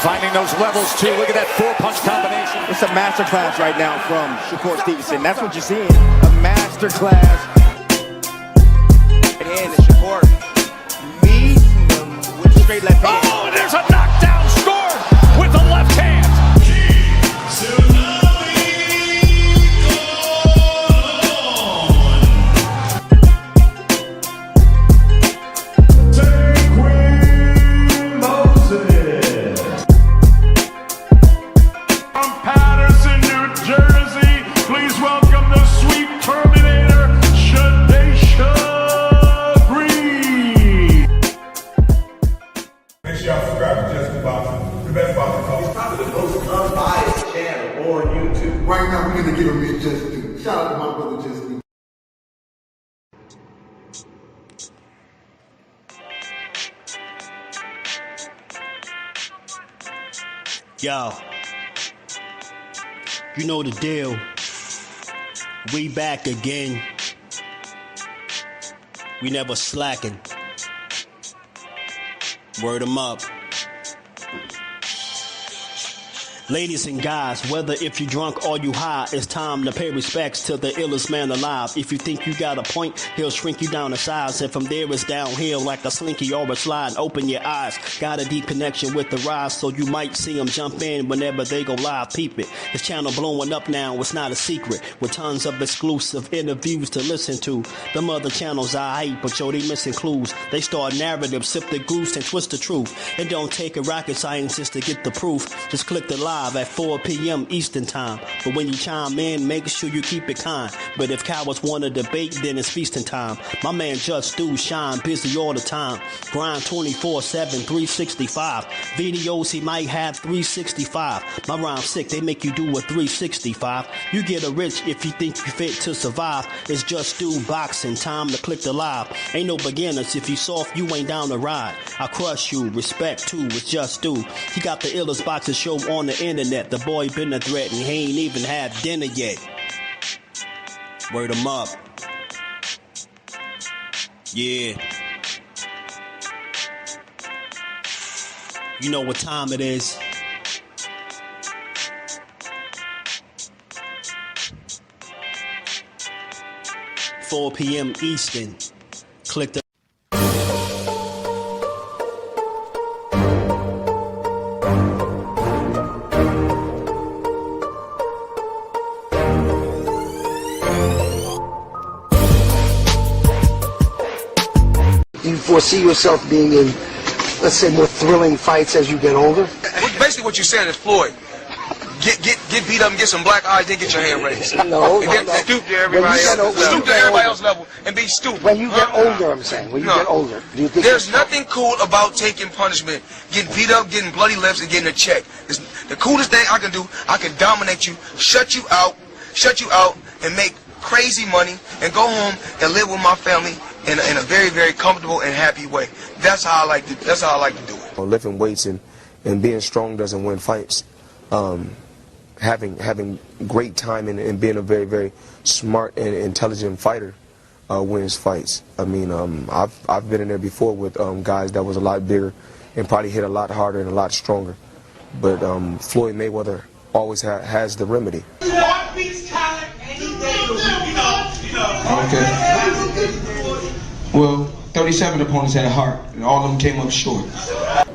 Finding those levels, too. Look at that four-punch combination. It's a masterclass right now from Shakur Stevenson. That's what you're seeing. A masterclass. And Shakur meets him with a straight left hand. Oh, there's a knockdown scored with the left hand. Right now, we're going to give him his just due. Shout out to my brother, Just Due. Yo, you know the deal. We back again. We never slacking. Word 'em up. Ladies and guys, whether if you drunk or you high, it's time to pay respects to the illest man alive. If you think you got a point, he'll shrink you down to size. And from there it's downhill like a slinky or a slide. Open your eyes, got a deep connection with the rise, so you might see them jump in whenever they go live. Peep it, this channel blowing up now, it's not a secret. With tons of exclusive interviews to listen to. Them other channels I hate, but yo, they missing clues. They start narratives, sip the goose and twist the truth. It don't take a rocket scientist to get the proof. Just click the live at 4 p.m. Eastern time. But when you chime in, make sure you keep it kind. But if cowards want to debate, then it's feasting time. My man Just Do shine busy all the time. Grind 24/7, 365. Videos he might have 365. My rhyme's sick, they make you do a 365. You get a rich if you think you fit to survive. It's Just Do boxing, time to click the live. Ain't no beginners, if you soft, you ain't down to ride. I crush you, respect too, it's Just Do. He got the illest boxing show on the internet. The boy been a threat and he ain't even had dinner yet. Word 'em up. Yeah. You know what time it is. "4 p.m. Eastern." Click the Do you foresee yourself being in, let's say, more thrilling fights as you get older? Basically what you're saying is Floyd. Get beat up and get some black eyes, then get your hand raised. No, and then stoop to everybody else's level and be stupid. When you get older, I'm saying, when you get older, do you think there's nothing cool about taking punishment, getting beat up, getting bloody lips, and getting a check. It's the coolest thing I can do. I can dominate you, shut you out, and make crazy money, and go home and live with my family in a very, very comfortable and happy way. That's how I like to do it. Lifting weights and being strong doesn't win fights. Having great timing and being a very, very smart and intelligent fighter wins fights. I mean, I've been in there before with guys that was a lot bigger and probably hit a lot harder and a lot stronger. But Floyd Mayweather always has the remedy. Art beats talent any day of the week, you know. Okay. Well, 37 opponents had heart, and all of them came up short.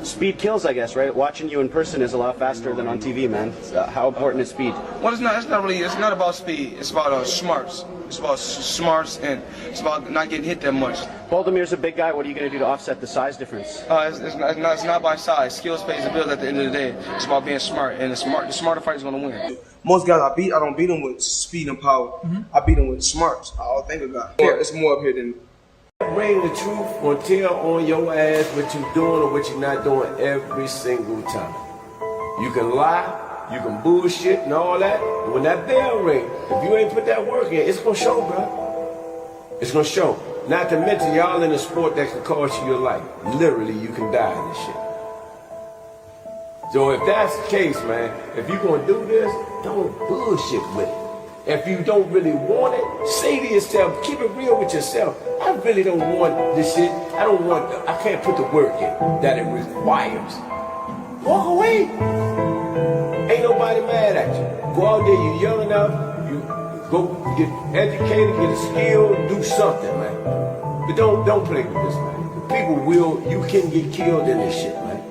Speed kills, I guess, right? Watching you in person is a lot faster than on TV, man. How important is speed? Well, it's not about speed. It's about smarts. It's about smarts, and it's about not getting hit that much. Baldamir's a big guy. What are you going to do to offset the size difference? It's not by size. Skills pays the bill at the end of the day. It's about being smart, and the smarter fighter is going to win. Most guys I don't beat them with speed and power. I beat them with smarts. I'll think about it. It's more up here than. Bring the truth or tell on your ass what you're doing or what you're not doing every single time. You can lie, you can bullshit and all that, but when that bell ring, if you ain't put that work in, it's gonna show, bro. It's gonna show. Not to mention y'all in a sport that can cost you your life. Literally, you can die in this shit. So if that's the case, man, if you're gonna do this, don't bullshit with it. If you don't really want it, say to yourself, keep it real with yourself. I really don't want this shit. I can't put the work in that it requires. Walk away. Ain't nobody mad at you. Go out there, you young enough, you go get educated, get a skill, do something, man. But don't play with this, man. People you can get killed in this shit, man.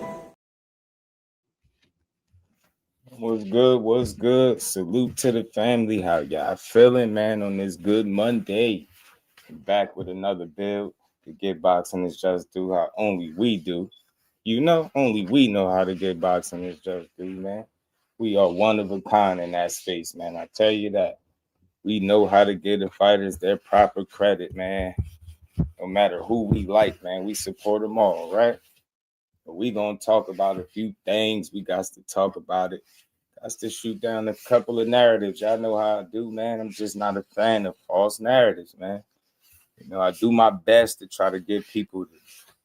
What's good? What's good? Salute to the family. How y'all feeling, man, on this good Monday? Back with another build. The Get Boxing is just do how only we do. You know, only we know how to get boxing is just do, man. We are one of a kind in that space, man. I tell you that. We know how to give the fighters their proper credit, man. No matter who we like, man. We support them all, right? But we gonna talk about a few things. We got to talk about it. Got to shoot down a couple of narratives. Y'all know how I do, man. I'm just not a fan of false narratives, man. You know, I do my best to try to give people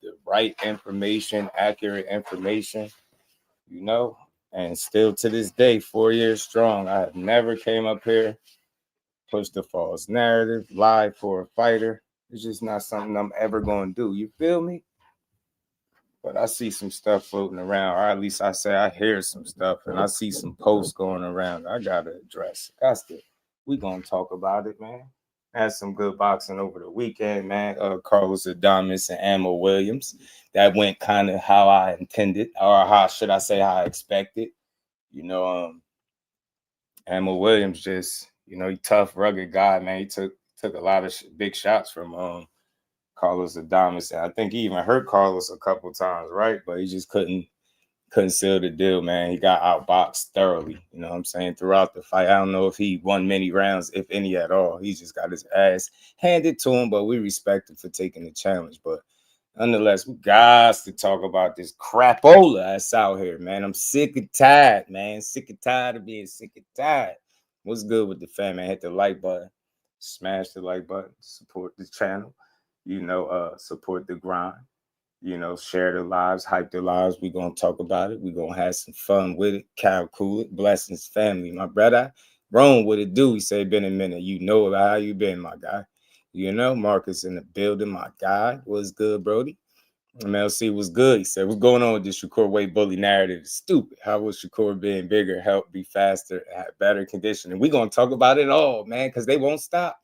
the right information, accurate information, you know. And still to this day, 4 years strong, I have never came up here, pushed a false narrative, lied for a fighter. It's just not something I'm ever going to do. You feel me? But I see some stuff floating around, or at least I say I hear some stuff, and I see some posts going around. I got to address it. We going to talk about it, man. Had some good boxing over the weekend, man. Carlos Adames and Ammo Williams. That went kind of how I intended, or how should I say how I expected. You know, Ammo Williams just, you know, he tough, rugged guy, man. He took a lot of big shots from Carlos Adames. I think he even hurt Carlos a couple times, right? But he just couldn't seal the deal, man. He got outboxed thoroughly, you know what I'm saying, throughout the fight. I don't know if he won many rounds, if any at all. He just got his ass handed to him, but we respect him for taking the challenge. But nonetheless, we got to talk about this crapola that's out here, man. I'm sick and tired, man. Sick and tired of being sick and tired. What's good with the fam, man? Hit the like button. Smash the like button. Support the channel. You know, support the grind. You know, share their lives, hype their lives. We're going to talk about it. We're going to have some fun with it. Cal Cool it. Blessings, family. My brother, Rome, what it do? He said, been a minute. You know about how you been, my guy. You know, Marcus in the building, my guy. What's good, Brody? MLC was good. He said, what's going on with this Shakur weight bully narrative? It's stupid. How was Shakur being bigger, help be faster, have better conditioning? We're going to talk about it all, man, because they won't stop.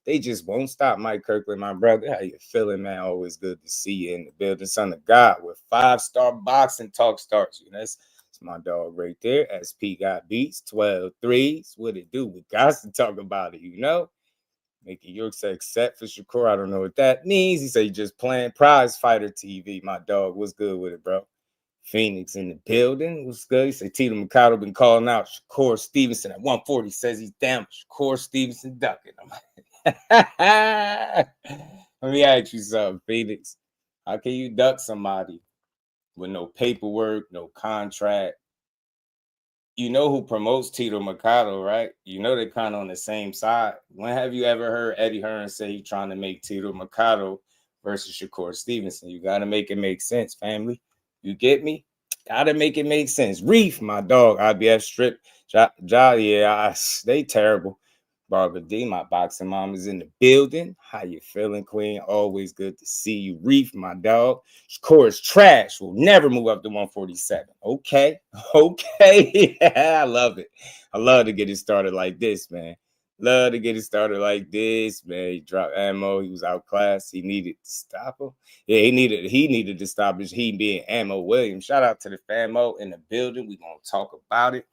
They just won't stop. Mike Kirkland, my brother. How you feeling, man? Always good to see you in the building. Son of God with 5-star boxing talk starts. You know, that's my dog right there. SP got beats, 12 threes. What it do? We got to talk about it, you know? Mickey York said, except for Shakur, I don't know what that means. He said, you just playing prize fighter TV. My dog, what's good with it, bro? Phoenix in the building. What's good? He said, Tito Mikado been calling out Shakur Stevenson at 140. Says he's down. Shakur Stevenson ducking him. Let me ask you something, Phoenix. How can you duck somebody with no paperwork, no contract? You know who promotes Tito Mercado, right? You know they're kind of on the same side. When have you ever heard Eddie Hearn say he's trying to make Tito Mercado versus Shakur Stevenson? You got to make it make sense, family. You get me? Got to make it make sense. Reef, my dog, IBF Strip. Yeah, they terrible. Barbara D, my boxing mom, is in the building. How you feeling, Queen? Always good to see you. Reef, my dog. Shakur is trash. Will never move up to 147. Okay. Yeah, I love it. I love to get it started like this, man. Love to get it started like this, man. He dropped Ammo. He was outclassed. He needed to stop him. Yeah, he needed to stop his he being Ammo Williams. Shout out to the famo in the building. We're going to talk about it.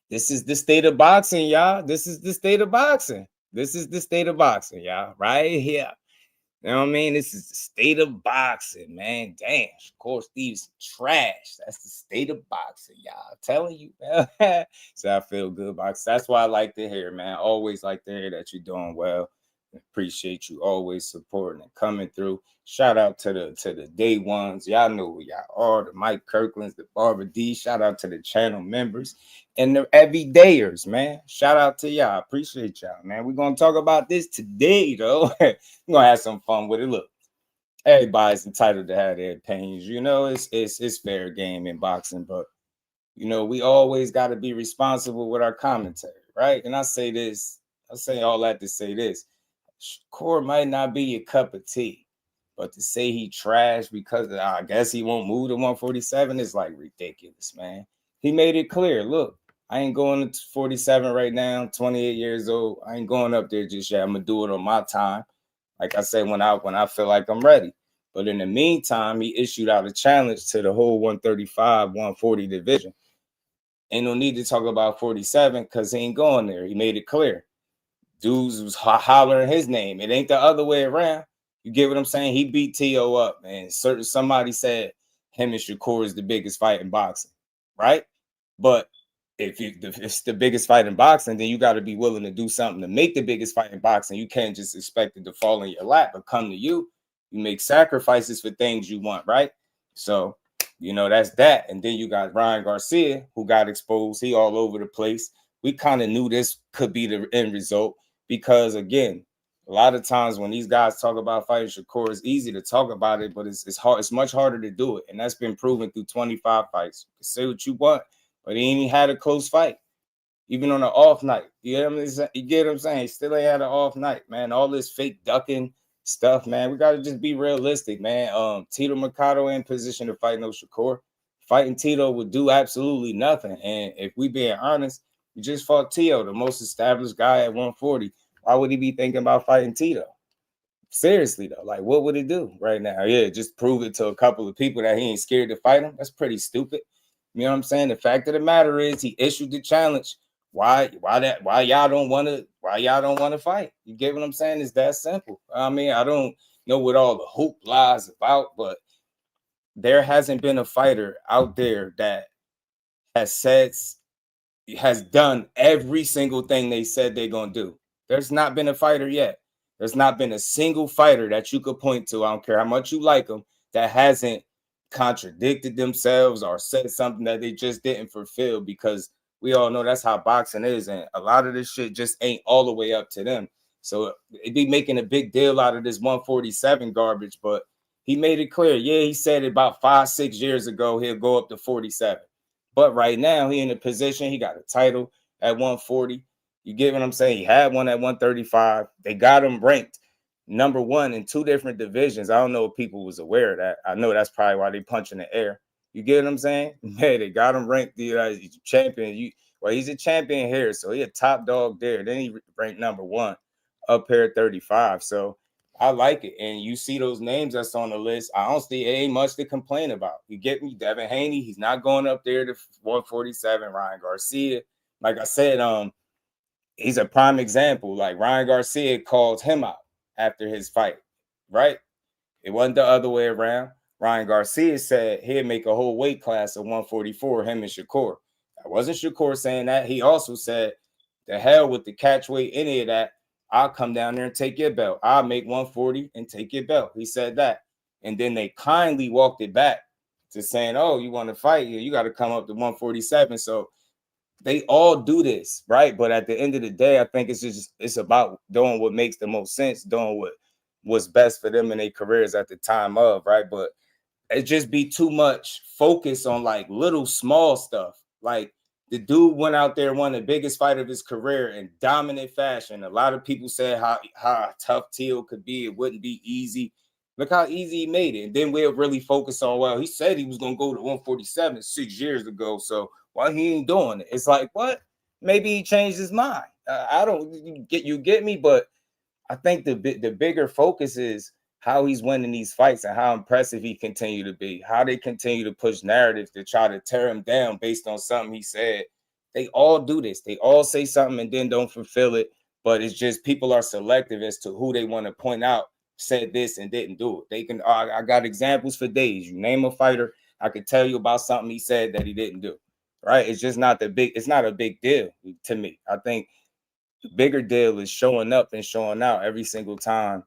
This is the state of boxing, y'all. This is the state of boxing. Y'all. Right here. You know what I mean? This is the state of boxing, man. Damn, Shakur Stevenson trash. That's the state of boxing, y'all. I'm telling you, man. So I feel good boxing. That's why I like to hear, man. Always like to hear that you're doing well. Appreciate you always supporting and coming through. Shout out to the day ones. Y'all know who y'all are. The Mike Kirklands, the Barbara D. Shout out to the channel members and the everydayers, man. Shout out to y'all. Appreciate y'all, man. We're gonna talk about this today, though. We're gonna have some fun with it. Look, everybody's entitled to have their opinions. You know, it's fair game in boxing, but you know, we always got to be responsible with our commentary, right? And I say all that to say this. Shakur might not be your cup of tea, But to say he trashed because I guess he won't move to 147 is like ridiculous, man. He made it clear. Look, I ain't going to 47 right now. 28 years old. I ain't going up there just yet. I'm gonna do it on my time. Like I said, when I feel like I'm ready. But in the meantime, he issued out a challenge to the whole 135, 140 division. Ain't no need to talk about 47 because he ain't going there. He made it clear. Dudes was hollering his name. It ain't the other way around. You get what I'm saying? He beat T.O. up, man. Somebody said him and Shakur is the biggest fight in boxing, right? But if it's the biggest fight in boxing, then you got to be willing to do something to make the biggest fight in boxing. You can't just expect it to fall in your lap or come to you. You make sacrifices for things you want, right? So, that's that. And then you got Ryan Garcia, who got exposed. He all over the place. We kind of knew this could be the end result because, again, a lot of times when these guys talk about fighting Shakur, it's easy to talk about it, but it's hard. It's much harder to do it. And that's been proven through 25 fights. You can say what you want, but he ain't had a close fight, even on an off night. You get what I'm saying? He still ain't had an off night, man. All this fake ducking stuff, man. We got to just be realistic, man. Tito Mercado in position to fight no Shakur. Fighting Tito would do absolutely nothing. And if we being honest, we just fought Tito, the most established guy at 140. Why would he be thinking about fighting Tito? Seriously, though, like, what would he do right now? Yeah, just prove it to a couple of people that he ain't scared to fight him. That's pretty stupid. You know what I'm saying? The fact of the matter is he issued the challenge. Why y'all don't want to fight? You get what I'm saying? It's that simple. I mean, I don't know what all the hoopla is about, but there hasn't been a fighter out there that has done every single thing they said they're gonna do. There's not been a fighter yet. There's not been a single fighter that you could point to, I don't care how much you like them, that hasn't contradicted themselves or said something that they just didn't fulfill, because we all know that's how boxing is. And a lot of this shit just ain't all the way up to them. So it'd be making a big deal out of this 147 garbage, but he made it clear. Yeah, he said about 5-6 years ago, he'll go up to 47. But right now, he in a position, he got a title at 140. You get what I'm saying? He had one at 135. They got him ranked number one in 2 different divisions. I don't know if people was aware of that. I know that's probably why they punch in the air. You get what I'm saying? Yeah, they got him ranked the champion. He's a champion here, so he a top dog there. Then he ranked number 1 up here at 35. So I like it. And you see those names that's on the list. I don't see ain't much to complain about. You get me? Devin Haney, he's not going up there to 147. Ryan Garcia, like I said, he's a prime example. Like Ryan Garcia called him out after his fight, right? It wasn't the other way around. Ryan Garcia said he'd make a whole weight class of 144, him and Shakur. That wasn't Shakur saying that. He also said, the hell with the catch weight, any of that. I'll come down there and take your belt. I'll make 140 and take your belt. He said that. And then they kindly walked it back to saying, oh, you want to fight? You got to come up to 147. So they all do this, right? But at the end of the day, I think it's about doing what makes the most sense, doing what's best for them in their careers at the time of, right? But it just be too much focus on like little small stuff. Like the dude went out there, won the biggest fight of his career in dominant fashion. A lot of people said how tough Teal could be. It wouldn't be easy. Look how easy he made it. And then we'll really focus on, well, he said he was going to go to 147 6 years ago. So why he ain't doing it? It's like, what? Maybe he changed his mind. I don't get me, but I think the bigger focus is how he's winning these fights and how impressive he continue to be, how they continue to push narratives to try to tear him down based on something he said. They all do this. They all say something and then don't fulfill it. But it's just people are selective as to who they want to point out said this and didn't do it. They can. I got examples for days. You name a fighter, I could tell you about something he said that he didn't do. Right? It's just not it's not a big deal to me. I think the bigger deal is showing up and showing out every single time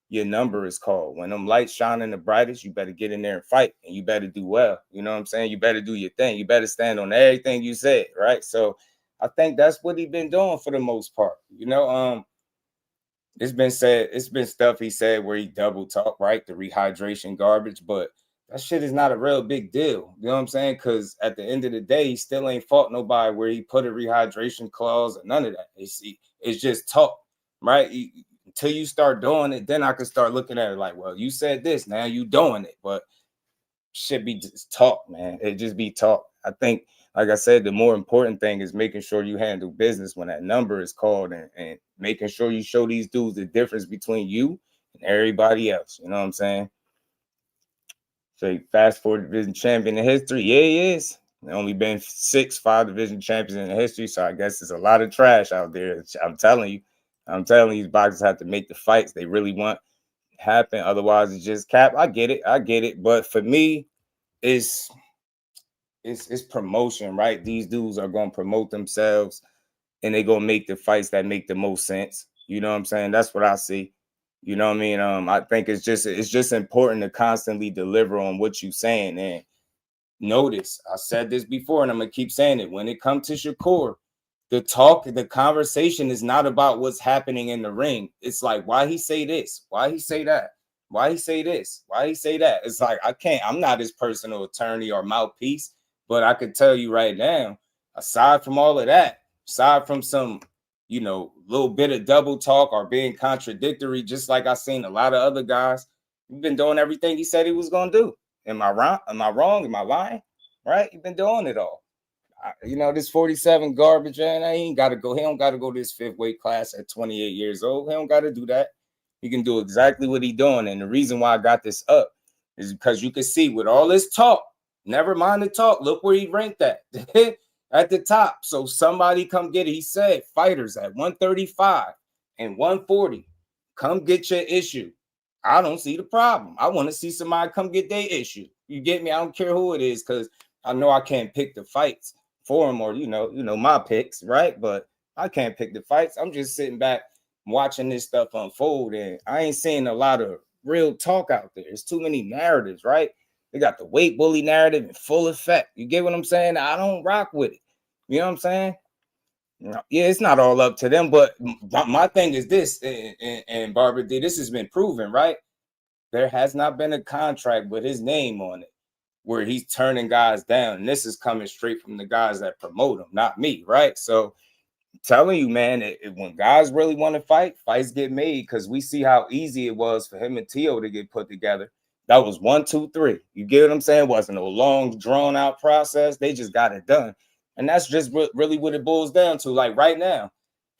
your number is called. When them lights shining the brightest, you better get in there and fight, and you better do well. You know what I'm saying? You better do your thing. You better stand on everything you said, right? So I think that's what he's been doing for the most part. You know, it's been stuff he said where he double talk, right? The rehydration garbage, but that shit is not a real big deal. You know what I'm saying? Because at the end of the day, he still ain't fought nobody where he put a rehydration clause or none of that. It's just talk, right? Until you start doing it, then I can start looking at it like, well, you said this, now you doing it. But should be just talk, man. It just be talk. I think, like I said, the more important thing is making sure you handle business when that number is called and making sure you show these dudes the difference between you and everybody else. You know what I'm saying? So fast forward division champion in history. Yeah, he is. There only been 5 division champions in history. So I guess there's a lot of trash out there. I'm telling you, these boxers have to make the fights they really want happen. Otherwise, it's just cap. I get it. But for me, it's promotion, right? These dudes are going to promote themselves and they're going to make the fights that make the most sense. You know what I'm saying? That's what I see. You know what I mean? I think it's just important to constantly deliver on what you're saying. And notice, I said this before, and I'm going to keep saying it. When it comes to Shakur, the conversation is not about what's happening in the ring. It's like, why he say this? Why he say that? Why he say this? Why he say that? It's like, I'm not his personal attorney or mouthpiece, but I could tell you right now, aside from all of that, aside from some, little bit of double talk or being contradictory, just like I seen a lot of other guys, he's been doing everything he said he was going to do. Am I wrong? Am I lying? Right? He's been doing it all. This 47 garbage, and he don't got to go to this 5th weight class at 28 years old. He don't got to do that. He can do exactly what he's doing. And the reason why I got this up is because you can see with all this talk, never mind the talk, look where he ranked at the top. So somebody come get it. He said fighters at 135 and 140, come get your issue. I don't see the problem. I want to see somebody come get their issue. You get me? I don't care who it is, because I know I can't pick the fights for him, or my picks, right? But I can't pick the fights. I'm just sitting back watching this stuff unfold, and I ain't seeing a lot of real talk out there. It's too many narratives, right? They got the weight bully narrative in full effect. You get what I'm saying? I don't rock with it. You know what I'm saying? Yeah, it's not all up to them, but my thing is this, and Barbara D, this has been proven, right? There has not been a contract with his name on it where he's turning guys down. And this is coming straight from the guys that promote him, not me, right? So I'm telling you, man, when guys really want to fight, fights get made, because we see how easy it was for him and Tio to get put together. That was 1, 2, 3. You get what I'm saying? It wasn't a long, drawn-out process. They just got it done. And that's just really what it boils down to. Like right now,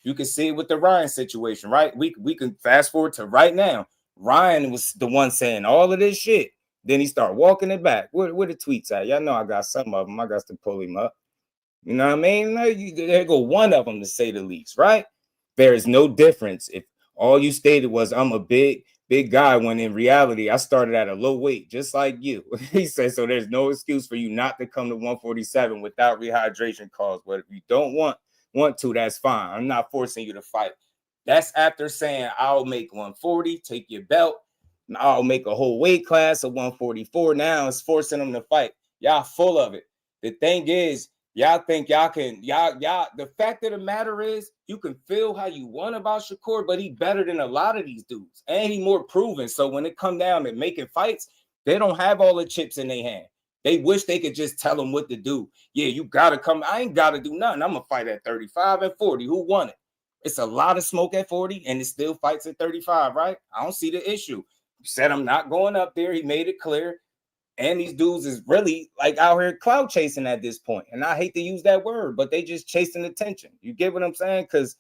you can see it with the Ryan situation, right? We can fast forward to right now. Ryan was the one saying all of this shit. Then he started walking it back. Where the tweets at? Y'all know I got some of them. I got to pull him up. You know what I mean? There go one of them, to say the least, right? There is no difference if all you stated was I'm a big guy, when in reality I started at a low weight, just like you. He said, so there's no excuse for you not to come to 147 without rehydration calls. But if you don't want to, that's fine. I'm not forcing you to fight. That's after saying I'll make 140, take your belt, and I'll make a whole weight class of 144. Now it's forcing them to fight. Y'all full of it. The thing is, y'all think y'all can, the fact of the matter is, you can feel how you want about Shakur, but he better than a lot of these dudes. And he more proven. So when it come down to making fights, they don't have all the chips in their hand. They wish they could just tell them what to do. Yeah, you got to come. I ain't got to do nothing. I'm going to fight at 35 and 40. Who won it? It's a lot of smoke at 40, and it still fights at 35, right? I don't see the issue. He said I'm not going up there. He made it clear. And these dudes is really like out here cloud chasing at this point. And I hate to use that word, but they just chasing attention. You get what I'm saying? Because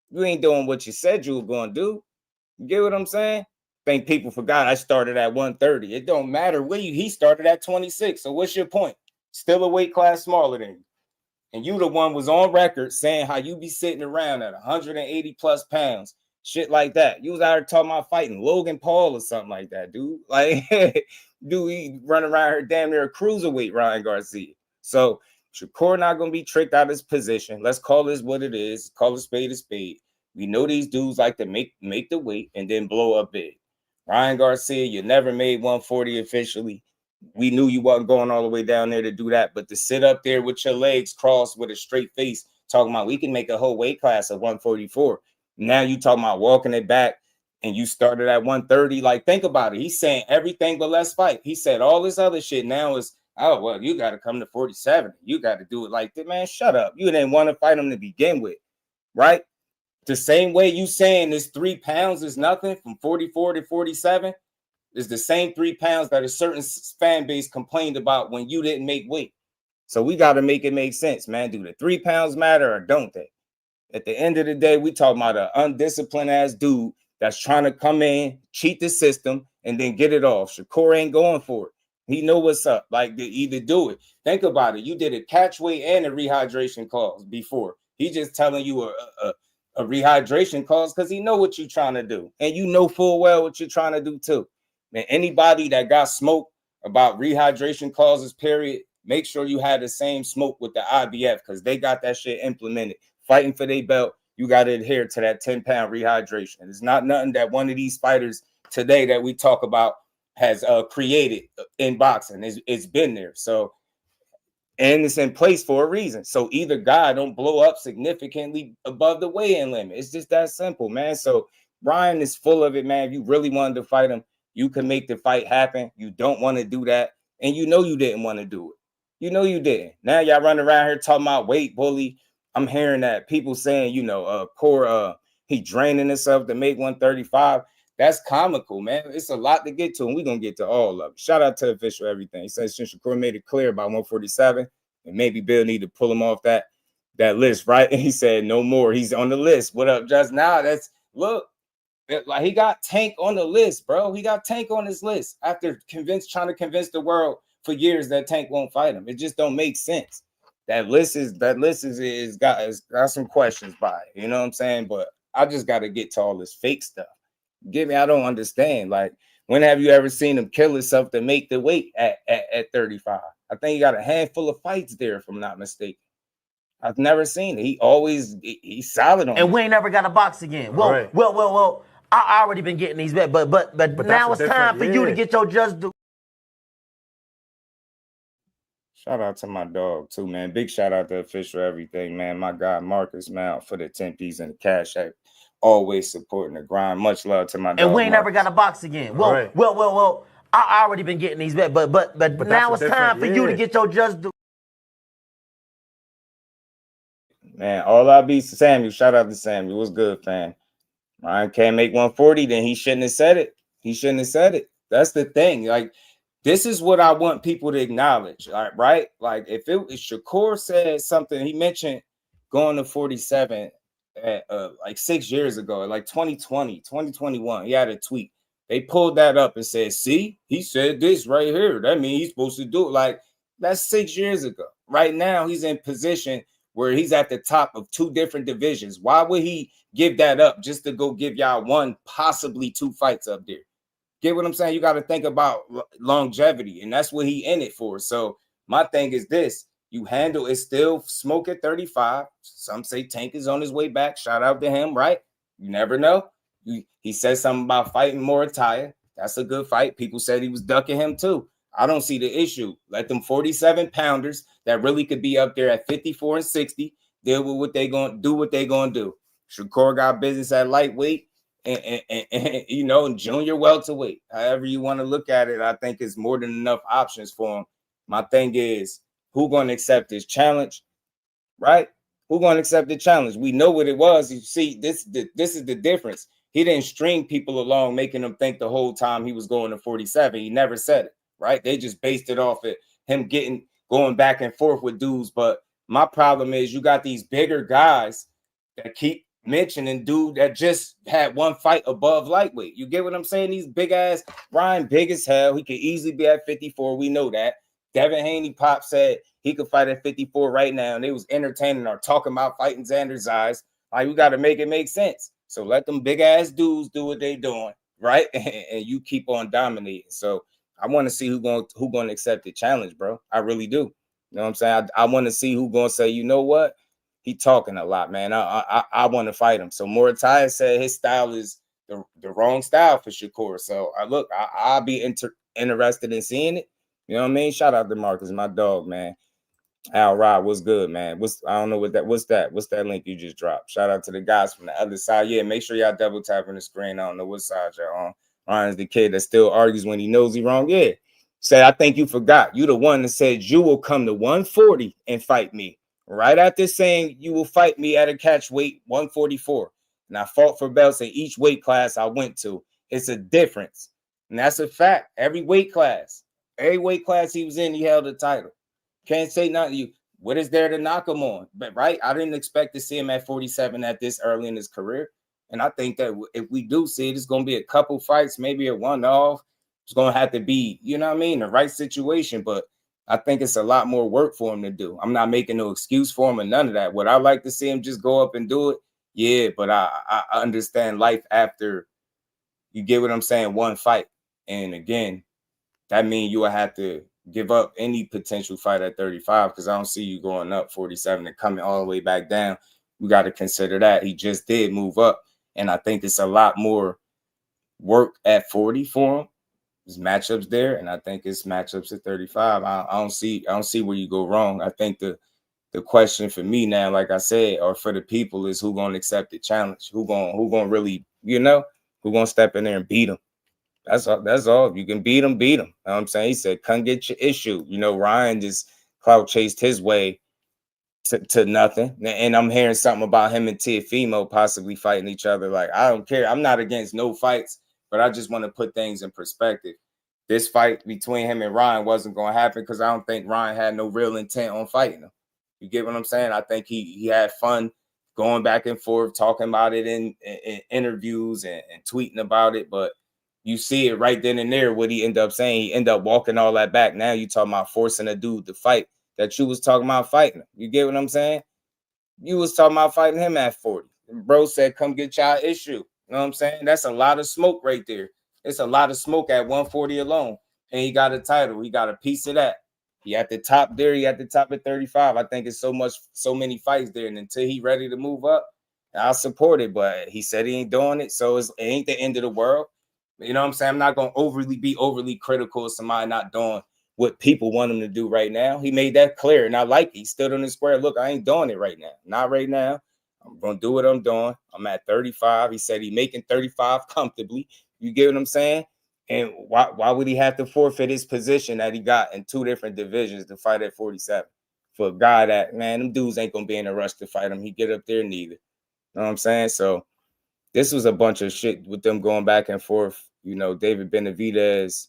you ain't doing what you said you were going to do. You get what I'm saying? Think people forgot I started at 130. It don't matter where he started at 26. So what's your point? Still a weight class smaller than you. And you the one was on record saying how you be sitting around at 180 plus pounds. Shit like that. You was out here talking about fighting Logan Paul or something like that, dude. Like, dude, he run around here damn near a cruiserweight Ryan Garcia. So Shakur not going to be tricked out of his position. Let's call this what it is. Call a spade a spade. We know these dudes like to make the weight and then blow up big. Ryan Garcia, you never made 140 officially. We knew you wasn't going all the way down there to do that. But to sit up there with your legs crossed with a straight face, talking about we can make a whole weight class of 144. Now you talking about walking it back, and you started at 130. Like, think about it. He's saying everything but let's fight. He said all this other shit now is, oh, well, you got to come to 47. You got to do it like that. Man, shut up. You didn't want to fight him to begin with, right? The same way you saying this 3 pounds is nothing from 44 to 47 is the same 3 pounds that a certain fan base complained about when you didn't make weight. So we got to make it make sense, man. Do the 3 pounds matter or don't they? At the end of the day, we talking about an undisciplined ass dude that's trying to come in, cheat the system, and then get it off. Shakur ain't going for it. He know what's up. Like, either do it. Think about it. You did a catch weight and a rehydration clause before. He just telling you a rehydration clause because he know what you're trying to do. And you know full well what you're trying to do too. Man, anybody that got smoked about rehydration clauses, period, make sure you had the same smoke with the IBF because they got that shit implemented. Fighting for their belt, you got to adhere to that 10-pound rehydration. It's not nothing that one of these fighters today that we talk about has created in boxing. It's been there. So, and it's in place for a reason. So either guy don't blow up significantly above the weigh-in limit. It's just that simple, man. So Brian is full of it, man. If you really wanted to fight him, you can make the fight happen. You don't want to do that. And you know you didn't want to do it. You know you didn't. Now y'all running around here talking about weight bully. I'm hearing that people saying, you know, he draining himself to make 135. That's comical, man. It's a lot to get to, and we're going to get to all of it. Shout out to Official Everything. He says Shakur made it clear about 147, and maybe Bill need to pull him off that list, right? And he said, no more. He's on the list. What up, just now? Look, like he got Tank on the list, bro. He got Tank on his list after trying to convince the world for years that Tank won't fight him. It just don't make sense. That list is got some questions by it, you know what I'm saying? But I just got to get to all this fake stuff. I don't understand. Like, when have you ever seen him kill himself to make the weight at 35? I think he got a handful of fights there, if I'm not mistaken. I've never seen it. He's solid on it. And we ain't never got a box again. Well, right. well. I already been getting these bets, but now it's time for you to get your just due. Shout out to my dog, too, man. Big shout out to Official Everything, man. My guy, Marcus, man, for the 10 piece and the cash app. Always supporting the grind. Much love to my dog. And we ain't never got a box again. Well, right. well. I already been getting these bets, but now it's time for you to get your just due. Man, all I be Samuel. Shout out to Samuel. What's good, fam? Ryan can't make 140, then he shouldn't have said it. That's the thing. Like, this is what I want people to acknowledge, right? Like, if Shakur said something, he mentioned going to 47 at like 6 years ago, like 2020, 2021, he had a tweet. They pulled that up and said, see, he said this right here. That means he's supposed to do it. Like, that's 6 years ago. Right now, he's in position where he's at the top of 2 different divisions. Why would he give that up just to go give y'all 1, possibly 2 fights up there? Get what I'm saying? You got to think about longevity, and that's what he in it for. So my thing is this. You handle it, still smoke at 35. Some say Tank is on his way back. Shout out to him, right? You never know. He said something about fighting Morataya. That's a good fight. People said he was ducking him too. I don't see the issue. Let them 47-pounders that really could be up there at 54 and 60 deal with what they going to do. Shakur got business at lightweight and you know, junior welterweight. However you want to look at it, I think it's more than enough options for him. My thing is, who going to accept this challenge, right? Who going to accept the challenge? We know what it was. You see, this is the difference. He didn't string people along, making them think the whole time he was going to 47. He never said it, right? They just based it off of him going back and forth with dudes. But my problem is you got these bigger guys that keep mentioning dude that just had 1 fight above lightweight. You get what I'm saying? These big ass, Ryan big as hell. He could easily be at 54. We know that. Devin Haney Pop said he could fight at 54 right now. And they was entertaining or talking about fighting Xander Zayas. Like, we got to make it make sense. So let them big ass dudes do what they doing, right? And you keep on dominating. So I want to see who going to accept the challenge, bro. I really do. You know what I'm saying? I want to see who going to say, you know what? He talking a lot, man. I want to fight him. So Morataya said his style is the wrong style for Shakur. So I'll be interested in seeing it. You know what I mean? Shout out to Marcus, my dog, man. Al Rod, what's good, man? I don't know what's that link you just dropped? Shout out to the guys from the other side. Yeah, make sure y'all double tap on the screen. I don't know what side y'all on. Ryan's the kid that still argues when he knows he wrong. Yeah. Said, I think you forgot. You the one that said you will come to 140 and fight me. Right after saying you will fight me at a catch weight 144. and I fought for belts in each weight class I went to. It's a difference, and that's a fact. Every weight class he was in, he held a title. Can't say nothing to you. What is there to knock him on? But right, I didn't expect to see him at 47 at this early in his career. And I think that if we do see it, it's going to be a couple fights, maybe a one-off. It's going to have to be, you know what I mean, the right situation. But I think it's a lot more work for him to do. I'm not making no excuse for him or none of that. Would I like to see him just go up and do it? Yeah, but I understand life after, you get what I'm saying, one fight. And again, that means you will have to give up any potential fight at 35, because I don't see you going up 47 and coming all the way back down. We got to consider that. He just did move up. And I think it's a lot more work at 40 for him. There's matchups there, and I think it's matchups at 35. I don't see where you go wrong. I think the question for me now, like I said, or for the people, is who gonna accept the challenge? Who gonna really, who gonna step in there and beat him? That's all. You can beat him. You know what I'm saying? He said, come get your issue. Ryan just clout chased his way to nothing. And I'm hearing something about him and Teofimo possibly fighting each other. Like, I don't care. I'm not against no fights, but I just want to put things in perspective. This fight between him and Ryan wasn't going to happen because I don't think Ryan had no real intent on fighting him. You get what I'm saying? I think he had fun going back and forth, talking about it in interviews and tweeting about it. But you see it right then and there, what he ended up saying. He ended up walking all that back. Now you talking about forcing a dude to fight that you was talking about fighting him. You get what I'm saying? You was talking about fighting him at 40. And bro said, come get y'all issue. You know what I'm saying? That's a lot of smoke right there. It's a lot of smoke at 140 alone. And he got a title. He got a piece of that. He at the top there. He at the top at 35. I think it's so many fights there. And until he ready to move up, I'll support it. But he said he ain't doing it. So it ain't the end of the world. You know what I'm saying? I'm not going to be overly critical of somebody not doing what people want him to do right now. He made that clear, and I like it. He stood on the square. Look, I ain't doing it right now. Not right now. I'm going to do what I'm doing. I'm at 35. He said he making 35 comfortably. You get what I'm saying? And why would he have to forfeit his position that he got in 2 different divisions to fight at 47? For a guy that, man, them dudes ain't going to be in a rush to fight him. He get up there neither. You know what I'm saying? So this was a bunch of shit with them going back and forth. David Benavidez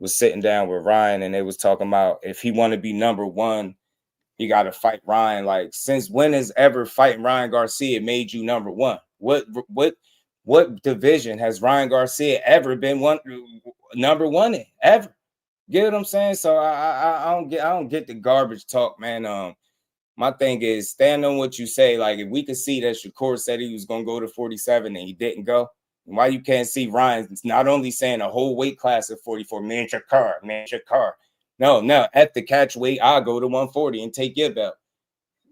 was sitting down with Ryan, and they was talking about if he want to be number one, he got to fight Ryan. Like, since when has ever fighting Ryan Garcia made you number one? What division has Ryan Garcia ever been number one in ever? Get what I'm saying? So I don't get the garbage talk, man. My thing is, stand on what you say. Like, if we could see that Shakur said he was gonna go to 47 and he didn't go, why you can't see Ryan not only saying a whole weight class at 44, man, Shakur. No, at the catch weight, I'll go to 140 and take your belt.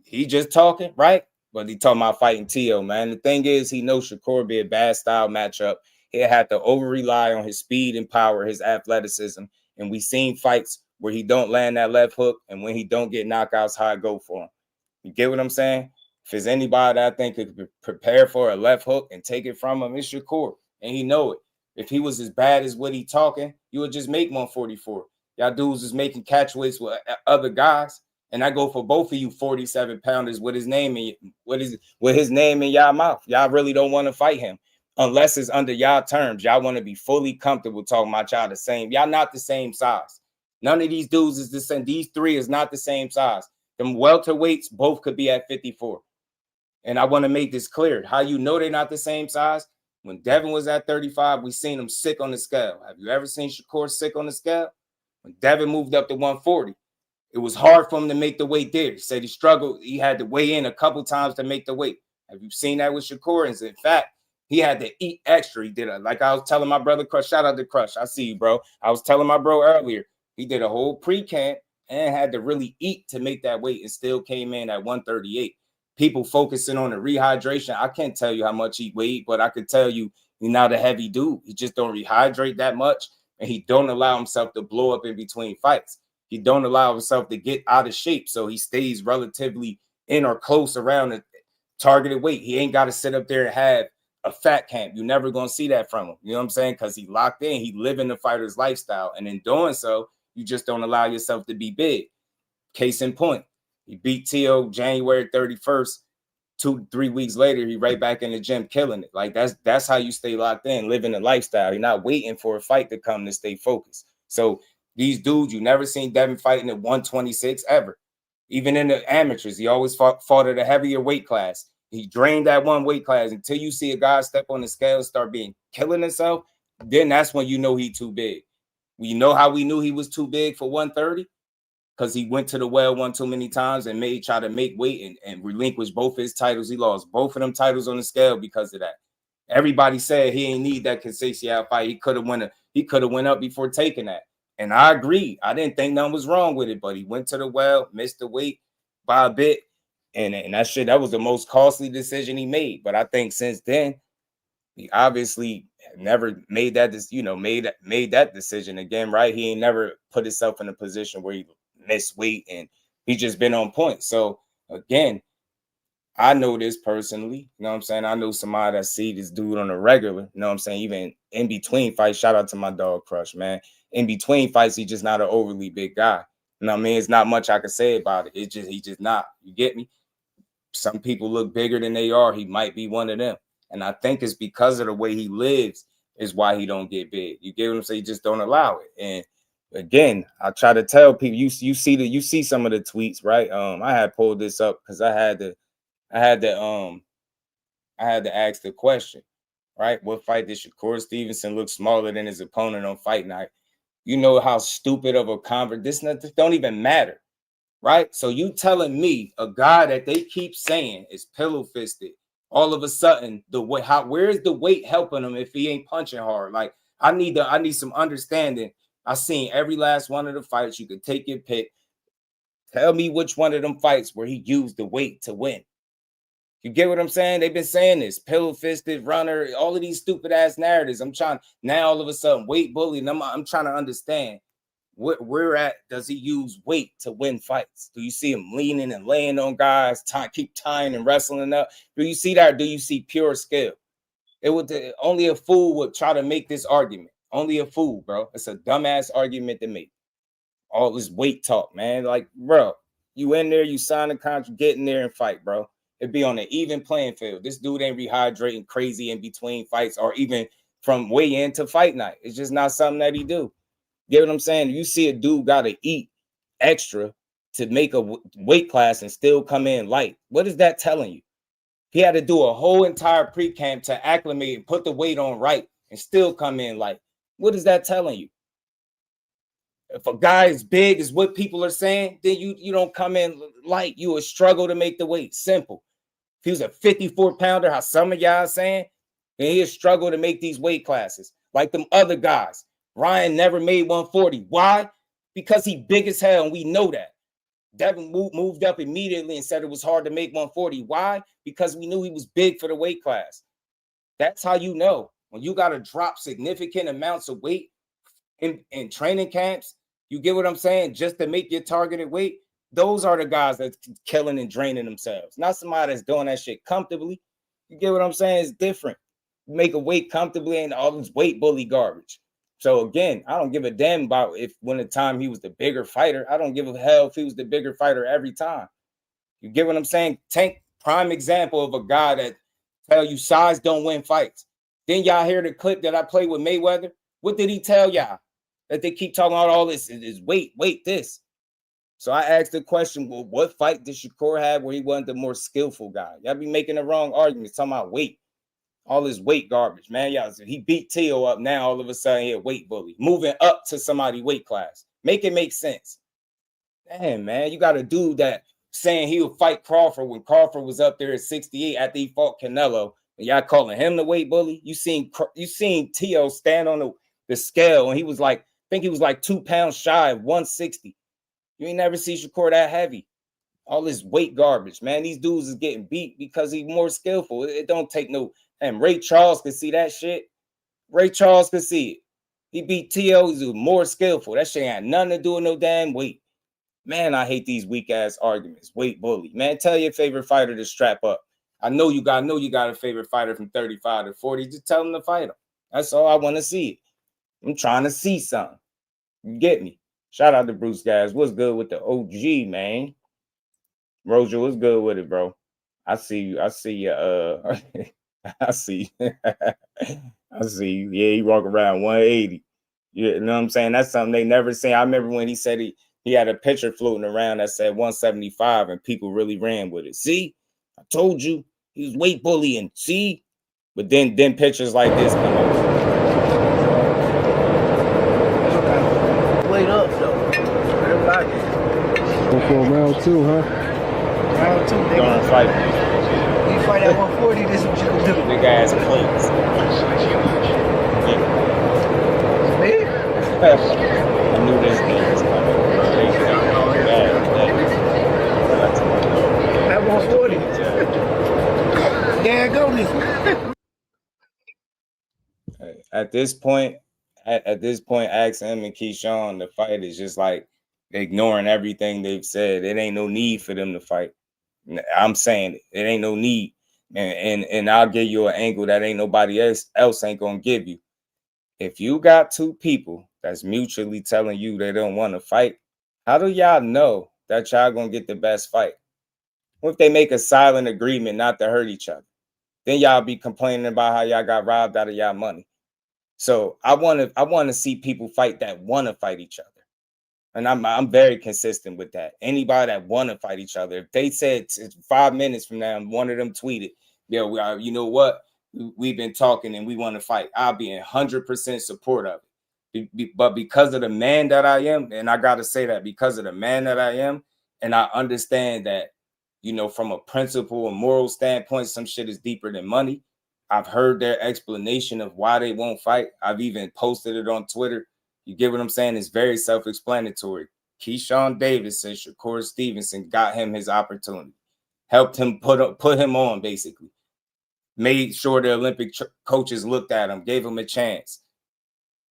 He just talking, right? But he talking about fighting Tio, man. The thing is, he knows Shakur be a bad style matchup. He'll have to over-rely on his speed and power, his athleticism. And we seen fights where he don't land that left hook, and when he don't get knockouts, how I go for him. You get what I'm saying? If there's anybody that I think could prepare for a left hook and take it from him, it's Shakur. And he know it. If he was as bad as what he talking, you would just make 144. Y'all dudes is making catchweights with other guys. And I go for both of you 47-pounders with his name in y'all mouth. Y'all really don't want to fight him unless it's under y'all terms. Y'all want to be fully comfortable talking about y'all the same. Y'all not the same size. None of these dudes is the same. These 3 is not the same size. Them welterweights both could be at 54. And I want to make this clear. How you know they're not the same size? When Devin was at 35, we seen him sick on the scale. Have you ever seen Shakur sick on the scale? When Devin moved up to 140, it was hard for him to make the weight there. He said he struggled. He had to weigh in a couple times to make the weight. Have you seen that with Shakur? And in fact, he had to eat extra. He did it. Like I was telling my brother Crush, shout out to Crush. I see you, bro. I was telling my bro earlier, he did a whole pre-camp and had to really eat to make that weight and still came in at 138. People focusing on the rehydration. I can't tell you how much he weighed, but I could tell you he's not a heavy dude. He just don't rehydrate that much, and he don't allow himself to blow up in between fights. He don't allow himself to get out of shape, so he stays relatively in or close around the targeted weight. He ain't got to sit up there and have a fat camp. You're never going to see that from him. You know what I'm saying? Because he locked in. He living the fighter's lifestyle, and in doing so, you just don't allow yourself to be big. Case in point, he beat Tio January 31st. 2-3 weeks later, he right back in the gym killing it. Like that's how you stay locked in, living the lifestyle. You're not waiting for a fight to come to stay focused. So these dudes, you never seen Devin fighting at 126 ever. Even in the amateurs, he always fought at a heavier weight class. He drained that one weight class until you see a guy step on the scale and start killing himself. Then that's when you know he too big. We know how we knew he was too big for 130 because he went to the well one too many times and try to make weight and relinquish both his titles. He lost both of them titles on the scale because of that. Everybody said he ain't need that Conceição fight. He could have went up before taking that. And I agree. I didn't think nothing was wrong with it, but he went to the well, missed the weight by a bit. And that was the most costly decision he made. But I think since then, he obviously never made that, made that decision again, right? He ain't never put himself in a position where he missed weight, and he's just been on point. So again, I know this personally, you know what I'm saying? I know somebody that see this dude on a regular, you know what I'm saying? Even in between fights, shout out to my dog Crush, man. In between fights, he's just not an overly big guy. You know what I mean? It's not much I can say about it. He's just not. You get me? Some people look bigger than they are. He might be one of them. And I think it's because of the way he lives is why he don't get big. You get what I'm saying? You just don't allow it. And again, I try to tell people, you see some of the tweets, right? I had pulled this up because I had to ask the question, right? What fight did Shakur Stevenson look smaller than his opponent on fight night? You know how stupid of a this don't even matter, right? So you telling me a guy that they keep saying is pillow fisted, all of a sudden where is the weight helping him if he ain't punching hard? Like I need some understanding. I seen every last one of the fights. You could take your pick. Tell me which one of them fights where he used the weight to win. You get what I'm saying? They've been saying this pillow-fisted runner, all of these stupid ass narratives. I'm trying now all of a sudden weight bully, and I'm trying to understand where at does he use weight to win fights? Do you see him leaning and laying on guys, keep tying and wrestling up? Do you see that? Or do you see pure skill? Only a fool would try to make this argument. Only a fool, bro. It's a dumbass argument to make. All this weight talk, man. Like, bro, you in there, you sign a contract, get in there and fight, bro. It'd be on an even playing field. This dude ain't rehydrating crazy in between fights or even from way into fight night. It's just not something that he do. You get what I'm saying? You see a dude got to eat extra to make a weight class and still come in light. What is that telling you? He had to do a whole entire pre-camp to acclimate and put the weight on right and still come in light. What is that telling you? If a guy is big is what people are saying, then you don't come in light. You will struggle to make the weight. Simple. If he was a 54-pounder, how some of y'all are saying, then he'll struggle to make these weight classes. Like them other guys. Ryan never made 140. Why? Because he big as hell, and we know that. Devin moved up immediately and said it was hard to make 140. Why? Because we knew he was big for the weight class. That's how you know. When you got to drop significant amounts of weight in training camps, you get what I'm saying? Just to make your targeted weight, those are the guys that's killing and draining themselves. Not somebody that's doing that shit comfortably. You get what I'm saying? It's different. You make a weight comfortably and all this weight bully garbage. So again, I don't give a damn about when the time he was the bigger fighter. I don't give a hell if he was the bigger fighter every time. You get what I'm saying? Tank, prime example of a guy that tell you size don't win fights. Then y'all hear the clip that I played with Mayweather. What did he tell y'all? That they keep talking about all this is weight, this. So I asked the question, well, what fight did Shakur have where he wasn't the more skillful guy? Y'all be making the wrong arguments, talking about weight. All this weight garbage, man. Y'all, he beat Tio up. Now all of a sudden he a weight bully. Moving up to somebody weight class. Make it make sense. Damn, man. You got a dude that saying he would fight Crawford when Crawford was up there at 68 after he fought Canelo. And y'all calling him the weight bully? You seen Tio stand on the scale and he was like, I think he was like 2 pounds shy of 160. You ain't never see Shakur that heavy. All this weight garbage, man. These dudes is getting beat because he's more skillful. It don't take no. And Ray Charles could see that shit. Ray Charles could see it. He beat T.O. He's more skillful. That shit ain't had nothing to do with no damn weight. Man, I hate these weak ass arguments. Weight bully. Man, tell your favorite fighter to strap up. I know you got a favorite fighter from 35 to 40. Just tell them to fight him. That's all I want to see. I'm trying to see something. You get me? Shout out to Bruce, guys. What's good with the OG, man? Roger, what's good with it, bro? I see you. I see you. I see. I see you. Yeah, he walk around 180. You know what I'm saying? That's something they never seen. I remember when he said he had a picture floating around that said 175, and people really ran with it. See, I told you he was weight bullying. See, but then pictures like this come up. Wait up, though. Everybody. Go for round 2, huh? Round 2, they gonna fight. You fight at 140, this is what you can do. Big ass plates. Me? I knew this game was coming. At 140. There go this. At this point, ask him and Keyshawn, the fight is just like ignoring everything they've said. It ain't no need for them to fight. I'm saying it ain't no need. And I'll give you an angle that ain't nobody else ain't gonna give you. If you got two people that's mutually telling you they don't want to fight, how do y'all know that y'all gonna get the best fight? What if they make a silent agreement not to hurt each other? Then y'all be complaining about how y'all got robbed out of y'all money. So I want to see people fight that want to fight each other. And I'm very consistent with that. Anybody that want to fight each other, if they said 5 minutes from now, one of them tweeted, "Yeah, you know what? We've been talking and we want to fight," I'll be in 100% support of it. But because of the man that I am, and I got to say that because of the man that I am, and I understand that, from a principle and moral standpoint, some shit is deeper than money. I've heard their explanation of why they won't fight. I've even posted it on Twitter. You get what I'm saying? It's very self-explanatory. Keyshawn Davis and Shakur Stevenson got him his opportunity, helped him put him on, basically. Made sure the Olympic coaches looked at him, gave him a chance.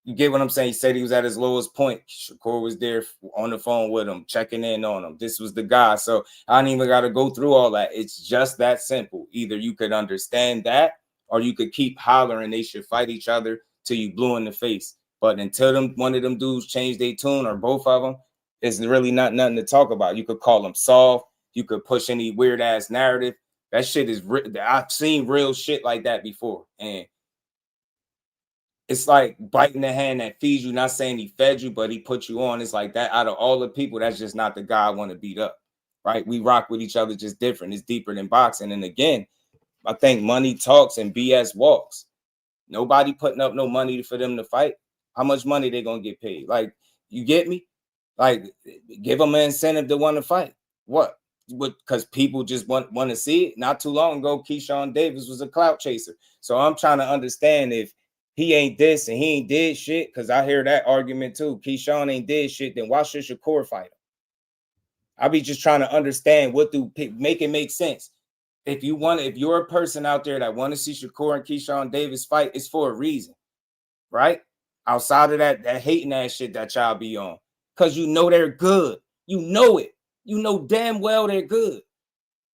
You get what I'm saying? He said he was at his lowest point. Shakur was there on the phone with him, checking in on him. This was the guy. So I don't even got to go through all that. It's just that simple. Either you could understand that, or you could keep hollering they should fight each other till you blue in the face. But until one of them dudes change their tune, or both of them, it's really nothing to talk about. You could call them soft. You could push any weird ass narrative. That shit is I've seen real shit like that before. And it's like biting the hand that feeds you. Not saying he fed you, but he put you on. It's like that. Out of all the people, that's just not the guy I want to beat up. Right? We rock with each other just different. It's deeper than boxing. And again, I think money talks and BS walks. Nobody putting up no money for them to fight. How much money they gonna get paid? Like, you get me? Like, give them an incentive to want to fight. What? Because people just want to see it. Not too long ago, Keyshawn Davis was a clout chaser. So I'm trying to understand if he ain't this and he ain't did shit, because I hear that argument too. Keyshawn ain't did shit, then why should Shakur fight him? I be just trying to understand make it make sense. If you're a person out there that want to see Shakur and Keyshawn Davis fight, it's for a reason, right? Outside of that hating ass shit that y'all be on, because they're good. You know it. You know damn well they're good.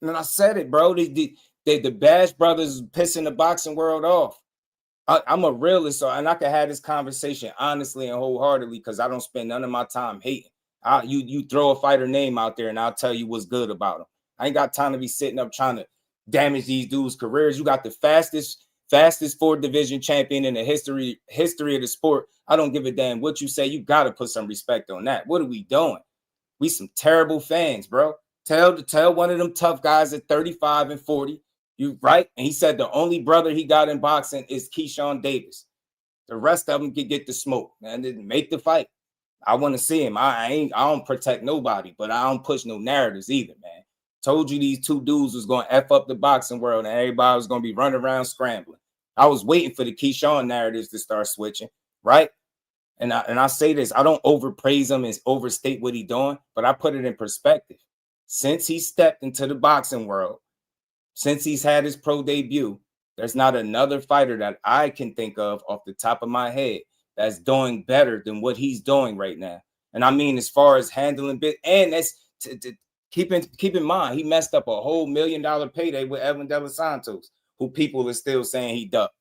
And I said it, bro. The Bash Brothers pissing the boxing world off. I'm a realist, and I can have this conversation honestly and wholeheartedly, because I don't spend none of my time hating. You throw a fighter name out there, and I'll tell you what's good about them. I ain't got time to be sitting up trying to damage these dudes' careers. You got the fastest 4th division champion in the history of the sport. I don't give a damn what you say. You got to put some respect on that. What are we doing? We some terrible fans, bro. Tell one of them tough guys at 35 and 40. You right? And he said the only brother he got in boxing is Keyshawn Davis. The rest of them can get the smoke, man. Didn't make the fight. I want to see him. I don't protect nobody, but I don't push no narratives either, man. Told you these two dudes was going to F up the boxing world and everybody was going to be running around scrambling. I was waiting for the Keyshawn narratives to start switching, right? And I say this, I don't overpraise him and overstate what he's doing, but I put it in perspective. Since he stepped into the boxing world, since he's had his pro debut, there's not another fighter that I can think of off the top of my head that's doing better than what he's doing right now. And I mean, as far as handling bit, and that's keep in mind, he messed up a whole $1 million payday with Evan De Los Santos, who people are still saying he ducked,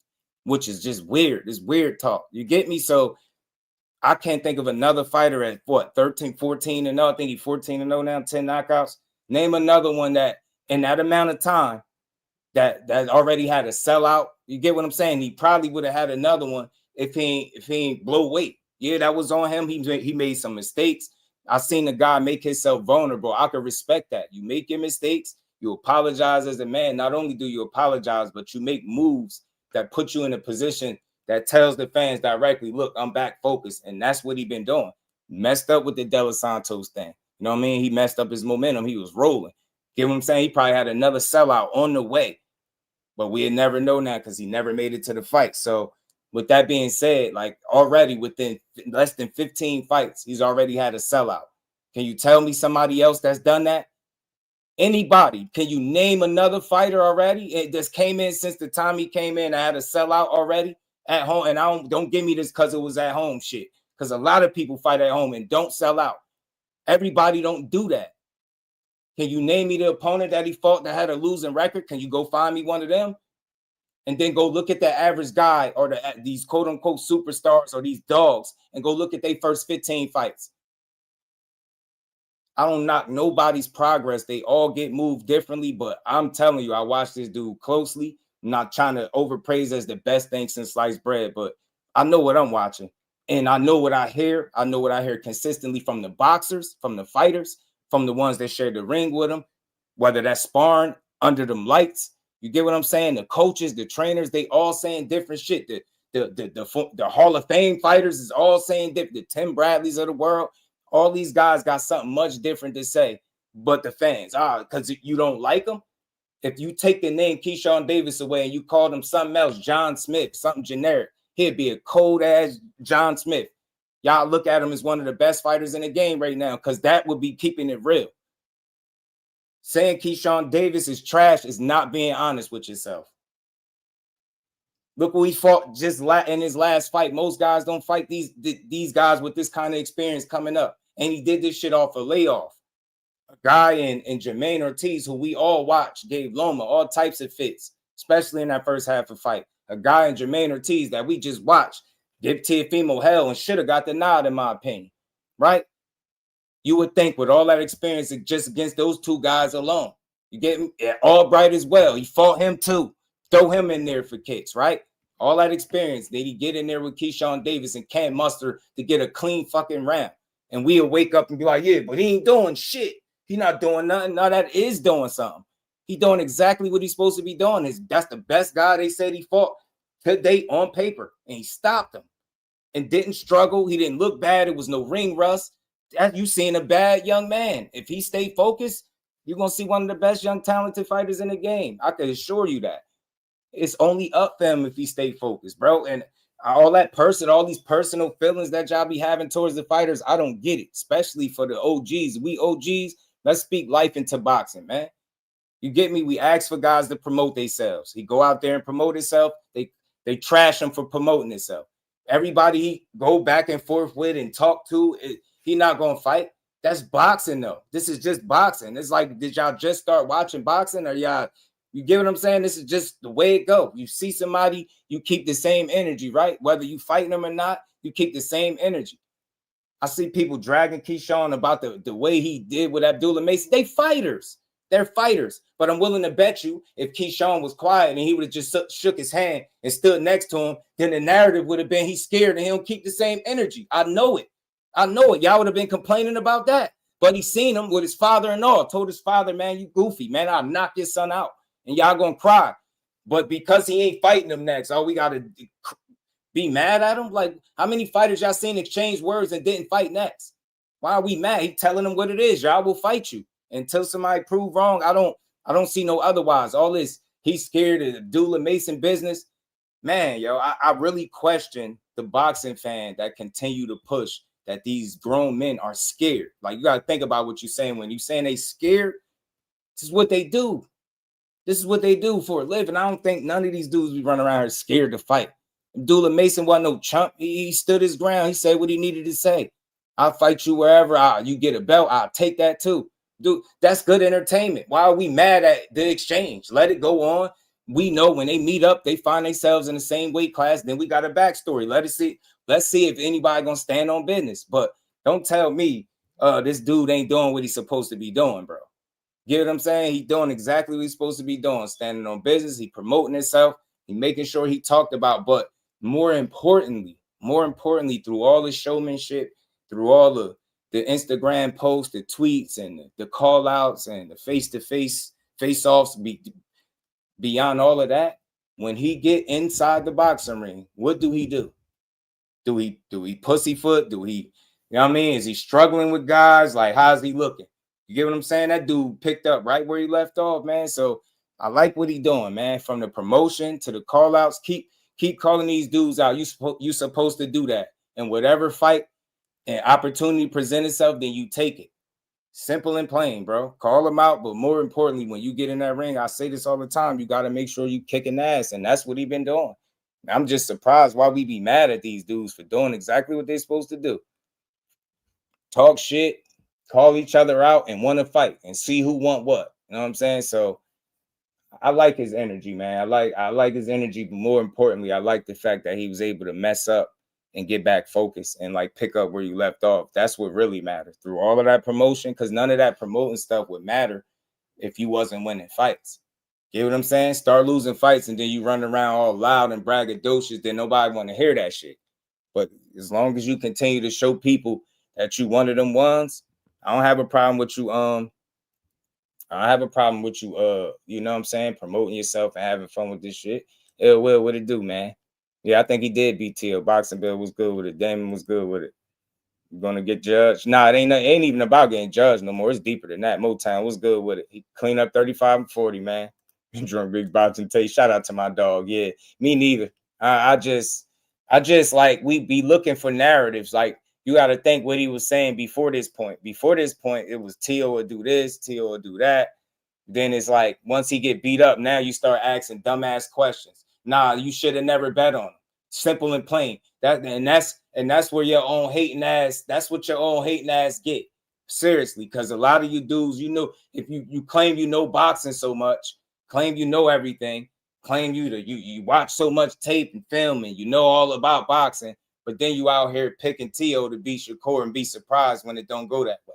which is just weird. It's weird talk. You get me? So I can't think of another fighter at 13, 14-0. I think he's 14-0 now, 10 knockouts. Name another one that in that amount of time that already had a sellout. You get what I'm saying? He probably would have had another one if he ain't blow weight. Yeah, that was on him. He made some mistakes. I seen the guy make himself vulnerable. I could respect that. You make your mistakes. You apologize as a man. Not only do you apologize, but you make moves that put you in a position that tells the fans directly, look, I'm back focused. And that's what he been doing. Messed up with the De Los Santos thing. You know what I mean? He messed up his momentum. He was rolling. Get what I'm saying? He probably had another sellout on the way. But we'd never know now because he never made it to the fight. So with that being said, like already within less than 15 fights, he's already had a sellout. Can you tell me somebody else that's done that? Anybody? Can you name another fighter already? It just came in since the time he came in. I had a sellout already at home. And don't give me this because it was at home shit. Because a lot of people fight at home and don't sell out. Everybody don't do that. Can you name me the opponent that he fought that had a losing record? Can you go find me one of them? And then go look at the average guy or these quote-unquote superstars or these dogs and go look at their first 15 fights. I don't knock nobody's progress. They all get moved differently, but I'm telling you, I watch this dude closely. I'm not trying to overpraise as the best thing since sliced bread, but I know what I'm watching. And I know what I hear. I know what I hear consistently from the boxers, from the fighters, from the ones that share the ring with them, whether that's sparring under them lights. You get what I'm saying? The coaches, the trainers, they all saying different shit. The Hall of Fame fighters is all saying different. The Tim Bradleys of the world, all these guys got something much different to say. But the fans, because you don't like them. If you take the name Keyshawn Davis away and you call him something else, John Smith, something generic, he'd be a cold ass John Smith. Y'all look at him as one of the best fighters in the game right now because that would be keeping it real. Saying Keyshawn Davis is trash is not being honest with yourself. Look what he fought just in his last fight. Most guys don't fight these guys with this kind of experience coming up. And he did this shit off a layoff. A guy in Jermaine Ortiz, who we all watch, gave Loma all types of fits, especially in that first half of fight. A guy in Jermaine Ortiz that we just watched give Teofimo hell and should have got the nod, in my opinion. Right? You would think with all that experience just against those two guys alone, you get me? Yeah, Albright as well. He fought him too. Throw him in there for kicks, right? All that experience. Did he get in there with Keyshawn Davis and can't muster to get a clean fucking round? And we'll wake up and be like, yeah, but he ain't doing shit. He not doing nothing. No, that is doing something. He doing exactly what he's supposed to be doing. That's the best guy they said he fought to date on paper. And he stopped him and didn't struggle. He didn't look bad. It was no ring rust. You seen a bad young man. If he stayed focused, you're going to see one of the best young talented fighters in the game. I can assure you that. It's only up for him if he stay focused, bro. And all these personal feelings that y'all be having towards the fighters, I don't get it, especially for the OGs. We OGs, let's speak life into boxing, man. You get me? We ask for guys to promote themselves. He go out there and promote himself. They trash him for promoting himself. Everybody he go back and forth with and talk to, he not going to fight. That's boxing, though. This is just boxing. It's like, did y'all just start watching boxing or y'all, you get what I'm saying? This is just the way it go. You see somebody, you keep the same energy, right? Whether you fighting them or not, you keep the same energy. I see people dragging Keyshawn about the way he did with Abdullah Mason. They fighters. They're fighters. But I'm willing to bet you if Keyshawn was quiet and he would have just shook his hand and stood next to him, then the narrative would have been he's scared and he don't keep the same energy. I know it. Y'all would have been complaining about that. But he seen him with his father and all. Told his father, man, you goofy. Man, I'll knock your son out. And y'all going to cry. But because he ain't fighting him next, we got to be mad at him? Like, how many fighters y'all seen exchange words and didn't fight next? Why are we mad? He telling them what it is. Y'all will fight you. Until somebody prove wrong, I don't see no otherwise. All this, he's scared of Abdullah Mason business. Man, I really question the boxing fan that continue to push that these grown men are scared. Like, you got to think about what you're saying. When you're saying they scared, this is what they do. This is what they do for a living. I don't think none of these dudes be running around here scared to fight. Abdullah Mason wasn't no chump. He stood his ground. He said what he needed to say. I'll fight you wherever. You get a belt, I'll take that too. Dude, that's good entertainment. Why are we mad at the exchange? Let it go on. We know when they meet up, they find themselves in the same weight class. Then we got a backstory. Let's see if anybody gonna stand on business. But don't tell me this dude ain't doing what he's supposed to be doing, bro. get what I'm saying? He doing exactly what he's supposed to be doing, standing on business. He promoting himself. He making sure he talked about, but more importantly, through all the showmanship, through all the Instagram posts, the tweets, and the call outs and the face-to-face face-offs, beyond all of that, when he get inside the boxing ring, what do he do? Do he pussyfoot? Do he, you know what I mean? Is he struggling with guys? Like, how's he looking? You get what I'm saying? That dude picked up right where he left off, man. So I like what he doing, man. From the promotion to the call outs, keep calling these dudes out. You supposed to do that. And whatever fight and opportunity present itself, then you take it. Simple and plain, bro. Call them out, but more importantly, when you get in that ring, I say this all the time, you got to make sure you kicking ass, and that's what he been doing. I'm just surprised why we be mad at these dudes for doing exactly what they're supposed to do. Talk shit, call each other out, and want to fight and see who want what. You know what I'm saying? So I like his energy, man. I like his energy, but more importantly, I like the fact that he was able to mess up and get back focused and like pick up where you left off. That's what really matters through all of that promotion, because none of that promoting stuff would matter if you wasn't winning fights. Get what I'm saying? Start losing fights and then you run around all loud and braggadocious, then nobody want to hear that shit. But as long as you continue to show people that you one of them ones, I don't have a problem with you. You know what I'm saying, promoting yourself and having fun with this shit. Will, what it do, man? Yeah, I think he did beat T.O. Boxing Bill was good with it. Damon was good with it. You're gonna get judged. Nah, it ain't even about getting judged no more. It's deeper than that. Motown was good with it. He cleaned up 35 and 40, man. Drunk Big Boxing taste. Shout out to my dog. Yeah, me neither. I just like, we be looking for narratives. Like, you got to think what he was saying before this point. Before this point, it was T.O. would do this, T.O. would do that. Then it's like, once he get beat up, now you start asking dumbass questions. Nah, you should have never bet on him. Simple and plain. That's where your own hating ass, that's what your own hating ass get. Seriously, because a lot of you dudes, you know, if you claim you know boxing so much, claim you know everything, claim you watch so much tape and film and you know all about boxing, but then you out here picking T.O. to beat Shakur and be surprised when it don't go that way.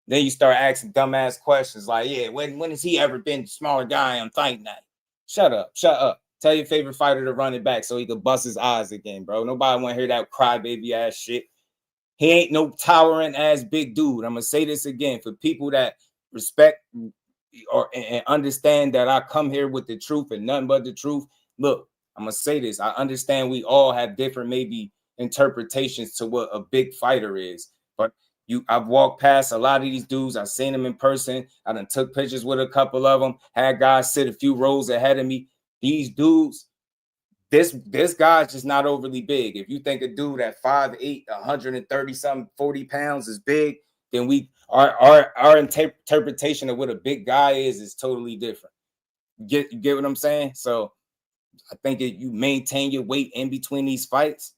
Then you start asking dumbass questions like, yeah, when has he ever been the smaller guy on fight night? Shut up. Tell your favorite fighter to run it back so he could bust his eyes again, bro. Nobody want to hear that crybaby ass shit. He ain't no towering ass big dude. I'm going to say this again for people that respect and understand that I come here with the truth and nothing but the truth. Look, I'm going to say this. I understand we all have different maybe interpretations to what a big fighter is, but I've walked past a lot of these dudes. I've seen them in person. I done took pictures with a couple of them, had guys sit a few rows ahead of me. These dudes, this guy's just not overly big. If you think a dude at 5'8", 130-something, 40 pounds is big, then our interpretation of what a big guy is totally different. You get what I'm saying? So I think if you maintain your weight in between these fights,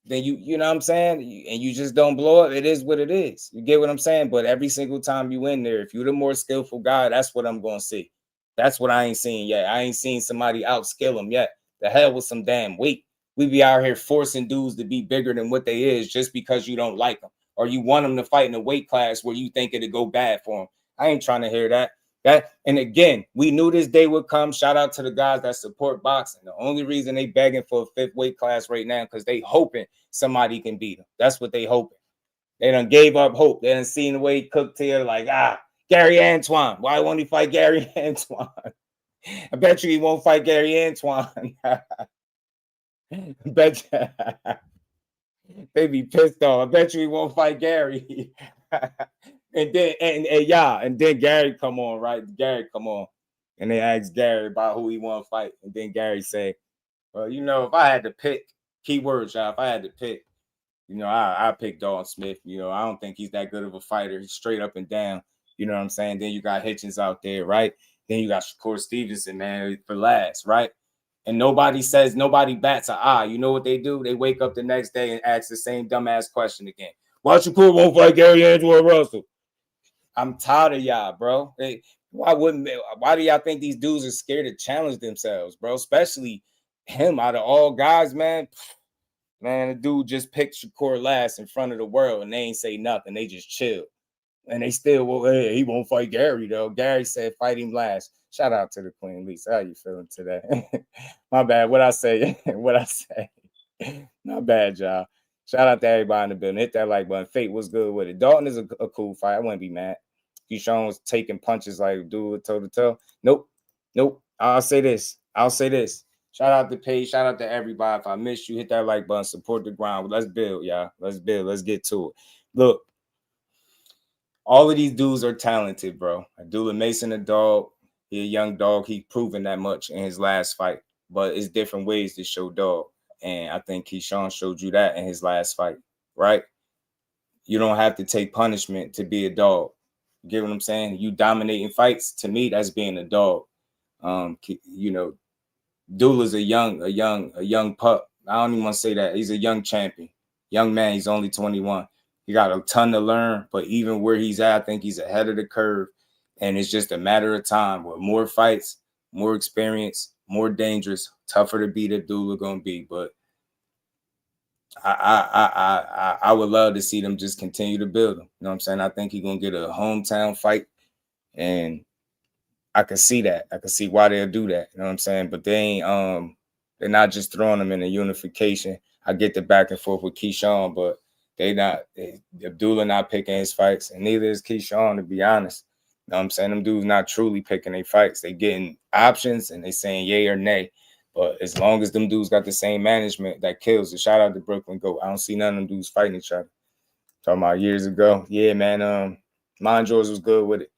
then you know what I'm saying, and you just don't blow up. It is what it is. You get what I'm saying? But every single time you in there, if you're the more skillful guy, that's what I'm going to see. That's what I ain't seen yet. I ain't seen somebody outskill him yet. The hell with some damn weight. We be out here forcing dudes to be bigger than what they is just because you don't like them or you want them to fight in a weight class where you think it'll go bad for them. I ain't trying to hear that. And again, we knew this day would come. Shout out to the guys that support boxing. The only reason they begging for a 5th weight class right now because they hoping somebody can beat them. That's what they hoping. They done gave up hope. They done seen the way he cooked here, like, Gary Antoine. Why won't he fight Gary Antoine? I bet you he won't fight Gary Antoine. I bet you. They be pissed off. I bet you he won't fight Gary. And then Gary come on, right? Gary come on. And they ask Gary about who he want to fight. And then Gary say, well, you know, if I had to pick, keywords, y'all, if I had to pick, you know, I pick Dalton Smith. You know, I don't think he's that good of a fighter. He's straight up and down. You know what I'm saying? Then you got Hitchens out there, right? Then you got Shakur Stevenson, man, for last, right? And nobody bats an eye. You know what they do? They wake up the next day and ask the same dumbass question again. Why Shakur won't fight Gary Angelo Russell? I'm tired of y'all, bro. Why do y'all think these dudes are scared to challenge themselves, bro? Especially him out of all guys, man. Man, the dude just picked Shakur last in front of the world and they ain't say nothing. They just chill. And they still, well, hey, he won't fight Gary, though. Gary said, fight him last. Shout out to the Queen Lisa. How you feeling today? My bad. What I say? What I say? Not bad, y'all. Shout out to everybody in the building. Hit that like button. Fate was good with it. Dalton is a cool fight. I wouldn't be mad. Keyshawn was taking punches like dude toe to toe. Nope. I'll say this. Shout out to Paige. Shout out to everybody. If I missed you, hit that like button. Support the grind. Let's build, y'all. Let's build. Let's get to it. Look, all of these dudes are talented, bro. Abdullah Mason, a dog. He a young dog. He proven that much in his last fight. But it's different ways to show dog. And I think Keyshawn showed you that in his last fight, right? You don't have to take punishment to be a dog. You get what I'm saying? You dominating fights, to me, that's being a dog. You know, Dula's a young pup. I don't even want to say that. He's a young champion. Young man, he's only 21. He got a ton to learn, but even where he's at, I think he's ahead of the curve. And it's just a matter of time. With more fights, more experience, more dangerous, tougher to beat Abdullah gonna be. But I would love to see them just continue to build him. You know what I'm saying? I think he's gonna get a hometown fight, and I can see that. I can see why they'll do that. You know what I'm saying? But they ain't they're not just throwing them in a unification. I get the back and forth with Keyshawn, but Abdullah not picking his fights, and neither is Keyshawn, to be honest. You know what I'm saying? Them dudes not truly picking their fights. They getting options and they saying yay or nay. But as long as them dudes got the same management, that kills it. Shout out to Brooklyn Goat. I don't see none of them dudes fighting each other. Talking about years ago. Yeah, man. Mind George was good with it.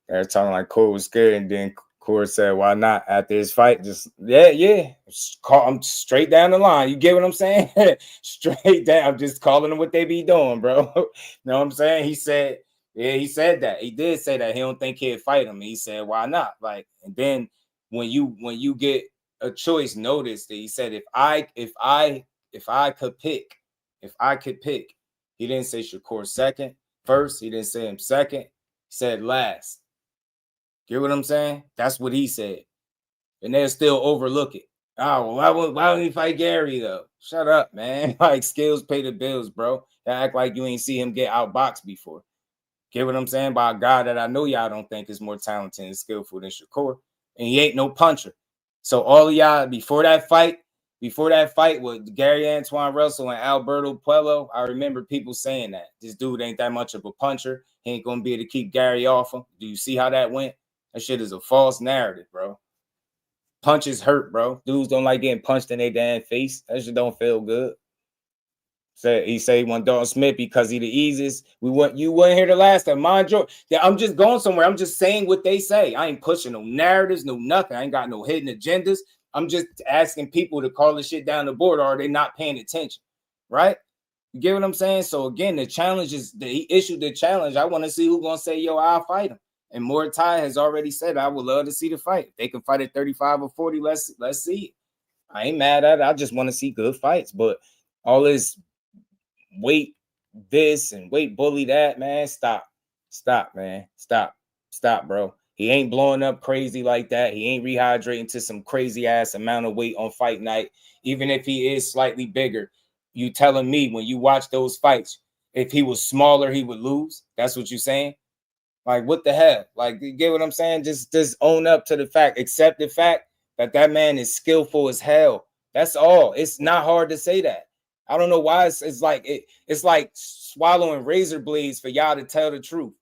They're talking like Core was scared, and then Core said, why not? After his fight, just I'm straight down the line. You get what I'm saying? Straight down. I'm just calling them what they be doing, bro. You know what I'm saying? He said that. He did say that he don't think he'd fight him. He said, why not? Like, and then when you get a choice, notice that he said, if I could pick, he didn't say Shakur first. He didn't say him second. He said last. Get what I'm saying? That's what he said. And they'll still overlook it. Oh, well, why wouldn't he fight Gary, though? Shut up, man. Like, skills pay the bills, bro. You act like you ain't see him get outboxed before. Get what I'm saying? By a guy that I know y'all don't think is more talented and skillful than Shakur. And he ain't no puncher. So all of y'all, before that fight with Gary Antoine Russell and Alberto Puello, I remember people saying that. This dude ain't that much of a puncher. He ain't going to be able to keep Gary off him. Do you see how that went? That shit is a false narrative, bro. Punches hurt, bro. Dudes don't like getting punched in their damn face. That shit don't feel good. He said he want Dalton Smith because he the easiest. You weren't here the last time. Mind you, I'm just going somewhere. I'm just saying what they say. I ain't pushing no narratives, no nothing. I ain't got no hidden agendas. I'm just asking people to call this shit down the board, or are they not paying attention? Right? You get what I'm saying? So again, the challenge is he issued the challenge. I want to see who's gonna say, yo, I'll fight him. And Mordecai has already said, I would love to see the fight. If they can fight at 35 or 40, let's see it. I ain't mad at it. I just want to see good fights. But all this weight this and weight bully that, man, stop, man. Stop, bro. He ain't blowing up crazy like that. He ain't rehydrating to some crazy ass amount of weight on fight night. Even if he is slightly bigger, you telling me when you watch those fights, if he was smaller, he would lose? That's what you're saying? Like, what the hell? Like, you get what I'm saying? Just own up to the fact. Accept the fact that man is skillful as hell. That's all. It's not hard to say that. I don't know why it's like swallowing razor blades for y'all to tell the truth.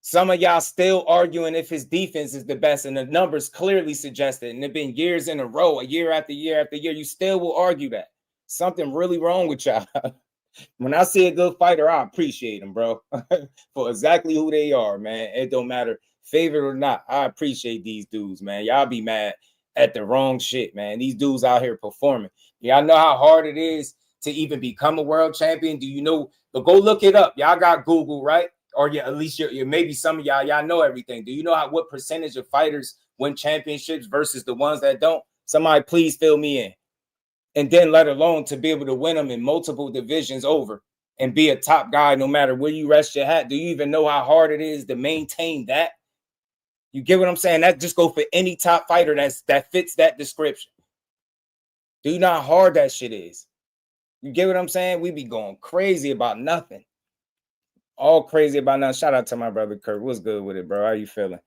Some of y'all still arguing if his defense is the best, and the numbers clearly suggest it. And it's been years in a row, year after year after year. You still will argue that. Something really wrong with y'all. When I see a good fighter, I appreciate them, bro, for exactly who they are, man. It don't matter, favorite or not. I appreciate these dudes, man. Y'all be mad at the wrong shit, man. These dudes out here performing. Y'all know how hard it is to even become a world champion? Do you know? But go look it up. Y'all got Google, right? Or yeah, at least maybe some of y'all know everything. Do you know what percentage of fighters win championships versus the ones that don't? Somebody please fill me in. And then let alone to be able to win them in multiple divisions over and be a top guy no matter where you rest your hat. Do you even know how hard it is to maintain that? You get what I'm saying? That just go for any top fighter that fits that description. Do you know how hard that shit is? You get what I'm saying? We be going crazy about nothing. all crazy about nothing. Shout out to my brother Kurt. What's good with it, bro? How you feeling?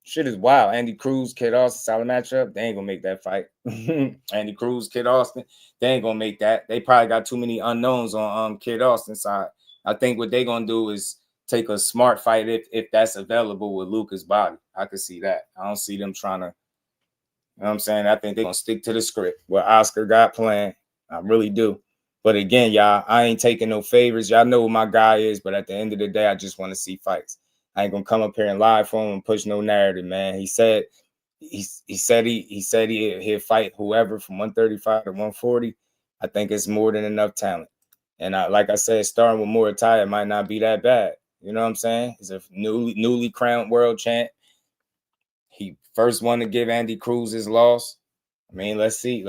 Shit is wild. Andy Cruz, Kid Austin, solid matchup. They ain't gonna make that fight. Andy Cruz, Kid Austin, they ain't gonna make that. They probably got too many unknowns on Kid Austin's side. I think what they gonna do is take a smart fight if that's available with Lucas' body. I could see that. I don't see them trying to, you know what I'm saying? I think they're gonna stick to the script what Oscar got planned. I really do. But again, y'all, I ain't taking no favors. Y'all know who my guy is, but at the end of the day, I just want to see fights. I ain't gonna come up here and lie for him and push no narrative, man. He said he'll fight whoever from 135 to 140. I think it's more than enough talent. And like I said, starting with Muay might not be that bad. You know what I'm saying? He's a newly crowned world champ. He first one to give Andy Cruz his loss. I mean, let's see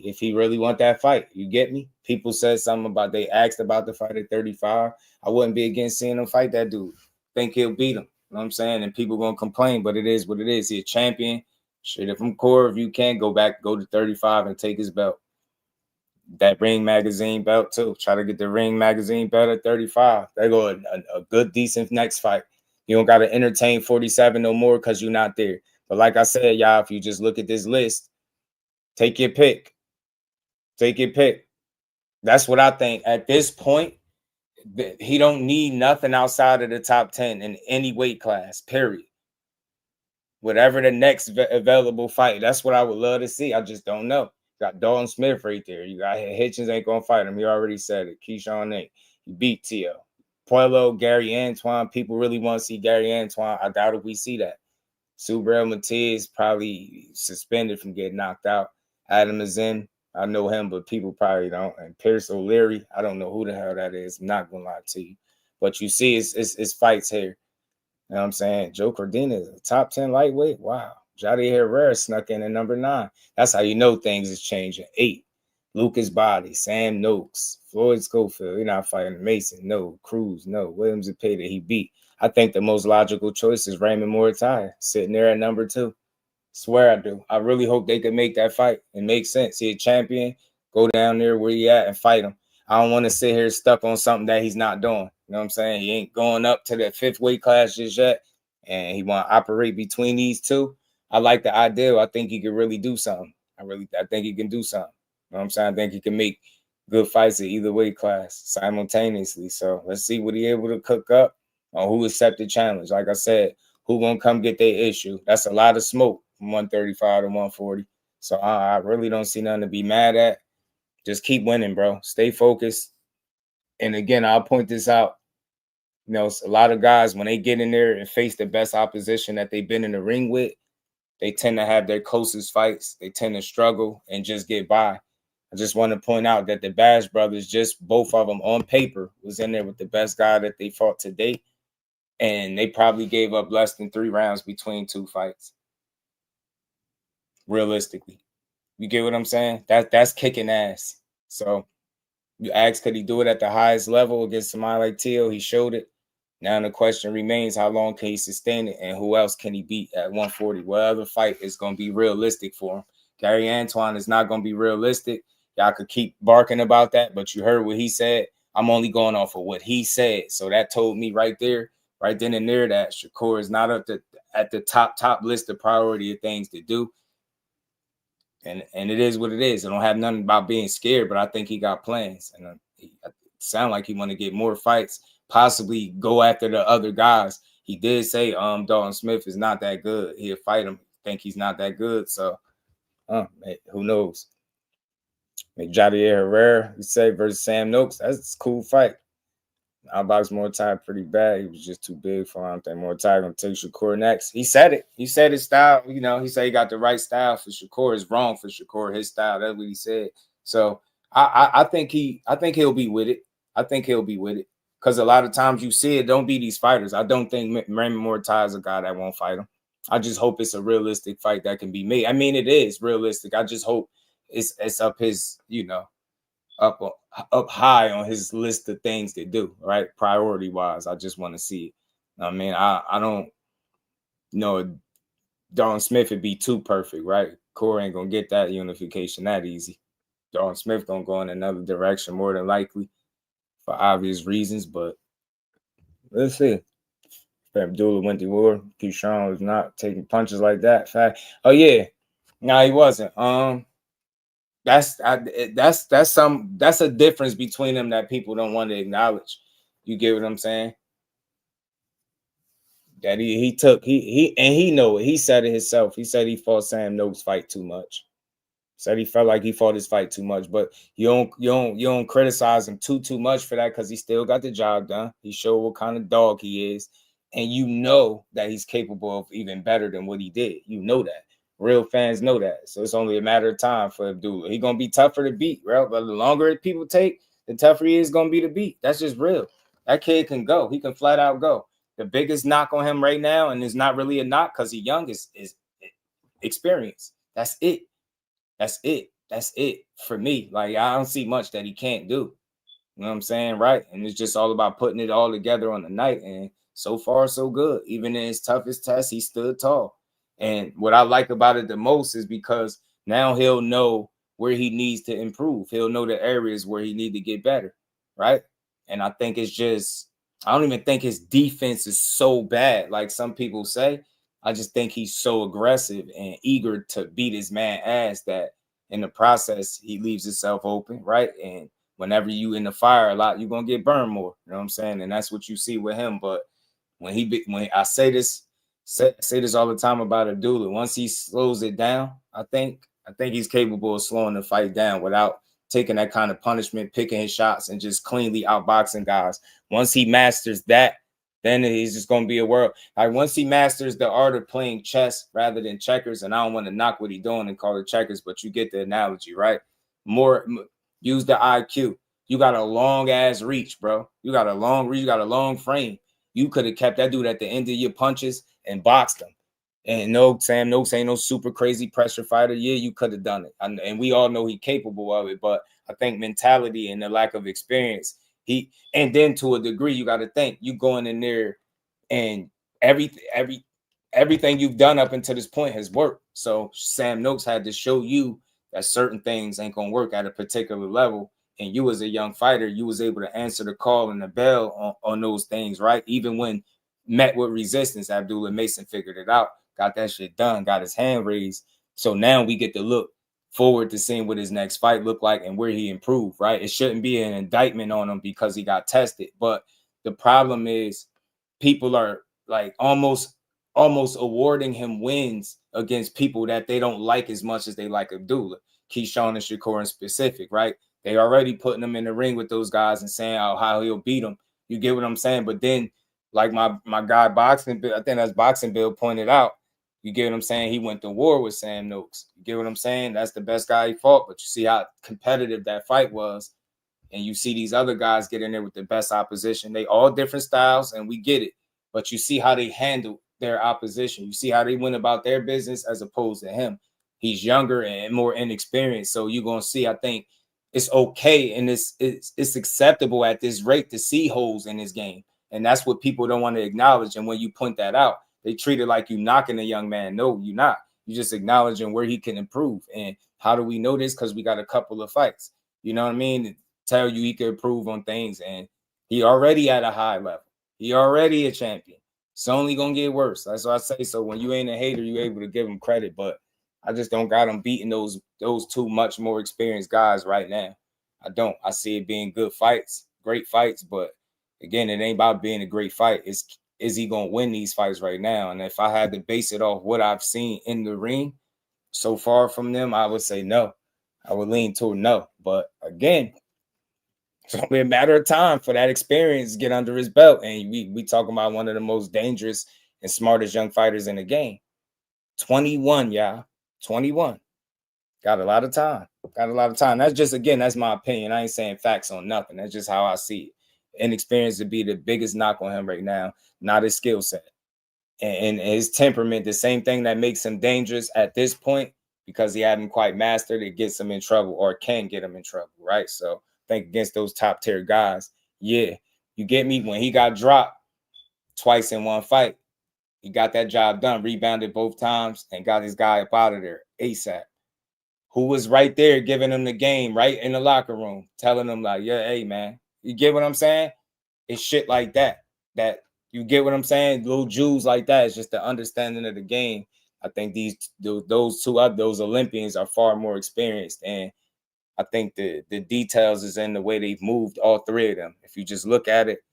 if he really want that fight. You get me? People said something about they asked about the fight at 35. I wouldn't be against seeing him fight that dude. Think he'll beat him. You know what I'm saying? And people gonna complain, but it is what it is. He's a champion. Shit, if I'm core, if you can go to 35 and take his belt. That Ring Magazine belt too. Try to get the Ring Magazine belt at 35. They go a good, decent next fight. You don't got to entertain 47 no more because you're not there. But like I said, y'all, if you just look at this list, take your pick. Take your pick. That's what I think. At this point, he don't need nothing outside of the top 10 in any weight class, period. Whatever the next available fight, that's what I would love to see. I just don't know. You got Dalton Smith right there. You got Hitchens ain't going to fight him. He already said it. Keyshawn ain't. He beat T.O. Puello, Gary Antoine. People really want to see Gary Antoine. I doubt if we see that. Subriel Matiz probably suspended from getting knocked out. Adam is in. I know him, but people probably don't. And Pierce O'Leary, I don't know who the hell that is. I'm not going to lie to you. But you see it's fights here. You know what I'm saying? Joe Cordina is a top 10 lightweight. Wow. Jody Herrera snuck in at number 9. That's how you know things is changing. 8. Lucas Body, Sam Noakes, Floyd Schofield. You're not fighting Mason. No. Cruz. No. Williams Zepeda, he beat. I think the most logical choice is Raymond Muay sitting there at number 2. Swear I do. I really hope they can make that fight. It makes sense. He's a champion. Go down there where he at and fight him. I don't want to sit here stuck on something that he's not doing. You know what I'm saying? He ain't going up to that 5th weight class just yet. And he want to operate between these two. I like the idea. I think he can really do something. I think he can do something. You know what I'm saying? I think he can make good fights at either weight class simultaneously. So let's see what he able to cook up or who accept the challenge. Like I said, who gonna come get their issue? That's a lot of smoke from 135 to 140. So I really don't see nothing to be mad at. Just keep winning, bro. Stay focused. And again, I'll point this out. You know, a lot of guys, when they get in there and face the best opposition that they've been in the ring with, they tend to have their closest fights. They tend to struggle and just get by. I just want to point out that the Bash brothers, just both of them on paper, was in there with the best guy that they fought to date. And they probably gave up less than 3 rounds between 2 fights. Realistically. You get what I'm saying? That's kicking ass. So you ask, could he do it at the highest level against somebody like Teal? He showed it. Now the question remains, how long can he sustain it, and who else can he beat at 140? What other fight is going to be realistic for him? Gary Antoine is not going to be realistic. Y'all could keep barking about that, but you heard what he said. I'm only going off of what he said. So that told me right there, right then and there, that Shakur is not at the top list of priority of things to do. And it is what it is. I don't have nothing about being scared, but I think he got plans. And it sound like he want to get more fights, possibly go after the other guys. He did say Dalton Smith is not that good. He'll fight him. Think he's not that good. So who knows? Jadier Herrera, he said, versus Sam Noakes. That's a cool fight. I boxed Muay pretty bad. He was just too big for him. I think Muay gonna take Shakur next. He said it. He said his style. You know, he said he got the right style for Shakur. It's wrong for Shakur. His style. That's what he said. So I think he'll be with it. I think he'll be with it because a lot of times you see it. Don't be these fighters. I don't think Raymond Muay is a guy that won't fight him. I just hope it's a realistic fight that can be made. I mean, it is realistic. I just hope it's up his, you know, up high on his list of things to do, right? Priority wise, I just want to see it. I mean, I don't know. Dalton Smith would be too perfect, right? Corey ain't gonna get that unification that easy. Dalton Smith gonna go in another direction more than likely for obvious reasons, but Let's see. If Abdullah went to war, Keyshawn was not taking punches like that. Fact. Oh yeah, no, he wasn't. That's a difference between them that people don't want to acknowledge. You get what I'm saying? That he know it. He said it himself. He said he fought Sam Noakes fight too much. Said he felt like he fought his fight too much, but you don't criticize him too much for that because he still got the job done. He showed what kind of dog he is, and you know that he's capable of even better than what he did. You know that. Real fans know that. So it's only a matter of time for Abdullah. He's gonna be tougher to beat, right? But the longer people take, the tougher he is gonna be to beat. That's just real. That kid can go. He can flat out go. The biggest knock on him right now, and it's not really a knock because he's young, is experience. That's it. That's it. That's it for me. Like, I don't see much that he can't do. You know what I'm saying? Right. And it's just all about putting it all together on the night. And so far, so good. Even in his toughest test, he stood tall. And what I like about it the most is because now he'll know where he needs to improve. He'll know the areas where he need to get better. Right. And I think it's just, I don't even think his defense is so bad, like some people say. I just think he's so aggressive and eager to beat his man ass that in the process, he leaves himself open, right? And whenever you in the fire a lot, you're going to get burned more. You know what I'm saying? And that's what you see with him. But when I say this all the time about Abdullah, once he slows it down, I think he's capable of slowing the fight down without taking that kind of punishment, picking his shots, and just cleanly outboxing guys. Once he masters that, then he's just going to be a world. Like, once he masters the art of playing chess rather than checkers, and I don't want to knock what he's doing and call it checkers, but you get the analogy, right? Use the IQ. You got a long ass reach, bro. You got a long reach. You got a long frame. You could have kept that dude at the end of your punches and boxed him. And no, Sam Noakes ain't no super crazy pressure fighter. Yeah, you could have done it. And we all know he's capable of it. But I think mentality and the lack of experience, and then to a degree, you got to think you going in there and everything you've done up until this point has worked. So Sam Noakes had to show you that certain things ain't going to work at a particular level. And you as a young fighter, you was able to answer the call and the bell on those things, right? Even when met with resistance, Abdullah Mason figured it out, got that shit done, got his hand raised. So now we get to look forward to seeing what his next fight look like and where he improved, right? It shouldn't be an indictment on him because he got tested. But the problem is people are like almost awarding him wins against people that they don't like as much as they like Abdullah, Keyshawn and Shakur in specific, right? They already putting him in the ring with those guys and saying how he'll beat them. You get what I'm saying? But then, like my guy Boxing Bill, I think that's Boxing Bill pointed out, you get what I'm saying? He went to war with Sam Noakes. You get what I'm saying? That's the best guy he fought. But you see how competitive that fight was. And you see these other guys get in there with the best opposition. They all different styles, and we get it. But you see how they handle their opposition. You see how they went about their business as opposed to him. He's younger and more inexperienced. So you're going to see, I think, it's okay and it's acceptable at this rate to see holes in his game. And that's what people don't want to acknowledge. And when you point that out, they treat it like you knocking a young man. No, you're not. You're just acknowledging where he can improve. And how do we know this? Because we got a couple of fights. You know what I mean? To tell you he can improve on things. And he already at a high level. He already a champion. It's only going to get worse. That's what I say. So when you ain't a hater, you're able to give him credit. But I just don't got him beating those two much more experienced guys right now. I don't. I see it being good fights, great fights. But again, it ain't about being a great fight. Is he going to win these fights right now? And if I had to base it off what I've seen in the ring so far from them, I would say no. I would lean toward no. But again, it's only a matter of time for that experience to get under his belt. And we talking about one of the most dangerous and smartest young fighters in the game. 21, y'all. 21. Got a lot of time. Got a lot of time. That's just, again, that's my opinion. I ain't saying facts on nothing. That's just how I see it. Inexperience would be the biggest knock on him right now, not his skill set. And his temperament, the same thing that makes him dangerous at this point, because he hadn't quite mastered it, gets him in trouble or can get him in trouble, right? So I think against those top tier guys, yeah, you get me? When he got dropped twice in one fight, he got that job done, rebounded both times, and got his guy up out of there ASAP. Who was right there giving him the game, right in the locker room, telling him like, yeah, hey, man, you get what I'm saying? It's shit like that. that you get what I'm saying? Little jewels like that. It's just the understanding of the game. I think those Olympians are far more experienced, and I think the details is in the way they've moved all three of them. If you just look at it,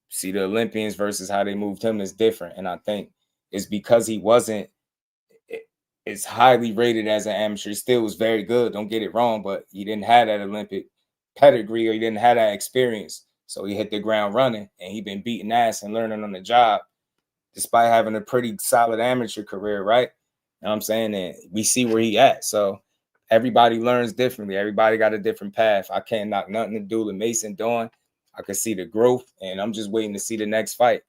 see the Olympians versus how they moved him is different. And I think it's because he wasn't as highly rated as an amateur. He still was very good, don't get it wrong, but he didn't have that Olympic pedigree or he didn't have that experience. So he hit the ground running, and he been beating ass and learning on the job despite having a pretty solid amateur career, right? You know what I'm saying? And we see where he at. So everybody learns differently. Everybody got a different path. I can't knock nothing to do with Mason doing. I can see the growth, and I'm just waiting to see the next fight.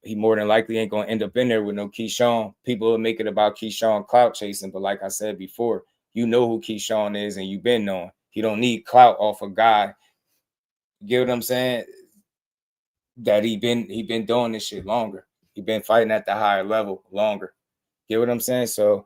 He more than likely ain't going to end up in there with no Keyshawn. People will make it about Keyshawn clout chasing, but like I said before, you know who Keyshawn is, and you've been knowing. He don't need clout off a guy. You get what I'm saying? That he been doing this shit longer. He been fighting at the higher level longer. Get what I'm saying? So,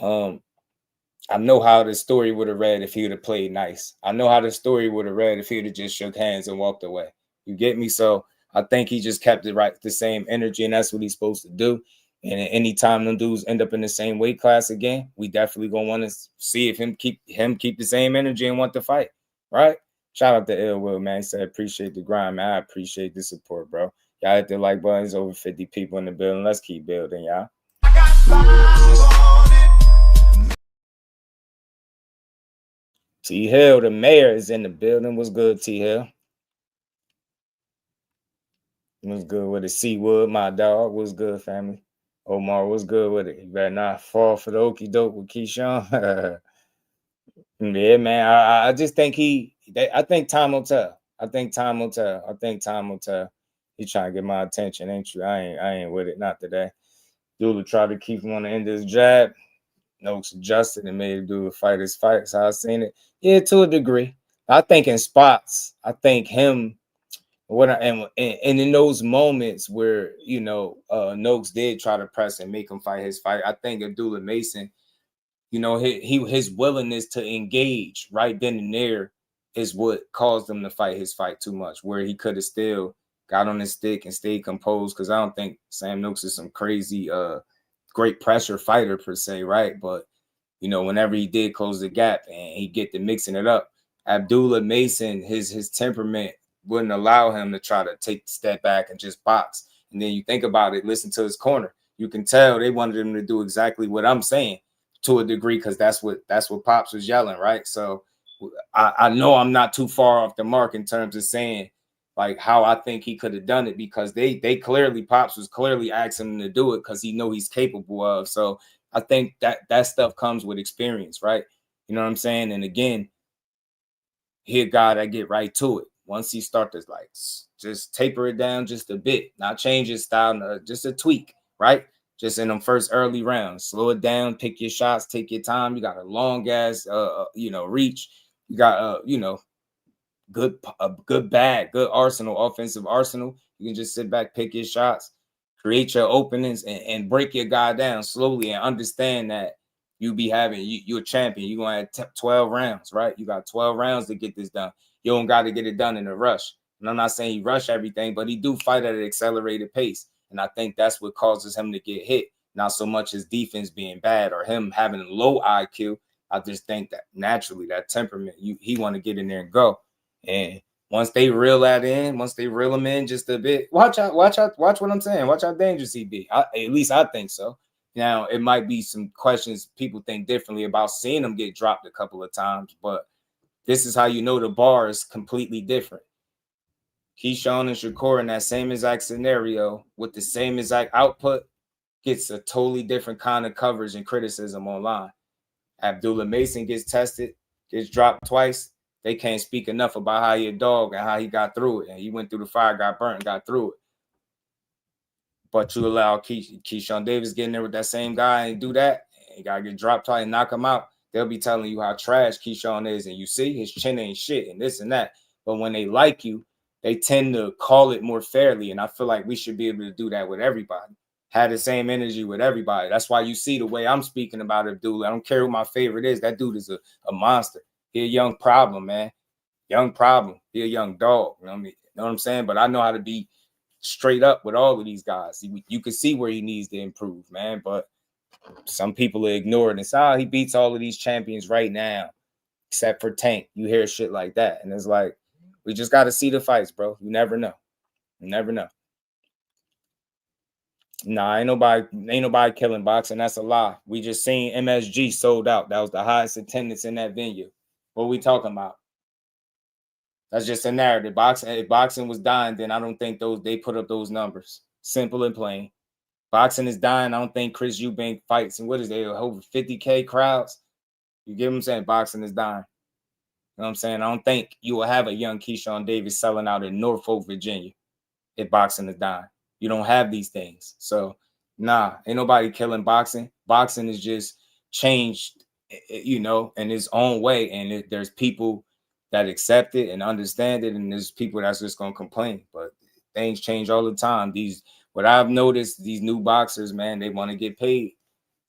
I know how the story would have read if he would have played nice. I know how the story would have read if he would have just shook hands and walked away. You get me? So I think he just kept it right, the same energy, and that's what he's supposed to do. And anytime them dudes end up in the same weight class again, we definitely gonna want to see if him keep the same energy and want to fight, right? Shout out to Ill Will, man. He said, appreciate the grind, man. I appreciate the support, bro. Y'all hit the like buttons. Over 50 people in the building. Let's keep building, y'all. T Hill, the mayor, is in the building. What's good, T Hill? What's good with it? Seawood, my dog. What's good, family? Omar, what's good with it? You better not fall for the okie doke with Keyshawn. Yeah, man. I just think I think time will tell. I think time will tell. He's trying to get my attention, ain't you? I ain't with it. Not today. Dude tried to keep him on the end of his jab. Noakes adjusted and made him do a fight his fight. So I seen it. Yeah, to a degree. I think in spots, I think him and in those moments where, you know, Noakes did try to press and make him fight his fight, I think Abdullah Mason, you know, his willingness to engage right then and there is what caused him to fight his fight too much, where he could have still got on his stick and stayed composed. Because I don't think Sam Noakes is some crazy great pressure fighter per se, right? But, you know, whenever he did close the gap and he get to mixing it up, Abdullah Mason, his temperament wouldn't allow him to try to take the step back and just box. And then you think about it, listen to his corner. You can tell they wanted him to do exactly what I'm saying to a degree, because that's what Pops was yelling, right? So I know I'm not too far off the mark in terms of saying like how I think he could have done it, because they clearly, Pops was clearly asking him to do it because he know he's capable of. So I think that stuff comes with experience, right? You know what I'm saying? And again, he a guy that get right to it. Once he start to like just taper it down just a bit, not change his style, just a tweak, right? Just in them first early rounds, slow it down, pick your shots, take your time. You got a long ass, reach. You got, good bag, good arsenal, offensive arsenal. You can just sit back, pick your shots, create your openings, and break your guy down slowly, and understand that you're a champion. You're going to have 12 rounds, right? You got 12 rounds to get this done. You don't got to get it done in a rush. And I'm not saying he rush everything, but he do fight at an accelerated pace. And I think that's what causes him to get hit. Not so much his defense being bad or him having low IQ. I just think that naturally that temperament, he want to get in there and go. And once they reel that in, once they reel him in just a bit, watch what I'm saying. Watch how dangerous he be. At least I think so. Now, it might be some questions people think differently about seeing him get dropped a couple of times, but this is how you know the bar is completely different. Keyshawn and Shakur in that same exact scenario with the same exact output gets a totally different kind of coverage and criticism online. Abdullah Mason gets tested, gets dropped twice. They can't speak enough about how he a dog and how he got through it. And he went through the fire, got burnt, and got through it. But you allow Keyshawn Davis get in there with that same guy and do that, and he got to get dropped twice and knock him out. They'll be telling you how trash Keyshawn is, and you see his chin ain't shit and this and that. But when they like you, they tend to call it more fairly, and I feel like we should be able to do that with everybody. Have the same energy with everybody. That's why you see the way I'm speaking about Abdullah. I don't care who my favorite is. That dude is a monster. He a young problem, man. Young problem. He a young dog. You know what I mean? know what I'm saying? But I know how to be straight up with all of these guys. You can see where he needs to improve, man. But some people ignore it and say, he beats all of these champions right now, except for Tank. You hear shit like that. And it's like, we just got to see the fights, bro. You never know. You never know. Nah, ain't nobody killing boxing. That's a lie. We just seen MSG sold out. That was the highest attendance in that venue. What we talking about? That's just a narrative. If boxing was dying, then I don't think they put up those numbers. Simple and plain. Boxing is dying. I don't think Chris Eubank fights. And what is they over 50K crowds? You get what I'm saying? Boxing is dying. You know what I'm saying? I don't think you will have a young Keyshawn Davis selling out in Norfolk, Virginia if boxing is dying. You don't have these things. So, nah, ain't nobody killing boxing. Boxing is just changed, you know, in its own way. And there's people that accept it and understand it, and there's people that's just going to complain. But things change all the time. What I've noticed, these new boxers, man, they want to get paid.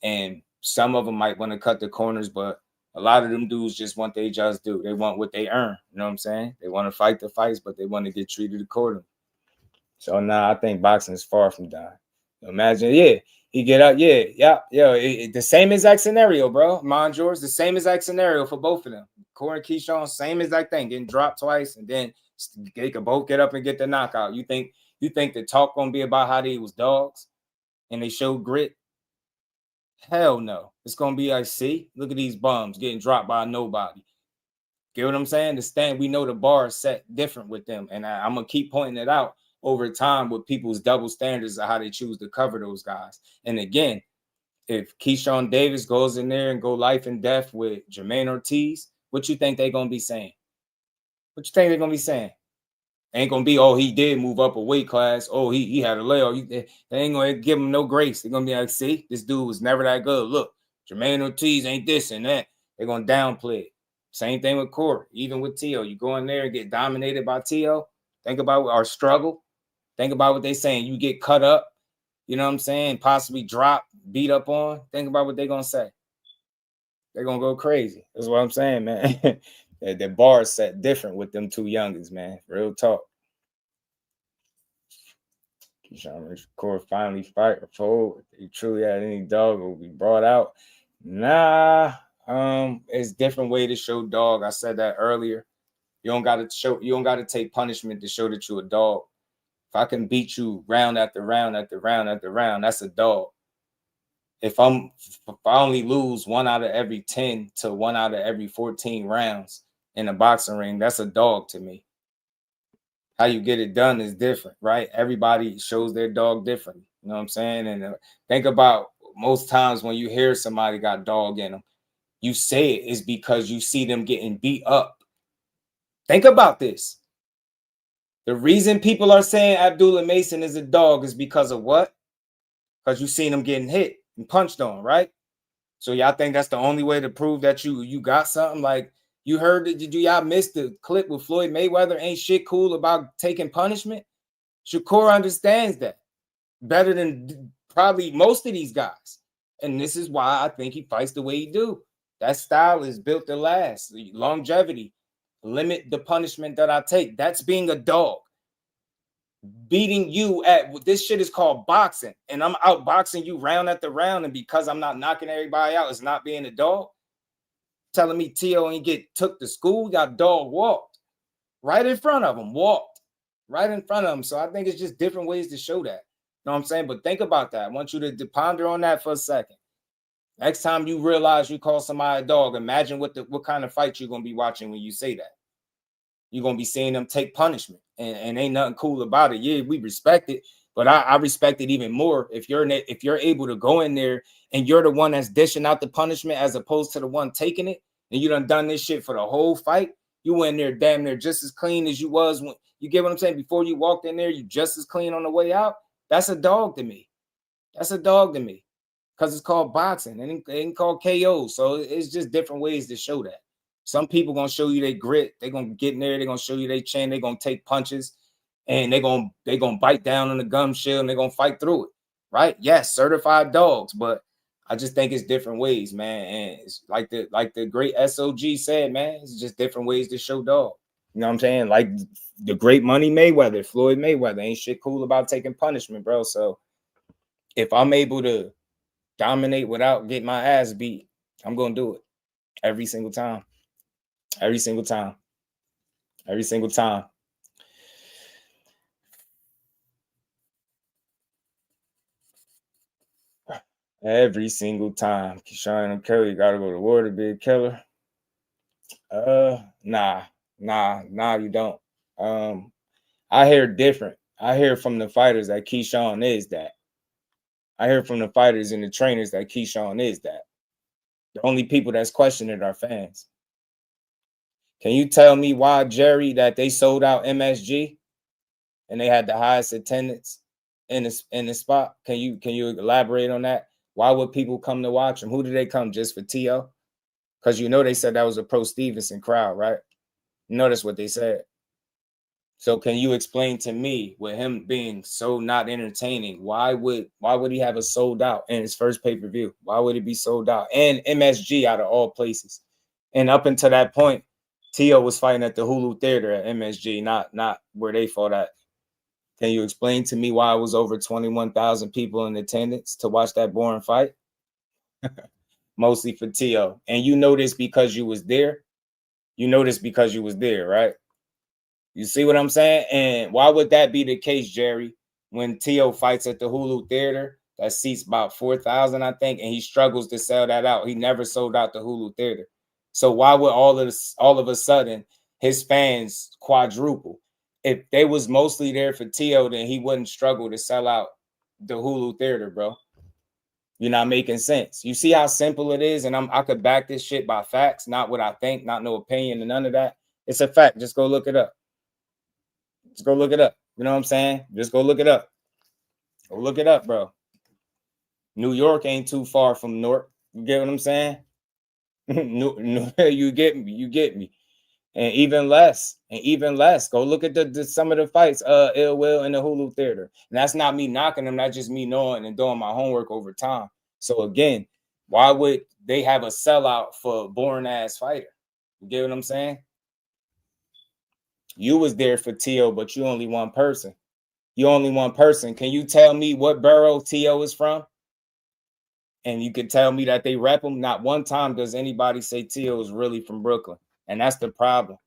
And some of them might want to cut the corners, but a lot of them dudes just want they just do. They want what they earn. You know what I'm saying? They want to fight the fights, but they want to get treated accordingly. So I think boxing is far from dying. Imagine, he get up, the same exact scenario, bro. Mind yours, the same exact scenario for both of them. Corey and Keyshawn, same exact thing, getting dropped twice, and then they could both get up and get the knockout. You think the talk gonna be about how they was dogs and they showed grit? Hell no. It's gonna be like, see, look at these bums getting dropped by nobody. Get what I'm saying? We know the bar is set different with them, and I'm gonna keep pointing it out over time with people's double standards of how they choose to cover those guys. And again, if Keyshawn Davis goes in there and go life and death with Jermaine Ortiz, what you think they're going to be saying? What you think they're going to be saying? Ain't going to be, he did move up a weight class. He had a layoff. They ain't going to give him no grace. They're going to be like, see, this dude was never that good. Look, Jermaine Ortiz ain't this and that. They're going to downplay it. Same thing with Corey, even with T.O. You go in there and get dominated by T.O. Think about our struggle. Think about what they saying. You get cut up, you know what I'm saying? Possibly drop, beat up on. Think about what they're going to say. They're going to go crazy. That's what I'm saying, man. The bar is set different with them two youngins, man. Real talk. Keyshawn Shakur finally fight or fold. If he truly had any dog, it will be brought out. Nah, it's a different way to show dog. I said that earlier. You don't got to take punishment to show that you're a dog. If I can beat you round after round after round after round, that's a dog. If I only lose 1 out of every 10 to 1 out of every 14 rounds in a boxing ring, that's a dog to me. How you get it done is different, right? Everybody shows their dog differently. You know what I'm saying? And think about most times when you hear somebody got dog in them, you say it is because you see them getting beat up. Think about this. The reason people are saying Abdullah Mason is a dog is because of what? Because you seen him getting hit and punched on, right? So y'all think that's the only way to prove that you got something? Like you heard it? Did y'all miss the clip with Floyd Mayweather? Ain't shit cool about taking punishment. Shakur understands that better than probably most of these guys, and this is why I think he fights the way he do. That style is built to last. Longevity. Limit the punishment that I take. That's being a dog. Beating you at this shit is called boxing, and I'm outboxing you round after round, and because I'm not knocking everybody out, it's not being a dog. Telling me T.O. ain't took to school, got dog walked right in front of him, right in front of him. So I think it's just different ways to show that. You know what I'm saying? But think about that. I want you to ponder on that for a second. Next time you realize you call somebody a dog, imagine what kind of fight you're going to be watching when you say that. You're going to be seeing them take punishment, and ain't nothing cool about it. Yeah, we respect it, but I respect it even more if you're able to go in there and you're the one that's dishing out the punishment as opposed to the one taking it, and you done this shit for the whole fight. You went in there damn near just as clean as you was when you get what I'm saying. Before you walked in there, you just as clean on the way out. That's a dog to me. That's a dog to me. Because it's called boxing and it ain't called KO. So it's just different ways to show that. Some people gonna show you their grit. They're gonna get in there, they're gonna show you their chin, they're gonna take punches, and they're gonna bite down on the gum shield and they're gonna fight through it. Right? Yes, certified dogs, but I just think it's different ways, man. And it's like the great SOG said, man, it's just different ways to show dog. You know what I'm saying? Like the great money Mayweather, Floyd Mayweather, ain't shit cool about taking punishment, bro. So if I'm able to dominate without getting my ass beat, I'm gonna do it every single time. Every single time. Every single time. Every single time. Keyshawn Kelly gotta go to war to be a killer. Nah, you don't. I hear different. I hear from the fighters that Keyshawn is that. I hear from the fighters and the trainers that Keyshawn is that. The only people that's questioning it are fans. Can you tell me why, Jerry, that they sold out MSG and they had the highest attendance in the spot? Can you elaborate on that? Why would people come to watch them? Who did they come, just for T.O.? Because you know they said that was a pro Stevenson crowd, right? You know that's what they said. So can you explain to me, with him being so not entertaining, why would he have a sold out in his first pay-per-view? Why would it be sold out? And MSG out of all places. And up until that point, T.O. was fighting at the Hulu Theater at MSG, not where they fought at. Can you explain to me why it was over 21,000 people in attendance to watch that boring fight? Mostly for T.O. And you know this because you was there. You know this because you was there, right? You see what I'm saying? And why would that be the case, Jerry? When T.O. fights at the Hulu Theater, that seats about 4,000, I think, and he struggles to sell that out. He never sold out the Hulu Theater. So why would all of a sudden his fans quadruple? If they was mostly there for T.O., then he wouldn't struggle to sell out the Hulu Theater, bro. You're not making sense. You see how simple it is? And I could back this shit by facts, not what I think, not no opinion and none of that. It's a fact. Just go look it up. Just go look it up. You know what I'm saying? Just go look it up. Go look it up, bro. New York ain't too far from Newark. You get what I'm saying? You get me. You get me. And even less. Go look at some of the fights, Ill Will in the Hulu Theater. And that's not me knocking them. That's just me knowing and doing my homework over time. So again, why would they have a sellout for a boring ass fighter? You get what I'm saying? You was there for T.O., but you only one person. You only one person. Can you tell me what borough T.O. is from? And you can tell me that they rep him. Not one time does anybody say T.O. is really from Brooklyn. And that's the problem.